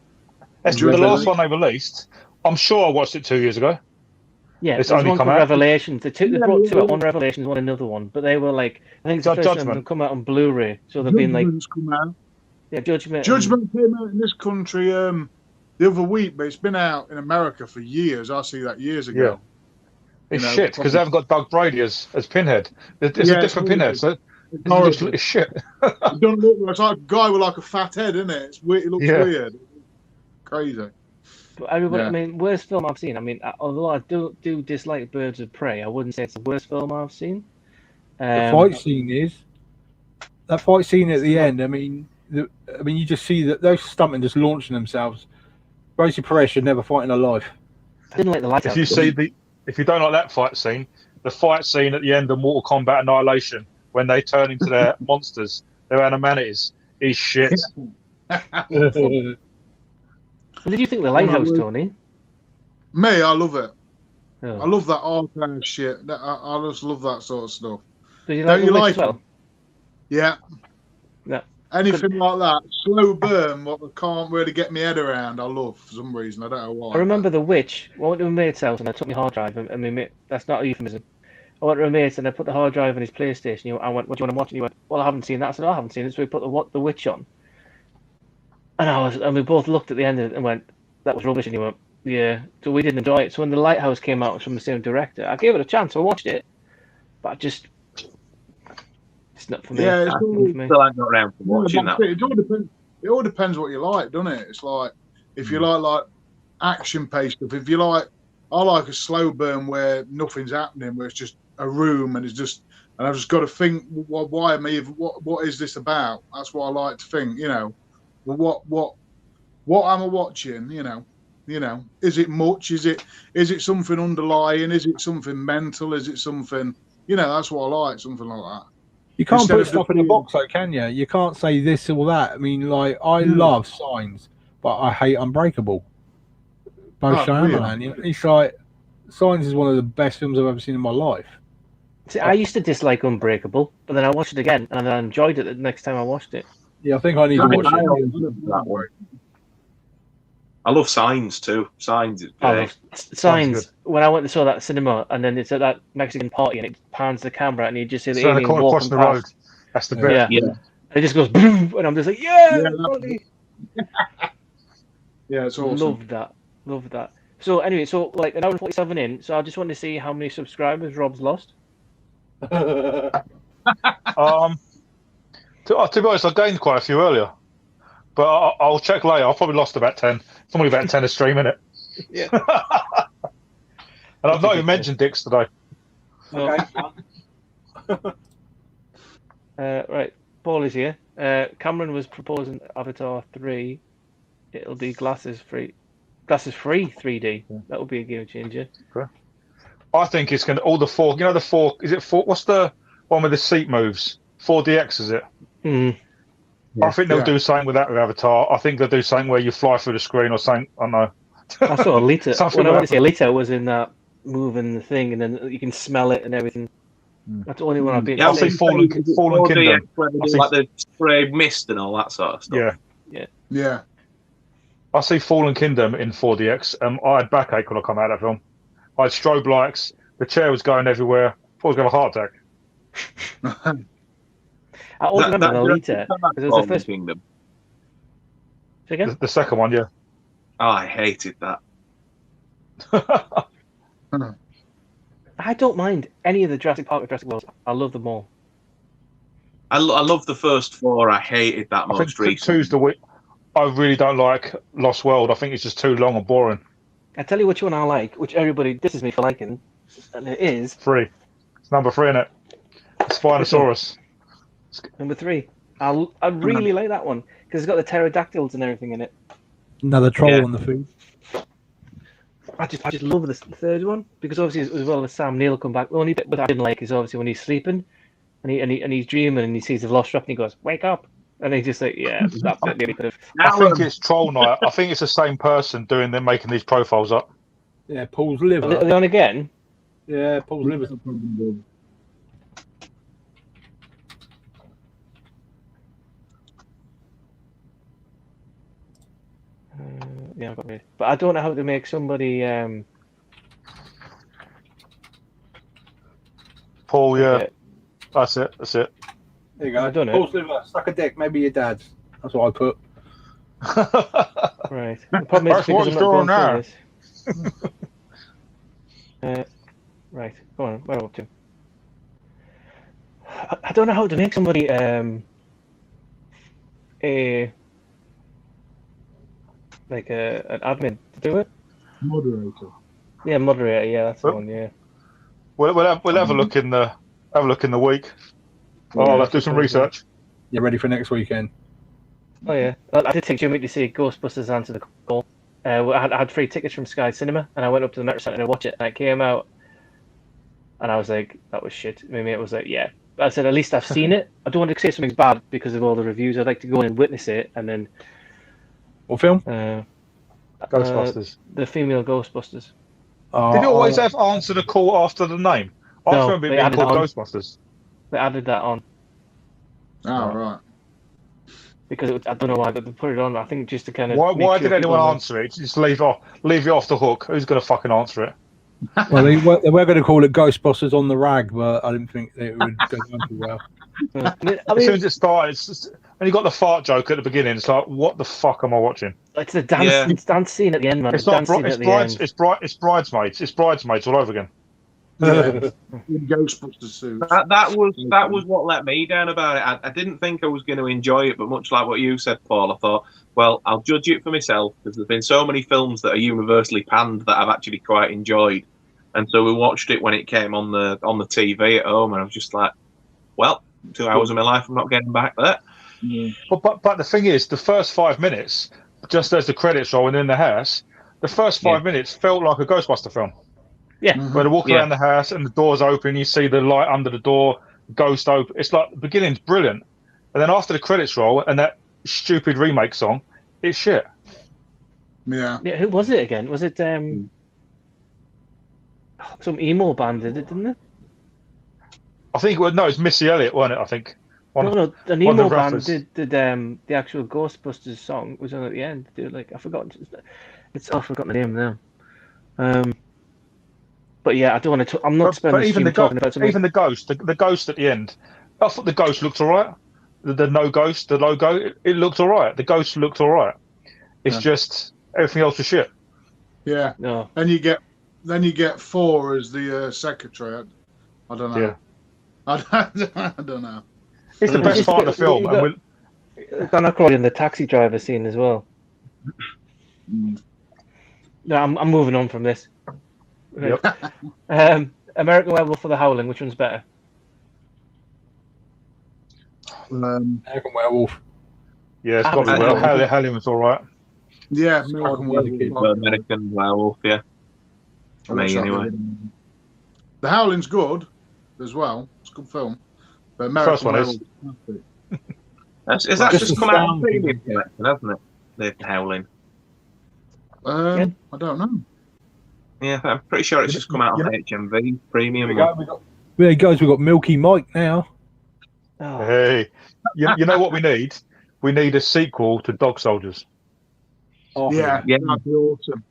one they released. I'm sure I watched it 2 years ago. Yeah, It's there's only one come called out. Revelations. They brought two out, one Revelations, one another one. But they were like, I think it's the first time Judgment. they've come out on Blu-ray. So they've been like, Judgment's come out. yeah, Judgment. Judgment came out in this country the other week, but it's been out in America for years. I see that years ago. It's shit because they haven't got Doug Brady as Pinhead. It's a different Pinhead, so it looks shit. It don't look. It's like a guy with like a fat head, isn't it? It's weird. It looks weird. Crazy. But everybody, I mean, worst film I've seen. I mean, although I do dislike Birds of Prey, I wouldn't say it's the worst film I've seen. The fight scene is that fight scene at the end. I mean, you just see that those stuntmen just launching themselves. Rosie Perez should never fight in her life. I didn't like the light. If you don't like that fight scene, the fight scene at the end of Mortal Kombat Annihilation when they turn into their monsters, their animanities, is shit. What did you think of The Lighthouse, Tony? Me, I love it. Oh. I love that archive shit. I just love that sort of stuff. Did you like Don't you like it? Well? Yeah. Yeah. Anything like that, slow burn, what I can't really get my head around, I love for some reason. I don't know why. I remember The Witch. I went to my mate's house and I took my hard drive. And my mate, that's not a euphemism. I went to my mate's and I put the hard drive on his PlayStation. I went, "What do you want to watch?" And he went, "Well, I haven't seen that." I said, "I haven't seen it." So we put the Witch on. And we both looked at the end of it and went, "That was rubbish." And he went, "Yeah." So we didn't enjoy it. So when The Lighthouse came out, it was from the same director. I gave it a chance. I watched it, but it's not for me. Yeah, it's all, Still ain't got around to watching that. It all depends what you like, doesn't it? It's like if you like action paced stuff. If you like, I like a slow burn where nothing's happening, where it's just a room and I've just got to think, why am I? What is this about? That's what I like to think. Well, what am I watching? Is it much? Is it something underlying? Is it something mental? Is it something? That's what I like. Something like that. You can't put stuff in a box, though, can you? You can't say this or that. I mean, like, I love Signs, but I hate Unbreakable. Both Shyamalan. It's like, Signs is one of the best films I've ever seen in my life. See, I used to dislike Unbreakable, but then I watched it again and I enjoyed it the next time I watched it. Yeah, I think I need to watch it. That way. I love Signs too. Signs is great. Signs. When I went and saw that cinema, and then it's at that Mexican party, and it pans the camera, and you just see the alien walking across the road. That's the bit. Yeah. And it just goes boom, and I'm just like, yeah, it's awesome. Love that. So anyway, like an hour and 47 in. So I just want to see how many subscribers Rob's lost. To be honest, I gained quite a few earlier, but I'll check later. I've probably lost about 10. It's only about 10 a stream, innit? Yeah. And I've not even mentioned Dicks today. Okay. Right, Paul is here. Cameron was proposing Avatar 3. It'll be glasses free 3D. That would be a game changer. Okay. I think it's going to all the four. The four. Is it four? What's the one with the seat moves? 4DX, is it? Mm. I think they'll do something with that with Avatar. I think they'll do something where you fly through the screen or something. I don't know. I saw Alita. When I went to see Alita was in that moving thing, and then you can smell it and everything. That's the only one I've been. Yeah, I'll see Fallen Kingdom. Like the spray mist and all that sort of stuff. Yeah. I see Fallen Kingdom in 4DX. I had backache when I come out of that film. I had strobe lights. The chair was going everywhere. I thought I was going to have a heart attack. I always remember Alita. It was the first Kingdom. The second one, yeah. Oh, I hated that. I don't mind any of the Jurassic Park or Jurassic World. I love them all. I love the first four. I hated that most recently. Two's the week. I really don't like Lost World. I think it's just too long and boring. I tell you which one I like, which everybody disses me for liking, and it is 3. It's number 3, isn't it? Spinosaurus. Number 3. I really like that one because it's got the pterodactyls and everything in it. Another troll on the food. I just love the third one because obviously as well as Sam Neill come back. The only bit that I didn't like is obviously when he's sleeping and he's dreaming and he sees the Velociraptor and he goes, "Wake up!" And he's just like, "Yeah, that bit really could have." I think it's Troll Night. I think it's the same person making these profiles up. Yeah, Paul's liver. Are they on again? Yeah, Paul's liver. Yeah, I got it. But I don't know how to make somebody Paul, yeah. Okay. That's it. That's it. There you go. I've done it. Paul Sliver, suck a dick, maybe your dad's. That's what I put. Right. The problem is That's because what I'm he's not going doing through this. Right. Go on. Where are we up to? I don't know how to make somebody a like an admin to do it. Moderator. Yeah, moderator. Yeah, that's the Oh. one. Yeah. We'll have a look in the week. Oh, let's do some research. You ready for next weekend? Oh yeah. I did take Jimmy to see Ghostbusters Answer the Call. I had free tickets from Sky Cinema, and I went up to the Metro Centre to watch it. And I came out, and I was like, "That was shit." My mate was like, "Yeah." But I said, "At least I've seen it. I don't want to say something's bad because of all the reviews. I'd like to go in and witness it, and then." What film? Ghostbusters. The female Ghostbusters. Did you always have Answer the Call after the name? I No, remember it they being added called it on. Ghostbusters. They added that on Oh, right. because I don't know why, but they put it on. I think just to kind of. Why did anyone answer it? Just leave you off the hook. Who's going to fucking answer it? Well, they were going to call it Ghostbusters on the Rag, but I didn't think it would go down too well. I As soon mean, as it started, and you got the fart joke at the beginning. It's like, what the fuck am I watching? it's the dance, Yeah. it's dance scene at the end, man. It's The not. dance scene It's at the end. It's bridesmaids. It's bridesmaids all over again. Yeah. In Ghostbusters suits. That was what let me down about it. I didn't think I was going to enjoy it, but much like what you said, Paul, I thought, well, I'll judge it for myself because there's been so many films that are universally panned that I've actually quite enjoyed, and so we watched it when it came on the TV at home, and I was just like, well, 2 hours of my life I'm not getting back there. Yeah. But the thing is, the first 5 minutes, just as the credits rolling in the house, the first 5 minutes felt like a Ghostbuster film. Yeah. Mhm. Where they walk around the house and the door's open, you see the light under the door, ghost open. It's like the beginning's brilliant, and then after the credits roll and that stupid remake song, it's shit. Yeah. Yeah, who was it again? Was it some emo band did it, didn't it? I think it's Missy Elliott, wasn't it? I think. No, an one of the emo band rappers. did the actual Ghostbusters song was on at the end. Dude, like I forgot. I've forgotten the name now. But yeah, I don't want to. I'm not spending But even time talking about something. even the ghost at the end. I thought the ghost looked alright. The no ghost, the logo, it looked alright. The ghost looked alright. It's just everything else was shit. Yeah. No. Then you get 4 as the secretary. I don't know. Yeah. I don't know. It's the best part of the film. You And Dan Aykroyd in the taxi driver scene as well. Mm. No, I'm moving on from this. American Werewolf for the Howling. Which one's better? American Werewolf. yeah, it's got to be well. Halley was alright. Yeah, Scott American was a kid. Werewolf. American Werewolf, yeah. For me, anyway. The Howling's good as well. It's a good film. But American First one is. Werewolf. Is that Just just the come out on sound. premium collection, hasn't it? The Howling. I don't know. Yeah, I'm pretty sure it's just come out on HMV premium. There guys, we've got Milky Mike now. Oh, Hey, you know what we need? We need a sequel to Dog Soldiers. Oh, Yeah, Yeah. that'd be awesome.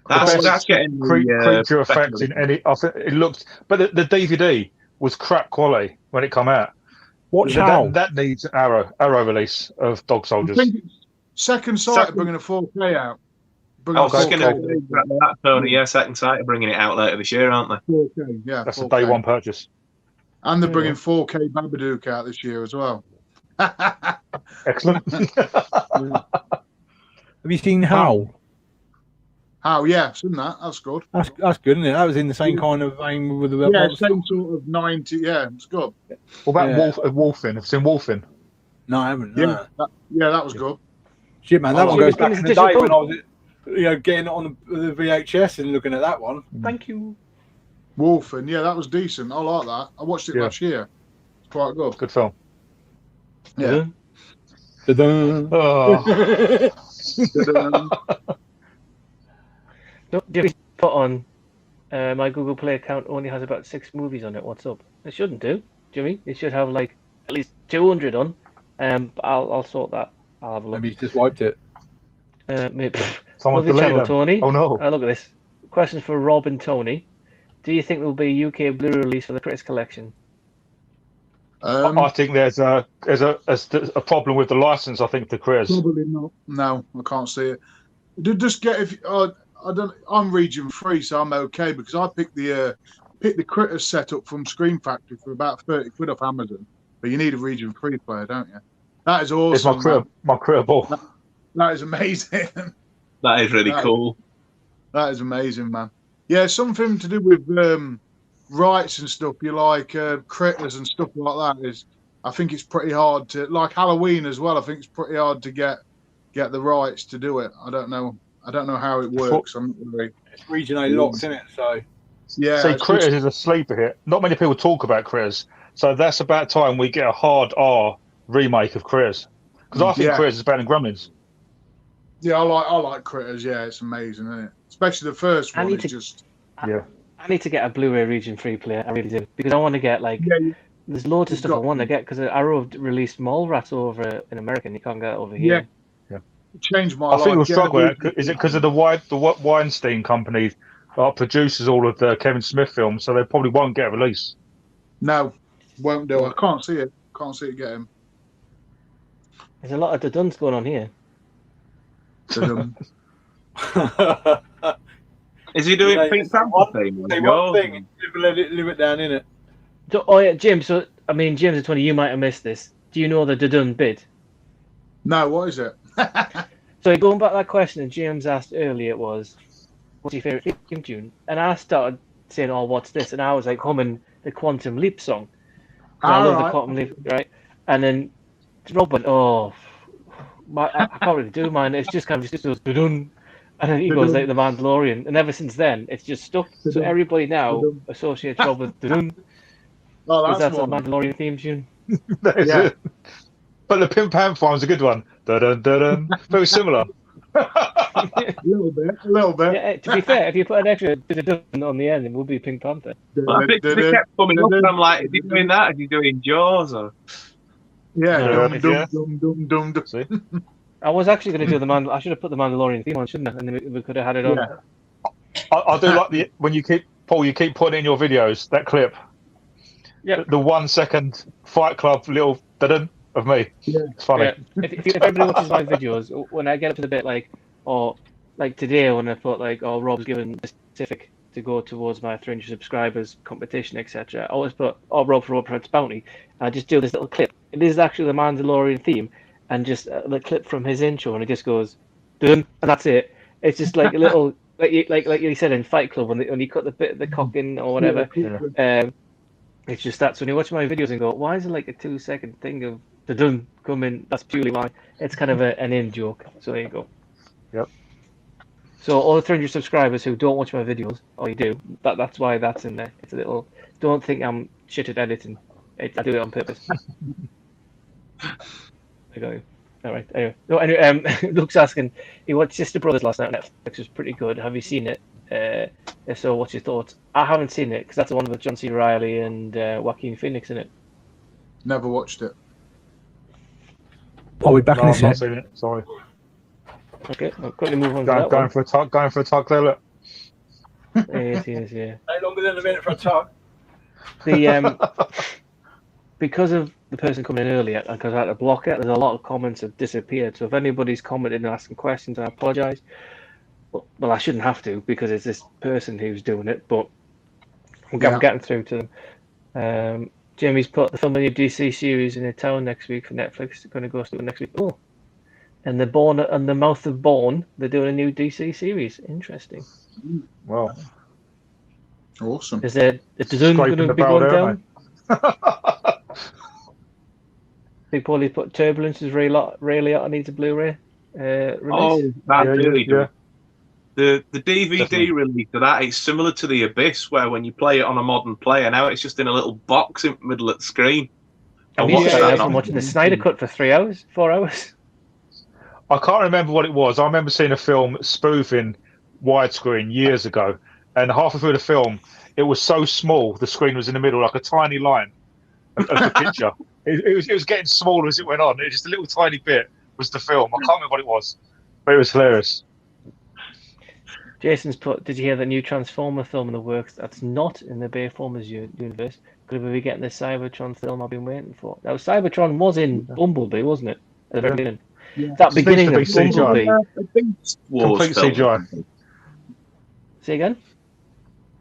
That's getting Creature effects in any. I think it looked, but the DVD was crap quality when it come out. Watch how. That needs an Arrow release of Dog I Soldiers. think Second Sight are bringing a 4K out. I was just Okay. going to say that, Tony. Yeah, Second Sight are bringing it out later this year, aren't they? 4K, yeah. That's a 4K. day one purchase. And they're bringing 4K Babadook out this year as well. Excellent. Have you seen Howl? How? Yeah, seen that. That's good. That's good, isn't it? That was in the same kind of vein with the Yeah, monster. same sort of 90. Yeah, it's good. What about Yeah. Wolfing? Have you seen Wolfing? No, I haven't. Yeah, No. that was good. Shit, man, that Oh, one so goes it's back been in the digital day when I code. was, getting it on the VHS and looking at that one. thank you. Wolfen, yeah, that was decent. I like that. I watched it Yeah. last year. It's quite good. Good film. Yeah. Ta-da. Oh. No, Jimmy's put on my Google Play account only has about 6 movies on it. What's up? It shouldn't do, Jimmy. It should have like at least 200 on. But I'll sort that. I'll have a look. Maybe he's just wiped it. Maybe. Someone Lovely deleted channel, them. Tony. Oh no. Look at this. Question for Rob and Tony. Do you think there'll be a UK Blu-ray release for the Critters collection? I think there's a problem with the license. I think the Critters. Probably not. No, I can't see it. Just get if I don't. I'm region free, so I'm okay because I picked the Critters setup from Screen Factory for about 30 quid off Amazon. But you need a region free player, don't you? That is awesome. It's my Critter ball. That is amazing. That is really cool. That is amazing, man. Yeah, something to do with rights and stuff. You like Critters and stuff like that. I think it's pretty hard to, like Halloween as well. I think it's pretty hard to get the rights to do it. I don't know how it works. I'm not really. It's region A locked, isn't it? So yeah. See, Critters is a sleeper hit. Not many people talk about Critters, so that's about time we get a hard R remake of Critters. Because I think Critters is better than Gremlins. Yeah, I like Critters. Yeah, it's amazing, isn't it? Especially the first one. I need to get a Blu-ray region free player. I really do, because I want to get there's loads of stuff I want to get because Arrow have released Mallrats over in America and you can't get it over here. Yeah. Change my life. I think we'll struggle with it. Is it because of the Weinstein company produces all of the Kevin Smith films, so they probably won't get a release? No, won't do. I can't see it. Can't see it getting. There's a lot of the duns going on here. Is he doing Pink Panther thing? One thing, live it down in it. So, oh yeah, Jim. So I mean, James at 20, you might have missed this. Do you know the Dudun bid? No, what is it? So going back to that question that James asked earlier, it was, "What's your favorite theme tune?" And I started saying, "Oh, what's this?" And I was like humming the Quantum Leap song. I love the Quantum Leap, right? And then Rob went, "Oh, I can't really do mine. It's just kind of just goes Dudun." And then he goes like the Mandalorian, and ever since then it's just stuck. So everybody now associates Rob with Dudun. Oh, that's a Mandalorian theme tune. It. But the Pink Panther one's a good one. Dun, dun, dun. Very similar. A little bit. Yeah, to be fair, if you put an extra Dudun on the end, it would be Pink Panther. I think they kept coming up, and I'm like, is he doing that? Is he doing Jaws? Or? Yeah. See? I was actually going to do I should have put the Mandalorian theme on, shouldn't I? And then we could have had it on. Yeah. I do like when you keep putting in your videos that clip. Yeah. The 1 second Fight Club little dun of me. Yeah. It's funny. Yeah. If everybody watches my videos, when I get up to the bit like today when I put Rob's given a specific to go towards my 300 subscribers competition, etc. I always put Rob for Rob Bounty. And I just do this little clip. It is actually the Mandalorian theme. And just the clip from his intro, and it just goes, dun, and that's it. It's just like a little, like you said in Fight Club, when you cut the bit of the cock in or whatever. Yeah. It's just that. So when you watch my videos and go, why is it like a 2 second thing of the dun coming? That's purely why. It's kind of an in joke. So there you go. Yep. So all the 300 subscribers who don't watch my videos, or you do, that's why that's in there. It's a little. Don't think I'm shit at editing. I do it on purpose. I got you. All right. Anyway, Luke's asking, he watched Sister Brothers last night on Netflix. It was pretty good. Have you seen it? If so, what's your thoughts? I haven't seen it because that's the one with John C. Reilly and Joaquin Phoenix in it. Never watched it. Are we back in this? I've not seen it. Sorry. Okay, I'll quickly move on. Going for a tug, Look. Yes, yeah. No longer than a minute for a tug. Because of the person coming in earlier, and because I had to block it, there's a lot of comments have disappeared. So if anybody's commenting and asking questions, I apologise. Well, I shouldn't have to because it's this person who's doing it, but I'm getting through to them. Jamie's put the film of your DC series in a town next week for Netflix. They're going to go to it next week. Oh, and the Mouth of Born, they're doing a new DC series. Interesting. Well, awesome. Is there a Dune going to be going down? Big Paulie put Turbulence is Ray Liotta needs a Blu-ray release. Oh, that really yeah. The DVD release of that, it's similar to The Abyss, where when you play it on a modern player, now it's just in a little box in the middle of the screen. I'm watching the Snyder cut for 4 hours. I can't remember what it was. I remember seeing a film spoofing widescreen years ago, and halfway through the film, it was so small, the screen was in the middle, like a tiny line of the picture. It was getting smaller as it went on. It was just a little tiny bit was the film. I can't remember what it was, but it was hilarious. Jason's put, did you hear the new Transformer film in the works that's not in the Bayformers universe? Could we be getting the Cybertron film I've been waiting for? Now, Cybertron was in Bumblebee, wasn't it? At the very beginning. Yeah. That Just needs beginning to of be CGI. Bumblebee. Wars Complete film. CGI. Say again?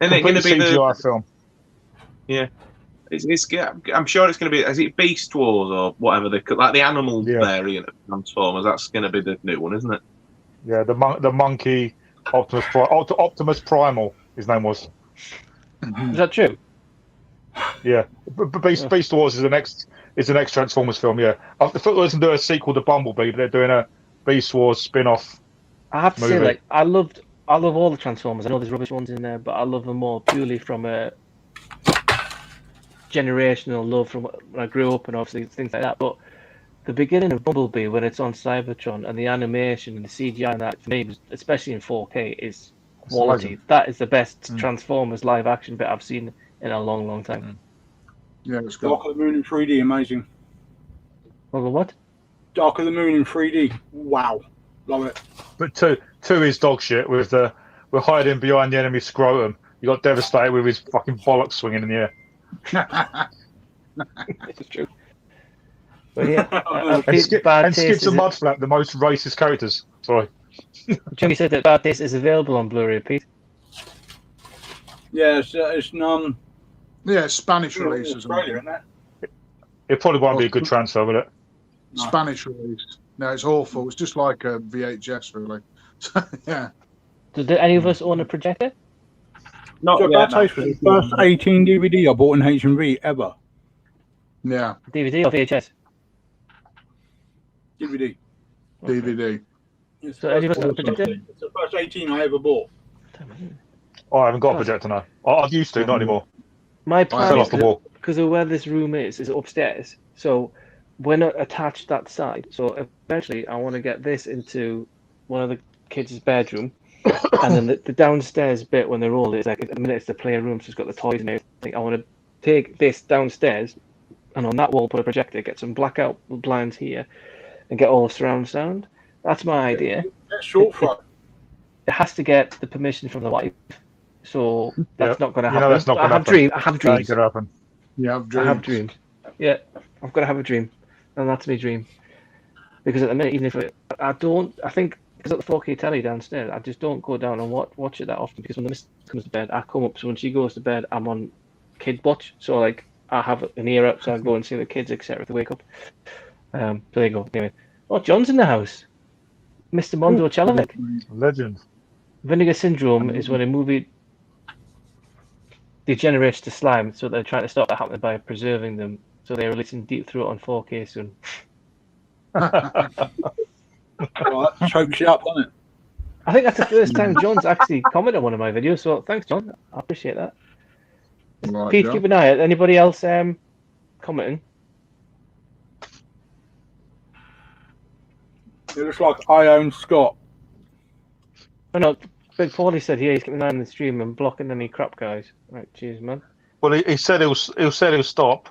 Isn't it going to be CGI film. Yeah. I'm sure it's going to be. Is it Beast Wars or whatever like the animal variant of Transformers? That's going to be the new one, isn't it? Yeah, the monkey Optimus Primal. His name was. Is that true? Yeah, Beast Wars is the next Transformers film. Yeah, I thought they was going to do a sequel to Bumblebee, but they're doing a Beast Wars spin-off. I have to movie. say, like, I love all the Transformers. I know there's rubbish ones in there, but I love them all purely from a generational love from when I grew up and obviously things like that. But the beginning of Bumblebee, when it's on Cybertron and the animation and the CGI and that, for me, especially in 4K, is quality. That is the best Transformers live action bit I've seen in a long, long time. Yeah, it's good. Dark of the Moon in 3D, amazing. Well, what? Dark of the Moon in 3D, wow, love it. But two is dog shit. We're hiding behind the enemy scrotum. You got devastated with his fucking bollocks swinging in the air. It's true. But yeah, and Skids and Mudflap, the most racist characters. Sorry. Jimmy said that Bad Taste is available on Blu-ray, Pete. Yeah, it's none. Yeah, Spanish release. Australia, isn't it? It probably won't be a good transfer, will it? No. Spanish release. No, it's awful. It's just like a VHS, really. Yeah. Did any of us own a projector? Not so Bad Taste was the first 18 DVD I bought in H&V ever. Yeah. DVD or VHS? DVD. DVD. So any of us got a projector? It's the first 18 I ever bought. Oh, I haven't got a projector now. I used to, not anymore. My fell plan off is the wall. because of where this room is upstairs. So we're not attached that side. So eventually I want to get this into one of the kids' bedroom. And then the downstairs bit when they're all, it's like, at the minute it's the playroom, so it's got the toys and everything. I want to take this downstairs and on that wall put a projector, get some blackout blinds here, and get all the surround sound. That's my idea. That's short front. It has to get the permission from the wife. So that's not going to happen. That's not going to happen. I have dreams. That could happen. Yeah, I have dreams. Yeah, I've got to have a dream. And that's my dream. Because at the minute, even if I think, because at the 4K telly downstairs, I just don't go down and watch it that often, because when the miss comes to bed, I come up. So when she goes to bed, I'm on kid watch. So like I have an ear up, so I go and see the kids, etc. if they wake up. So there you go. Anyway, John's in the house. Mr. Mondo Chalavic. Legend. Vinegar Syndrome is when a movie degenerates to slime, so they're trying to stop that happening by preserving them. So they're releasing Deep Throat on 4K soon. Well, that chokes you up, doesn't it? I think that's the first time John's actually commented on one of my videos, so thanks, John. I appreciate that. Right, Pete, John. keep an eye out. Anybody else commenting? It looks like I own Scott. Oh no, Big Paulie said he's keeping an eye on the stream and blocking any crap guys. Right, cheers, man. Well, he said he'll stop.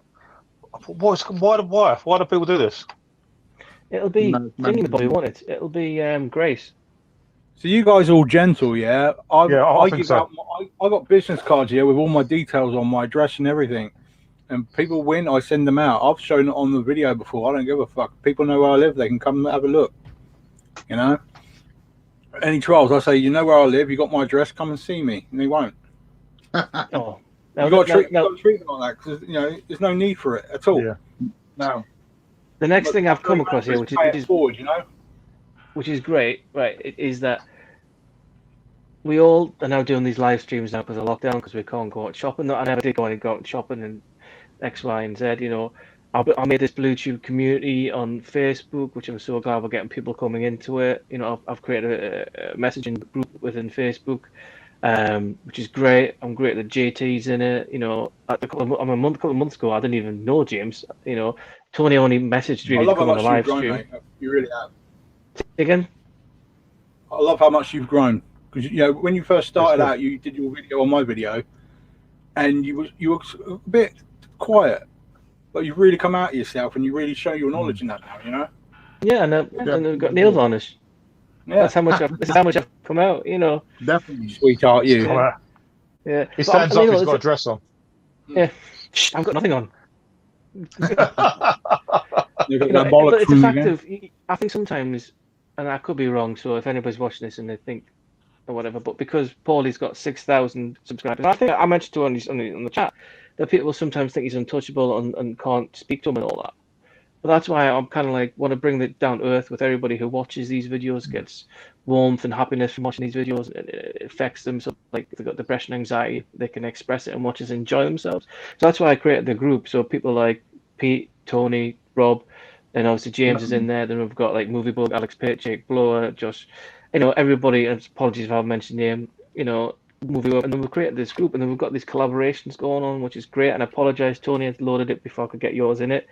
Why do people do this? It'll be anybody want it. It'll be Grace. So you guys are all gentle, yeah? I think give so. out I got business cards here with all my details on my address and everything. And people win, I send them out. I've shown it on the video before. I don't give a fuck. People know where I live. They can come and have a look. You know? Any trials, I say, you know where I live. You got my address. Come and see me. And they won't. Oh, You got to treat them like that because, you know, there's no need for it at all. Yeah. No. the next thing I've come across here, which is forward, you know? which is great, right, is that we all are now doing these live streams now because of lockdown, because we can't go out shopping. I never did go out shopping and X, Y, and Z. You know, I made this Bluetooth community on Facebook, which I'm so glad we're getting people coming into it. You know, I've created a messaging group within Facebook, which is great. I'm great that JT's in it. You know, a couple of months ago, I didn't even know James. You know, Tony only messaged really to come on a live stream. Mate. You really have. Again? I love how much you've grown. Because, you know, when you first started out, you did your video on my video, and you were a bit quiet, but you've really come out of yourself, and you really show your knowledge in that now, you know? Yeah, and I've got nails on us. Yeah. This is how much I've come out, you know. Definitely. Sweetheart, you. Come out. Yeah. He But, stands you up. know, He's it's got a dress on. Yeah. Shh, I've got nothing on. You got You know, that bollocks but it's a from fact again. of, I think sometimes, and I could be wrong, so if anybody's watching this and they think, or whatever, but because Paulie's got 6,000 subscribers, I think I mentioned to on the chat that people sometimes think he's untouchable and can't speak to him and all that. But that's why I'm kind of like want to bring it down to earth with everybody who watches these videos, gets warmth and happiness from watching these videos, and it affects them. So like if they've got depression, anxiety, they can express it and watch us enjoy themselves. So that's why I created the group. So people like Pete, Tony, Rob, and obviously James is in there. Then we've got like Movie Bug, Alex Pitt, Jake Blower, Josh, you know, everybody. And apologies if I've mentioned name, you know, Movie Bug. And then we've created this group, and then we've got these collaborations going on, which is great. And I apologize, Tony, I loaded it before I could get yours in it.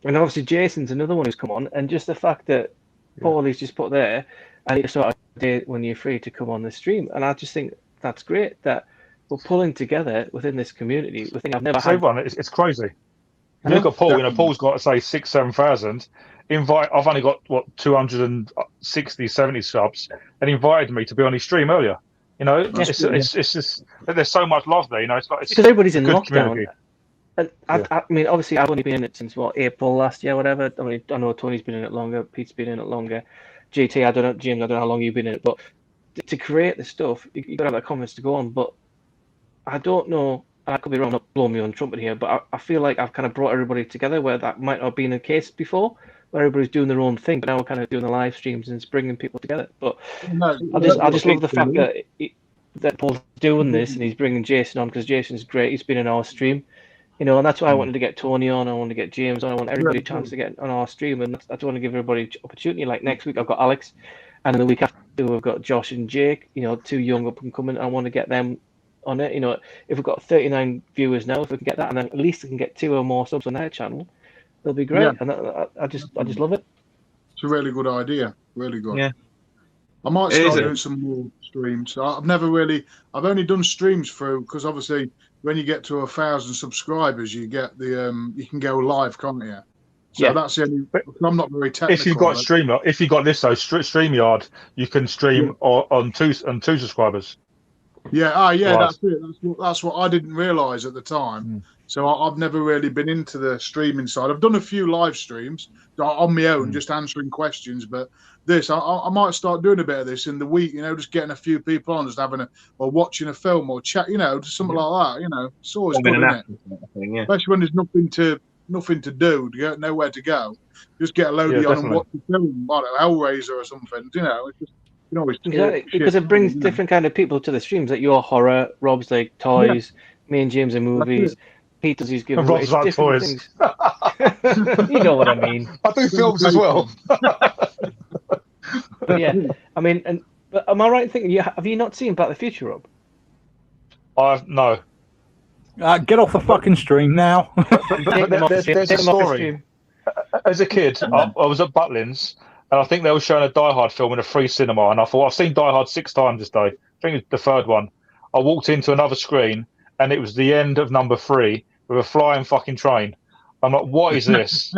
And obviously Jason's another one who's come on, and just the fact that Paulie's just put there, and it's sort of day when you're free to come on the stream, and I just think that's great that we're pulling together within this community. We think I've never had. Everyone, it's crazy. You look at Paul. You know, Paul's got say 7,000. I've only got what 260, 70 subs, and he invited me to be on his stream earlier. You know, it's just there's so much love there. You know, it's because everybody's in lockdown. Community. And I mean, obviously, I've only been in it since April last year, whatever. I mean, I know Tony's been in it longer, Pete's been in it longer, JT, I don't know, James, I don't know how long you've been in it, but to create this stuff, you got to have that confidence to go on. But I don't know, I could be wrong, not blowing me on trumpet here, but I feel like I've kind of brought everybody together where that might not have been the case before, where everybody's doing their own thing, but now we're kind of doing the live streams and it's bringing people together. But I just love the fact that Paul's doing this and he's bringing Jason on because Jason's great. He's been in our stream. You know, and that's why I wanted to get Tony on. I wanted to get James on. I want everybody a chance to get on our stream, and I want to give everybody opportunity. Like next week, I've got Alex, and then the week after, we've got Josh and Jake. You know, two young up and coming. I want to get them on it. You know, if we've got 39 viewers now, if we can get that, and then at least we can get 2 or more subs on their channel, they'll be great. Yeah. And I just love it. It's a really good idea. Really good. Yeah. I might start doing some more streams. I've only done streams through because obviously when you get to 1,000 subscribers, you get the you can go live, can't you? So that's the only. I'm not very technical. If you've got StreamYard, you can stream on two subscribers. Yeah, right. That's it. That's what I didn't realise at the time. So I've never really been into the streaming side. I've done a few live streams on my own, just answering questions. But this, I might start doing a bit of this in the week. You know, just getting a few people on, just having or watching a film or chat. You know, just something like that. You know, it's always good, isn't it? Especially when there's nothing to do, nowhere to go. Just get a loadie on and watch the film. I don't know, Hellraiser or something. You know, it's just. You know, because it brings different kind of people to the streams. Like your horror, Rob's like toys, me and James are movies. Pete does his giveaways. Rob's like toys. Things. You know what I mean. I do films as well. Yeah, I mean, but am I right in thinking have you not seen Back to the Future, Rob? No. Get off the fucking stream now. There's a story. As a kid, I was at Butlins. And I think they were showing a Die Hard film in a free cinema. And I thought, I've seen Die Hard 6 times this day. I think it's the third one. I walked into another screen, and it was the end of number 3 with a flying fucking train. I'm like, what is this?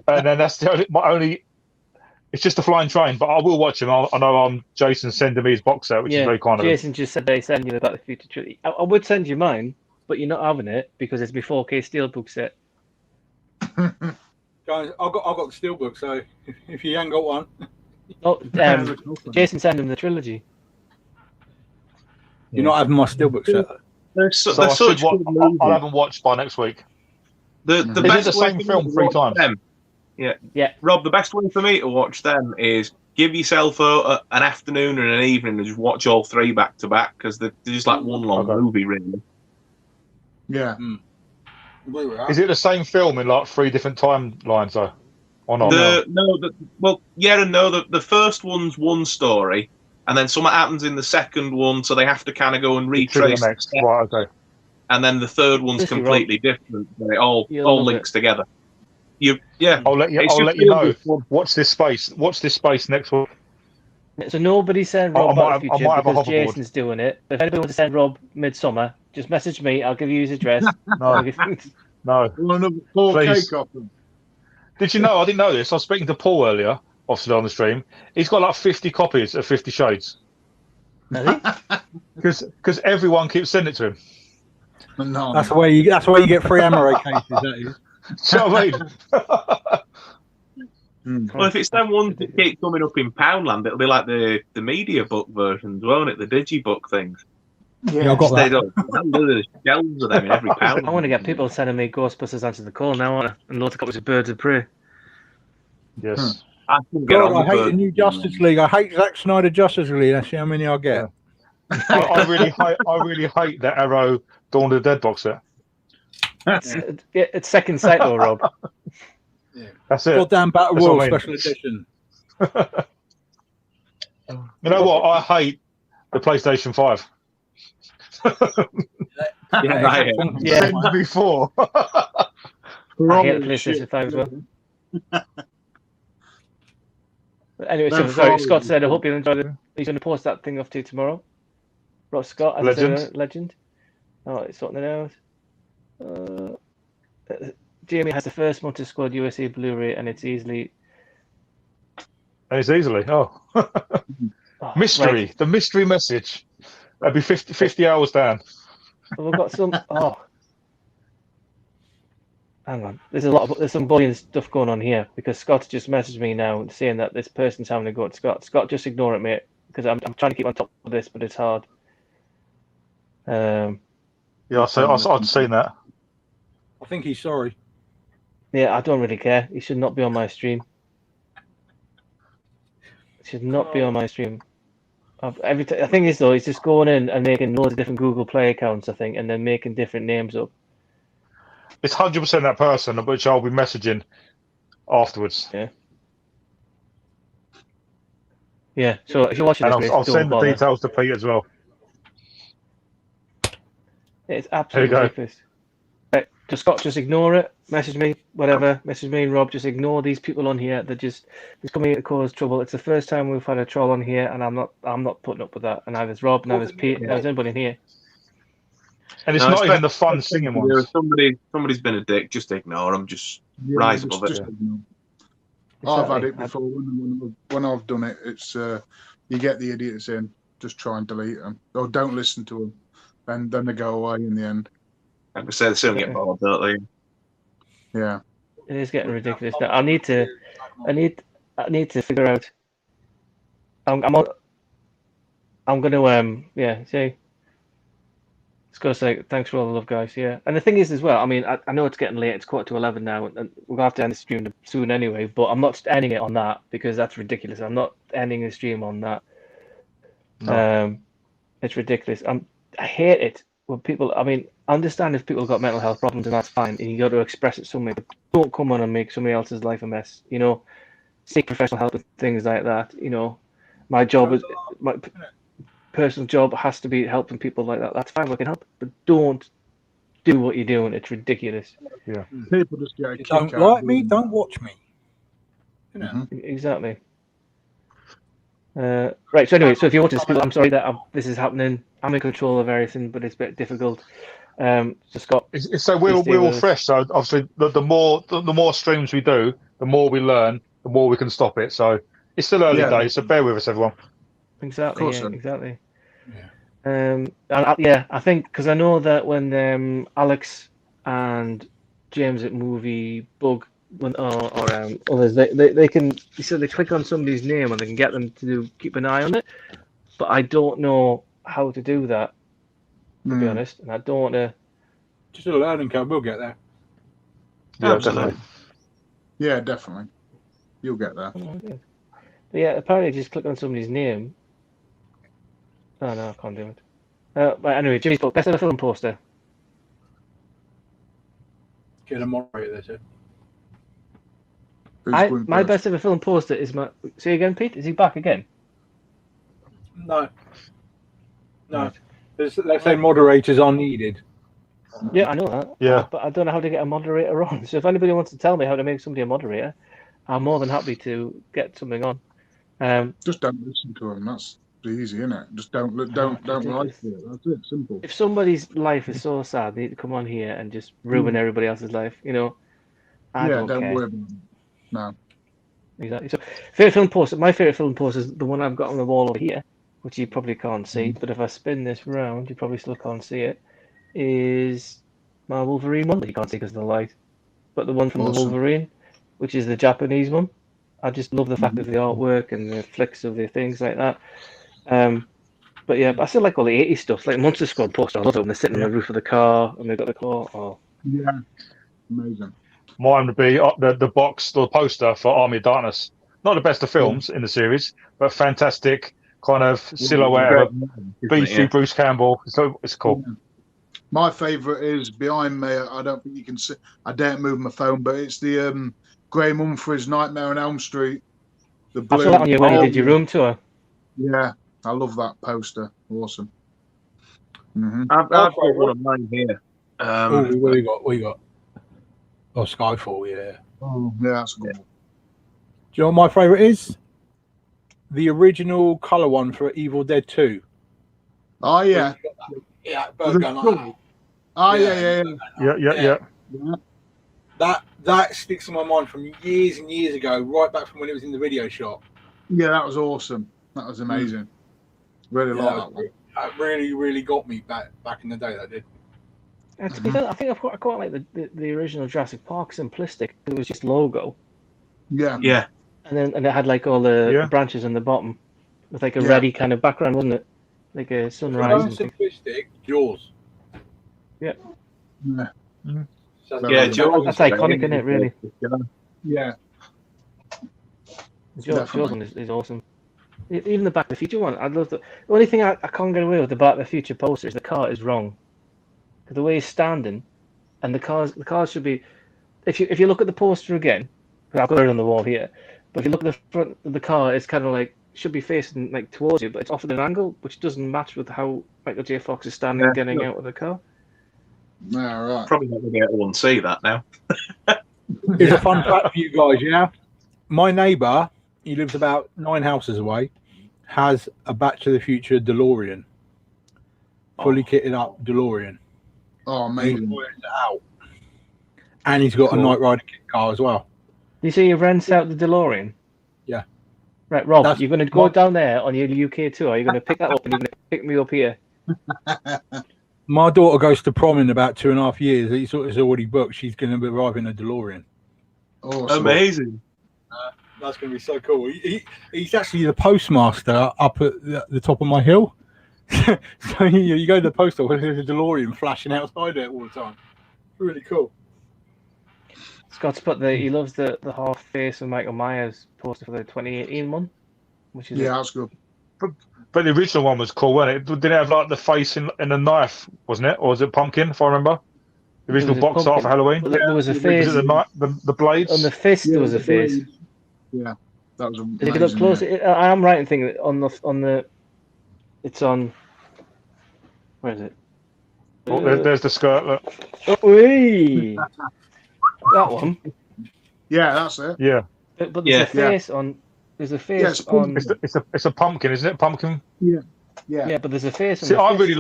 And then that's my only... It's just a flying train, but I will watch him. I know Jason's sending me his box set, which is very kind of him. Jason just said they send you the Back to the Future trilogy. I would send you mine, but you're not having it because it's my 4K steelbook set. Guys, I've got the steelbook, so if you ain't got one. Oh, Jason sent him the trilogy. You're not having my steelbook set. I'll have them watched by next week. The best the same film 3 times. Yeah. Rob, the best way for me to watch them is give yourself an afternoon and an evening and just watch all 3 back to back because they're just like one long movie, really. Yeah. Is it the same film in like 3 different timelines though, or not? The first one's one story, and then something happens in the second one, so they have to kind of go and retrace. Right, okay. And then the third one's completely different. It all links together. I'll let you know. Watch this space next week. So nobody send Rob Back to the Future because Jason's doing it. But if anybody wants to send Rob Midsummer, just message me. I'll give you his address. No. Please. Cake off them. Did you know? I didn't know this. I was speaking to Paul earlier. obviously on the stream. He's got like 50 copies of 50 Shades. Because everyone keeps sending it to him. No. That's why you get free Amaray cases. That is. Do you know what I mean? Well, if it's them ones that keep coming up in Poundland, it'll be like the media book versions, won't it? The digibook things. Yeah, I've got that. There's shelves of them in every pound. I want to get people sending me Ghostbusters Answer the Call now, and lots of copies of Birds of Prey. Yes. I can get on God, I with hate Birds. the new Justice League. I hate Zack Snyder Justice League. That's how many I get. I really hate that Arrow Dawn of the Dead box set. It's second sight though, Rob. That's it. Goddamn Battle That's Royale what I mean. special edition. You know what? I hate the PlayStation 5. Yeah, right. Yeah. Before. I hate the PlayStation 5 as well. But anyway, so sorry, Scott said, I hope you'll enjoy it. He's going to post that thing off to you tomorrow. Rob Scott, as Legend. a legend. Oh, it's sorting it out. Jamie has the first Monster Squad USA Blu-ray, and it's easily. And it's easily. Oh. Mystery. Right. The mystery message. That'd be 50 hours down. Well, we've got some. Oh. Hang on. There's some bullying stuff going on here because Scott's just messaged me now saying that this person's having a go at Scott. Scott, just ignore it, mate, because I'm trying to keep on top of this, but it's hard. Yeah, I've seen that. I think he's sorry. Yeah, I don't really care. He should not be on my stream. Should not be on my stream. The thing is, though, he's just going in and making loads of different Google Play accounts, I think, and then making different names up. It's 100% that person, which I'll be messaging afterwards. Yeah. So if you're watching And this, I'll send the details to Pete as well. It's absolutely ridiculous. Right, just ignore it. Message me, whatever. Message me and Rob. Just ignore these people on here. They're coming here to cause trouble. It's the first time we've had a troll on here, and I'm not putting up with that. And neither is Rob, neither is Pete, neither is anybody in here. And it's not even the fun singing ones. Somebody's been a dick. Just ignore them. Just rise above it. I've had it before when I've done it. It's you get the idiots in. Just try and delete them, or don't listen to them. Then they go away in the end. Like I said, they soon get bored, don't they? Yeah. It is getting ridiculous now. I need to figure out. I'm gonna see. Let's go say thanks for all the love, guys. Yeah, and the thing is as well. I mean, I know it's getting late. It's 11:15 now, and we're gonna have to end the stream soon anyway. But I'm not ending it on that because that's ridiculous. I'm not ending the stream on that. No. It's ridiculous. I hate it when people. I mean, I understand if people have got mental health problems and that's fine, and you got to express it some way. But don't come on and make somebody else's life a mess. You know, seek professional help with things like that. You know, my personal job has to be helping people like that. That's fine, we can help, but don't do what you're doing. It's ridiculous. Yeah, people just get a kick Don't out like of me, it. don't watch me. You know. Exactly. Right. So anyway, so if you want to speak, I'm sorry that this is happening. I'm in control of everything, but it's a bit difficult. So Scott, so we're all fresh. So obviously, the more streams we do, the more we learn, the more we can stop it. So it's still early days. So bear with us, everyone. Exactly. Yeah, exactly. Yeah. I think because I know that when Alex and James at Movie Bug or others, they can. So they click on somebody's name and they can get them to keep an eye on it. But I don't know how to do that, to be honest, and I don't want to. Just a learning curve. We'll get there. Yeah, absolutely. Yeah, definitely. You'll get there. But yeah, apparently just click on somebody's name. Oh no, I can't do it. But anyway, Jimmy's book, best ever film poster. Get a moderator there, too. My best ever film poster is my. See again, Pete? Is he back again? No. Let's say moderators are needed. Yeah, I know that. Yeah. But I don't know how to get a moderator on. So if anybody wants to tell me how to make somebody a moderator, I'm more than happy to get something on. Just don't listen to them. That's easy, isn't it? Just don't like it. That's it. Simple. If somebody's life is so sad, they need to come on here and just ruin everybody else's life. You know. I don't care. Worry about it. No. exactly. So, favorite film poster. My favorite film poster is the one I've got on the wall over here, which you probably can't see. But if I spin this round, you probably still can't see it. Is my Wolverine one that you can't see because of the light, but the one from the Wolverine, which is the Japanese one. I just love the fact of the artwork and the flicks of the things like that. But yeah, I still like all the 80s stuff, like Monster Squad poster. I love it when they're sitting on the roof of the car and they've got the car. Oh. Yeah, amazing. Mine would be the box, the poster for Army of Darkness. Not the best of films in the series, but fantastic kind of silhouette of a beefy Bruce Campbell. So it's cool. Yeah. My favourite is behind me. I don't think you can see. I daren't move my phone, but it's the Graham Humphries Nightmare on Elm Street. The blue. I saw that on you when you did your room tour. Yeah, I love that poster. Awesome. I've got one of mine here. What you got? Oh, Skyfall, yeah. Oh, yeah, that's good. Do you know what my favourite is? The original colour one for Evil Dead 2. Oh, yeah. Yeah, bird gun like that. Oh, yeah. That sticks in my mind from years and years ago, right back from when it was in the video shop. Yeah, that was awesome. That was amazing. Really like that one. That really, really got me back in the day. That did. To be fair, I think I quite like the original Jurassic Park simplistic. It was just logo. Yeah. Yeah. And it had like all the branches on the bottom with like a reddy kind of background, wasn't it? Like a sunrise. Simplistic. Jaws. Yeah. Yeah. Yeah, Jaws. That's iconic, isn't it? Really. Yeah. Jaws one is awesome. Even the Back to the Future one, I love the only thing I can't get away with the Back to the Future poster is the car is wrong. Because the way he's standing, and the cars should be. If you look at the poster again, I've got it on the wall here. But if you look at the front of the car, it's kind of like should be facing like towards you, but it's off at an angle, which doesn't match with how Michael J. Fox is standing, getting out of the car. Yeah, right. Probably not going to be able to see that now. Here's a fun fact for you guys. Yeah, my neighbour, he lives about 9 houses away, has a Back to the Future DeLorean, fully kitted up DeLorean. Oh, amazing. And he's got a Knight Rider kit car as well. You say he rents out the DeLorean? Yeah. Right, Rob, you're going to go down there on your UK tour. You're going to pick that up and you're going to pick me up here. My daughter goes to prom in about 2.5 years. It's already booked. She's going to be arriving in a DeLorean. Awesome. Amazing. That's going to be so cool. He's actually the postmaster up at the top of my hill. So you go to the post office, there's a DeLorean flashing outside it all the time. Really cool. Scott's put he loves the half face of Michael Myers poster for the 2018 one, which is that's good. But the original one was cool, wasn't it? Didn't it have like the face and a knife, wasn't it? Or was it pumpkin, if I remember? The original box art for Halloween. Well, there was a face. Was it the blades? On the fist, there was a face. Yeah, that was amazing. If you look close, I am right in thinking on the. It's on. Where is it? Oh, there's the skirt. Look. That one. Yeah, that's it. Yeah. But there's a face on. There's a face on. It's a pumpkin, isn't it? Pumpkin. Yeah. Yeah, but there's a face. See, I really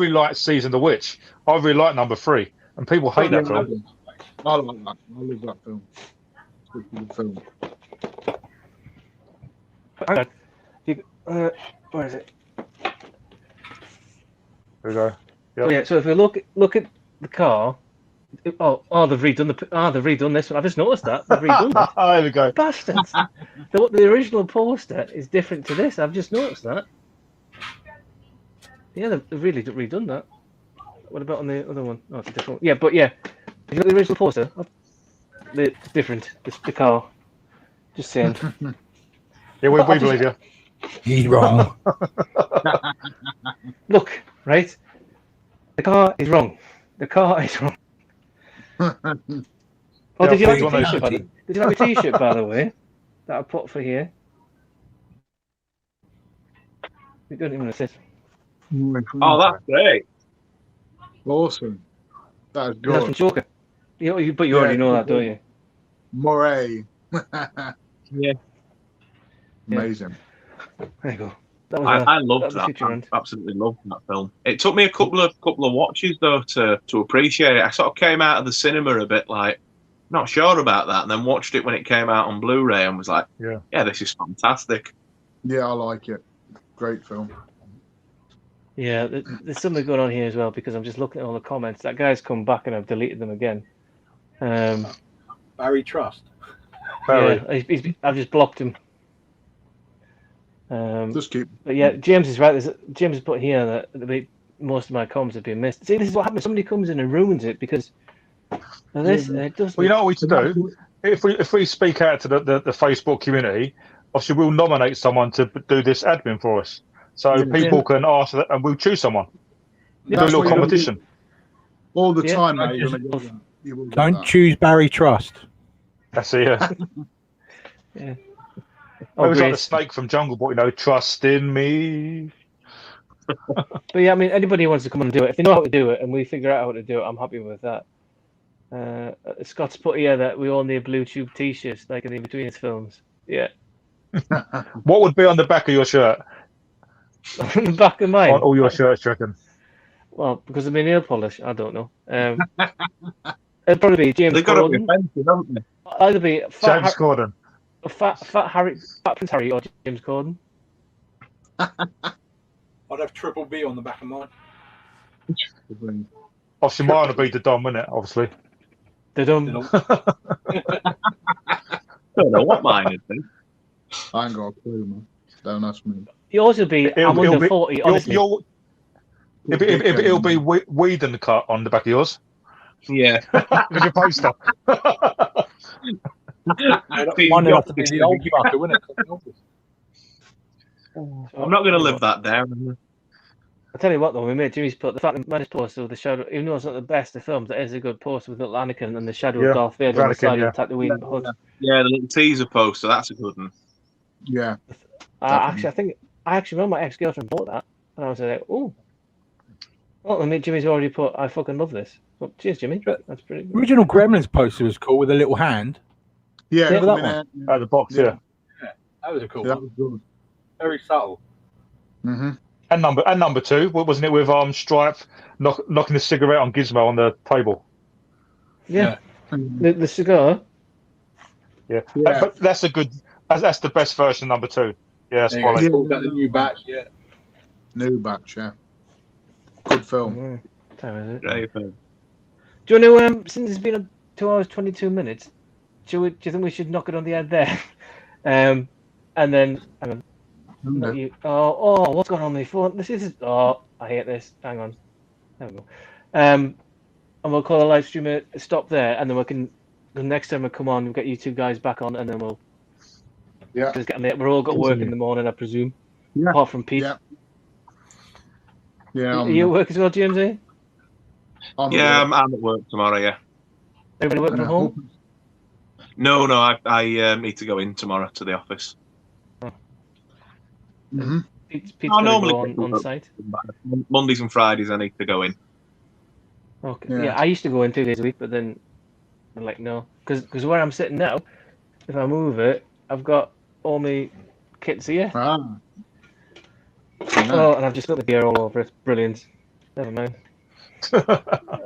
like Season of the Witch. I really like number 3, and people hate that film. I like that. I love that film. It's a good film. Hang on. Where is it? There we go. Yep. So, yeah. So if we look at the car. Oh, they've redone this one. I've just noticed that they've redone that. There we go. Bastards. The original poster is different to this. I've just noticed that. Yeah, they've really redone that. What about on the other one? Oh, it's a different one. Yeah, but yeah. If you look at the original poster, it's different. It's the car. Just saying. Yeah, we believe you. He's wrong. Look, right? The car is wrong. The car is wrong. Oh, did you like the t-shirt? Did you like the t-shirt, by the way? That I put for here. You don't even assist. Oh, that's great. Awesome. That is good. That's from Joker. But you already know that, don't you? Murray. Yeah. Amazing. There you go. I loved that. I absolutely loved that film. It took me a couple of watches though to appreciate it. I sort of came out of the cinema a bit like, not sure about that, and then watched it when it came out on Blu-ray and was like, yeah, this is fantastic. Yeah, I like it. Great film. Yeah, there's something going on here as well because I'm just looking at all the comments. That guy's come back and I've deleted them again. Barry Trust. Barry. Yeah, I've just blocked him. Just keep. But yeah, James is right. James has put here that most of my comments have been missed. See, this is what happens. Somebody comes in and ruins it because of this. It does. Well, you know what we should do? If we speak out to the Facebook community, obviously we'll nominate someone to do this admin for us, so people can ask that, and we'll choose someone. Do a little competition. All the time, mate. Don't choose Barry Trust. That's it. Yeah. Yeah. It was like the snake from Jungle Book, trust in me. But yeah, I mean, anybody who wants to come and do it, if they know how to do it and we figure out how to do it, I'm happy with that. Scott's put here that we all need blue tube t-shirts like in the between his films. Yeah. What would be on the back of your shirt? On the back of mine? On all your shirts, do you reckon? Well, because of my nail polish, I don't know. It'd probably be James They've got to be Corden. offensive, haven't they? Either be James Corden. Fat Prince Harry or James Corden. I'd have Triple B on the back of mine. Obviously, mine would be the Dom, wouldn't it? Obviously. The dumb. I don't know what mine is. I ain't got a clue, man. Don't ask me. Yours will be I'm under 40, honestly. It'll be Whedon cut on the back of yours. Yeah. With your poster. One will have to be the old fucker, wouldn't it? I'm not going to live that down. I'll tell you what, though, we made Jimmy's put the Phantom Menace poster with the shadow, even though it's not the best of films, it is a good poster with little Anakin and the shadow of Darth Vader on the side of the Tatooine hood. Yeah, the little teaser poster, that's a good one. Yeah. I actually remember my ex-girlfriend bought that, and I was like, oh. Well, I mean, Jimmy's already put, I fucking love this. Well, cheers, Jimmy. That's pretty good. Original Gremlins poster was cool with a little hand. Yeah, that one. Out of the box, yeah. That was a cool That one. was good. Very subtle. Mm-hmm. And number two, wasn't it with Stripe knocking the cigarette on Gizmo on the table? Yeah. The cigar. Yeah. But that's the best version. Number two. Yeah, that's quality. Got the new batch. Yeah. New batch. Yeah. Good film. Time is it? Great. Do you know? Since it's been 2 hours 22 minutes, do you think we should knock it on the head there? And then hang on. What's going on with my phone? This is I hate this. Hang on. There we go. And we'll call the live stream a stop there, and then we can. The next time we come on, we'll get you two guys back on, and then we'll. Yeah. Just get we're all got work in the morning, I presume. Yeah. Apart from Pete. Yeah. Yeah. Are you at work as well, James? Yeah, I'm at work tomorrow. Yeah. Everybody working from home? No, I need to go in tomorrow to the office. Mm-hmm. Pete's normally go on site. Mondays and Fridays I need to go in. Okay. Yeah, I used to go in 2 days a week, but then I'm like, no, because where I'm sitting now, if I move it, I've got all my kits here. Ah. Oh, and I've just got the gear all over it. Brilliant. Never mind.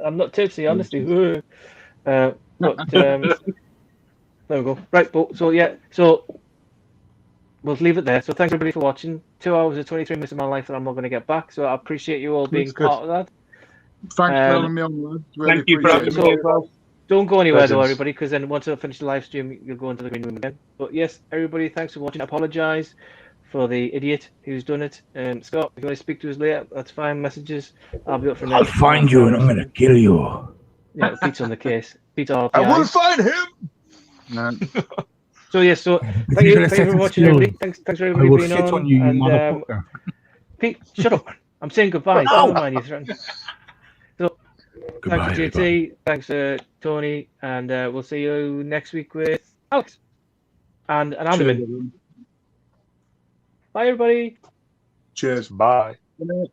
I'm not tipsy, honestly. But there we go. Right, so we'll leave it there. So thanks everybody for watching. 2 hours and 23 minutes of my life that I'm not going to get back. So I appreciate you all being part of that. Thanks for having me on, lads. Really Thank you for having me as well. Don't go anywhere Legends. though, everybody, because then once I finish the live stream, you'll go into the green room again. But yes, everybody, thanks for watching. I apologise for the idiot who's done it. Scott, if you want to speak to us later, that's fine. Messages, I'll be up for now. I'll find you and I'm going to kill you. Yeah, Pete's on the case. Pete's all I will find him. No. So yes, thank you for watching, everybody. Thanks for everybody I will being shit on you, and, motherfucker. Pete, shut up. I'm saying goodbye. Don't mind you threatening. So Goodbye, thanks to JT, thanks Tony, and we'll see you next week with Alex and Andaman. Bye everybody. Cheers. Bye. Good night.